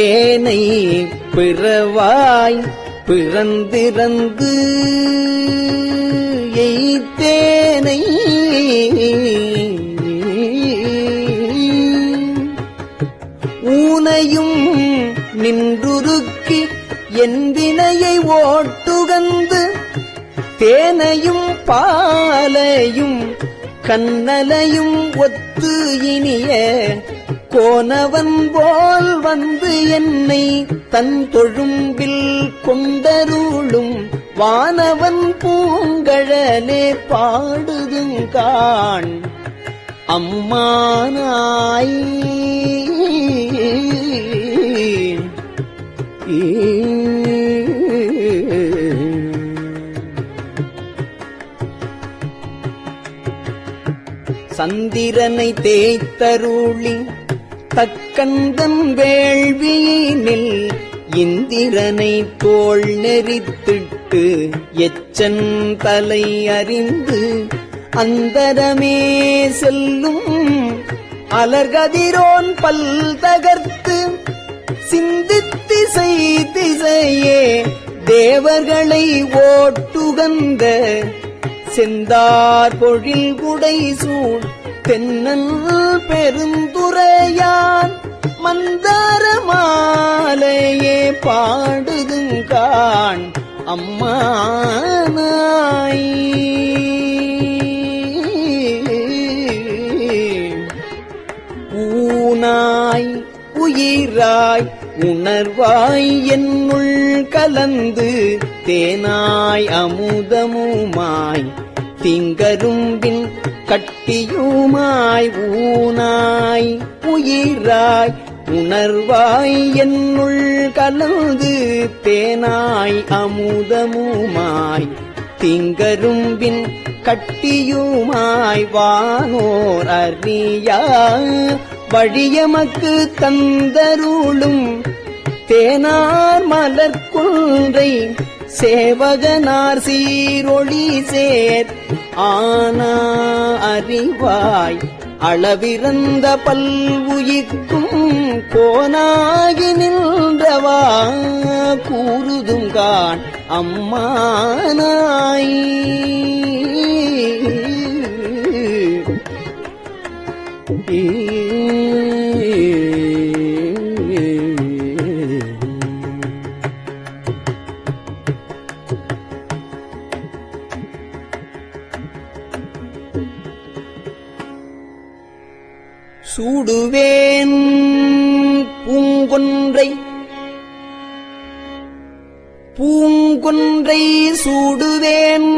ஏனை பிறவாய் பிறந்திறந்து எய்தேனை ஊனையும் நின்றுருக்கி என் வினையை ஓட்டுகந்து தேனையும் பாலையும் கண்ணலையும் ஒத்து இனிய கோனவன் போல் வந்து என்னை தன் தொழும்பில் கொண்டருளும் வானவன் பூங்கழலே பாடுதுங்கான் அம்மானாய் சந்திரனை தேய்த்தருளி தக்கந்தன் வேள்வியினில் இந்திரனை தோள் நெறித்திட்டு எச்சன் தலை அறிந்து அந்தரமே செல்லும் அலர்கதிரோன் பல் தகர்த்து சிந்தித்திசை திசையே தேவர்களை ஓட்டுகந்த செந்தார் பொழில் குடை சூழ் தென்னல் பெருந்துரையான் மந்தார மாலையே பாடுதுங்கான் அம்மானாய் ஊனாய் உயிராய் உணர்வாய் என்னுள் கலந்து தேனாய் அமுதமுமாய் திங்கரும்பின் கட்டியுமாய் ஊனாய் உயிராய் உணர்வாய் என்னுள் கலந்து தேனாய் அமுதமுமாய் திங்கரும்பின் கட்டியுமாய் வானோர் அறியா வழியமக்கு தந்தருளும் தேனார் மலர்குன்றை சேவகனார் சீரொளி சேர் ஆனா அறிவாய் அளவிறந்த பல்வுயிர்க்கும் கோனாகி நின்றவா கூறுதுங்கான் அம்மானாய் சூடுவேன் பூங்கொன்றை சூடுவேன்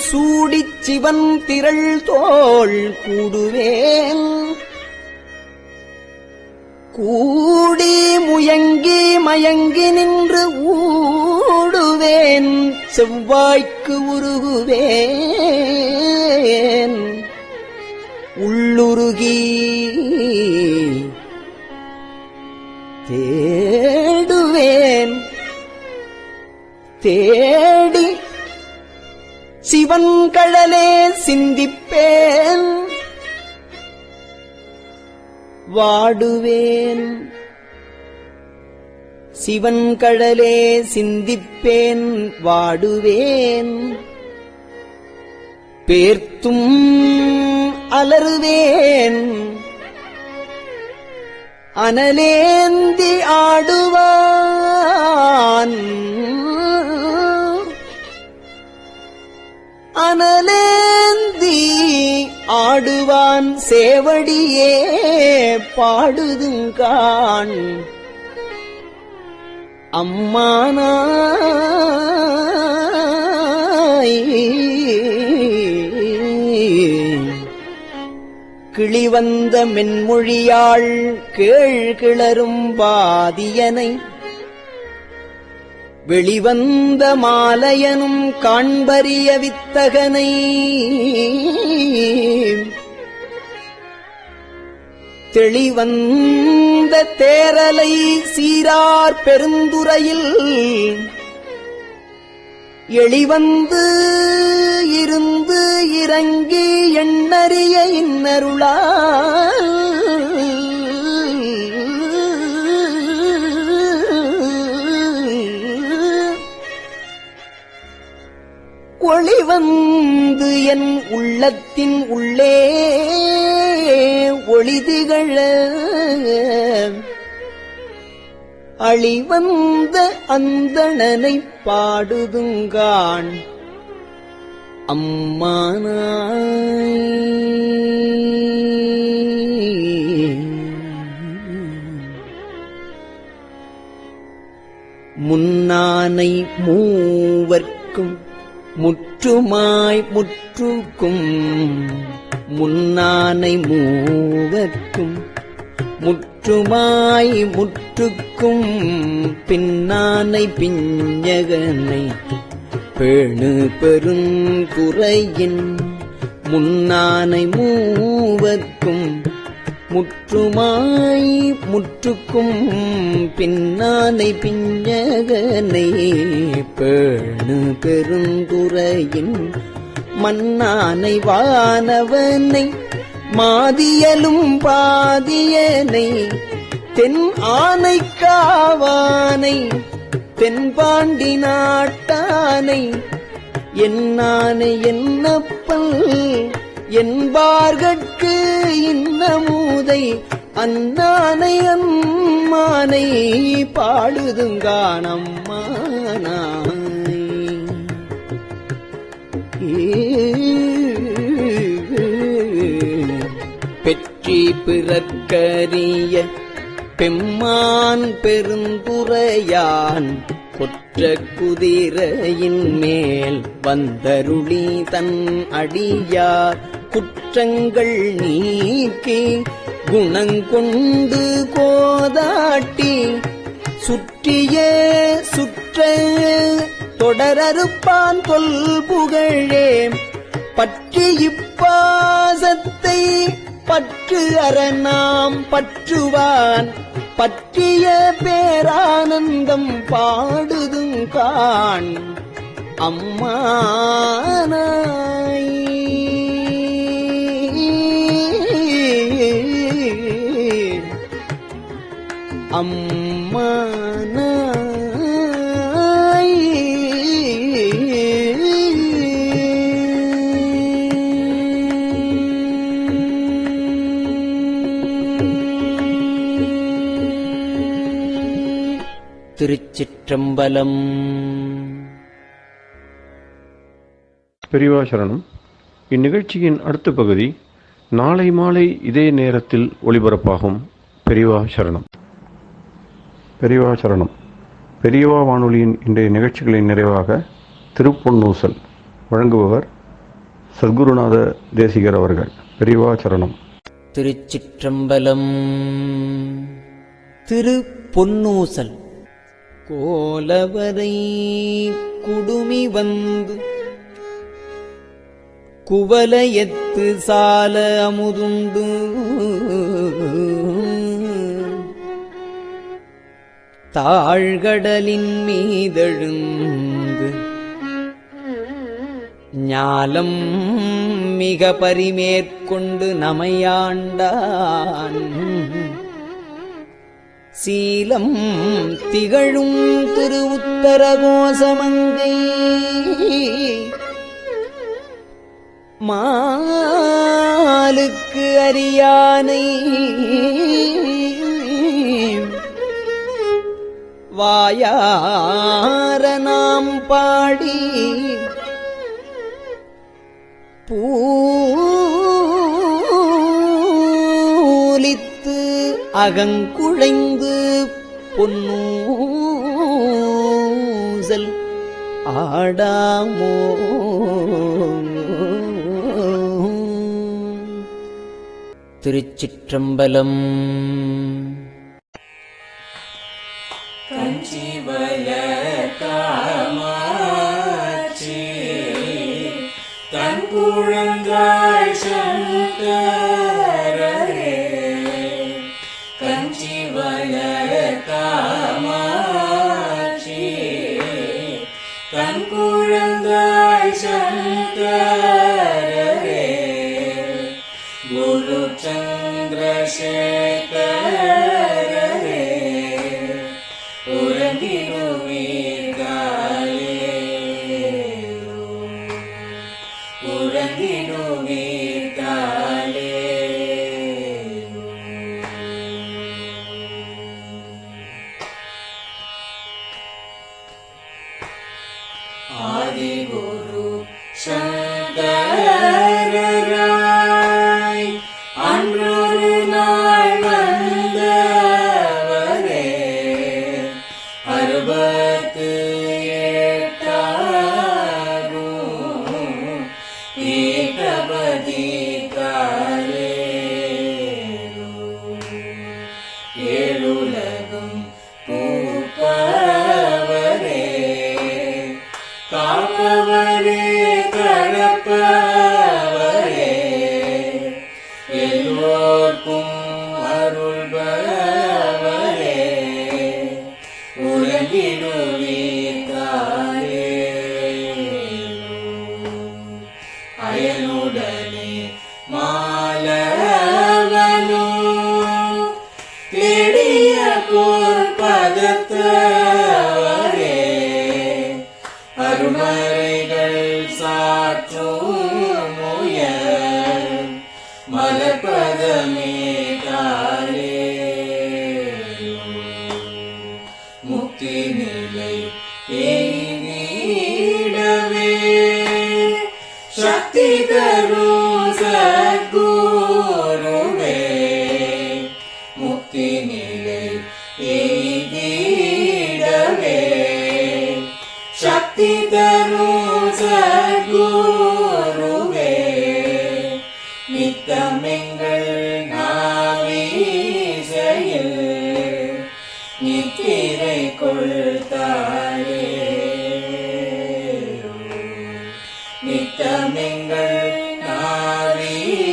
சூடிச் சிவன் திரள் தோள் கூடுவேன் கூடி முயங்கி மயங்கி நின்று ஊடுவேன் செவ்வாய்க்கு உருகுவேன் உள்ளுருகி தேடுவேன் தேடி சிவன் கடலே சிந்திப்பேன் வாடுவேன் சிவன் கடலே சிந்திப்பேன் வாடுவேன் பேர்த்தும் அலறுவேன் அனலேந்தி ஆடுவான் அனலேந்தி ஆடுவான் சேவடியே பாடுதுங்கான் அம்மானாய் கிளிவந்த மென்மொழியாள் கேழ்கிளரும் பாதியனை வெளிவந்த மாலையனும் காண்பரிய வித்தகனை தெளிவந்த தேரலை சீரார் பெருந்துறையில் எளிவந்து இருந்து இறங்கி எண்ணறிய இன்னருளால் ஒளிவந்து என் உள்ளத்தின் உள்ளே ஒளிதிகழ அழிவந்த அந்தணனை பாடுதுங்கான் அம்மானாய் முன்னானை மூவர்க்கும் முற்றுமாய் முற்றுக்கும் முன்னானை மூவர்க்கும் முற்றுமாய் முற்றுக்கும் பின்னானை பிஞ்சகனை பேணு பெருங்குறையின் முன்னானை மூவர்க்கும் முற்றுமாய் முற்றுக்கும் பின்னானை பிஞ்சகனை பேணு பெருங்குறையின் மன்னானை வானவனை மாதியலும் பாதியனை தென் ஆனை காவானை தென்பாண்டி நாட்டானை என்னானை என்னப்பல் என்பார்கட்கு இன்னமூதை அன்னானை அம்மானை பாடுதுங்கானம்மானாய் பெற்றி பிறர்க்கரிய பெம்மான் பெருந்துறையான் கொற்ற குதிரையின் மேல் வந்தருளி தன் அடியார் குற்றங்கள் நீக்கி குணங்கொண்டு கோதாட்டி சுற்றிய சுற்ற தொடரறுப்பான் தொல் புகழே பற்றி இப்பாசத்தை பற்று அரணாம் பற்றுவான் பற்றிய பேரானந்தம் பாடுதுங்கான் அம்மானாய் அம்மானாய் திருச்சிற்றம்பலம். பெரியவா சரணம். இந்நிகழ்ச்சியின் அடுத்த பகுதி நாளை மாலை இதே நேரத்தில் ஒளிபரப்பாகும். பெரியவா சரணம். பெரியவா சரணம். பெரியவா வானொலியின் இன்றைய நிகழ்ச்சிகளின் நிறைவாக திருப்பொன்னூசல் வழங்குபவர் சத்குருநாத தேசிகர் அவர்கள். பெரியவா சரணம். திருச்சிற்றம்பலம். திரு பொன்னூசல். கோலவரை குடுமி வந்து குவலயத்து சால அமுதுண்டு தாழ்கடலின் மீதெழுந்து ஞாலம் மிக பரிமேற்கொண்டு நமையாண்டான் சீலம் திகழும் திரு உத்தரகோசமங்கை மாலுக்கு அரியானை வாயார நாம் பாடி பூலித்து அகங்குழைந்து பொன்னூசல் ஆடாமோ. திருச்சிற்றம்பலம். குழந்தாய் சங்கரரே கஞ்சி வளர காமாட்சி தன் குழந்தாய் சங்கரரே குரு சந்திரசேகரரே உறங்கிடுவீர்களே உறங்கிடுவீர்களே. ஆதிகுரு சங்கரராய் அன்றொரு நாள் வந்தவரே அறுபத்து எட்டாகும் பீட்டபதி காலே ஏழுலகும் பூப்பவரே காப்பவரே கடப்பவரே எல்லோர்க்கும் அருள்பவரே உறங்கிடுவீர்களே அயனுடனே மாலவனோ தேடிய பொற்பதத்தவரே அருமறைகள் சாற்றும் முயல் மலர்பதமே காலே முக்தி நிலை எய்திடவே சக்தி தரும் சத்குருவே முக்தி நிலை எய்திடவே சக்தி தரும் சத்குருவே நித்தமெங்கள் நாவீசையில் நித்திரை கொள்தாயே நித்தமெங்கள் நாவீசையில்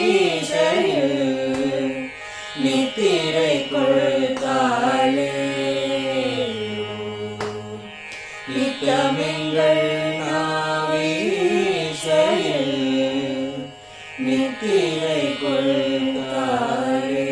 நித்திரை கொள்தாயே நித்தமெங்கள் நாவீசையில் நித்திரை கொள்தாயே.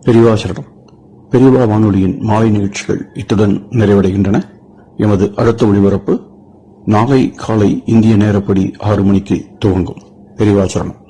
பெரியவா சரணம். பெரியவா வானொலியின் மாலை நிகழ்ச்சிகள் இத்துடன் நிறைவடைகின்றன. எமது அடுத்த ஒளிபரப்பு நாளை காலை இந்திய நேரப்படி 6 மணிக்கு துவங்கும். பெரியவாச்சரணம்.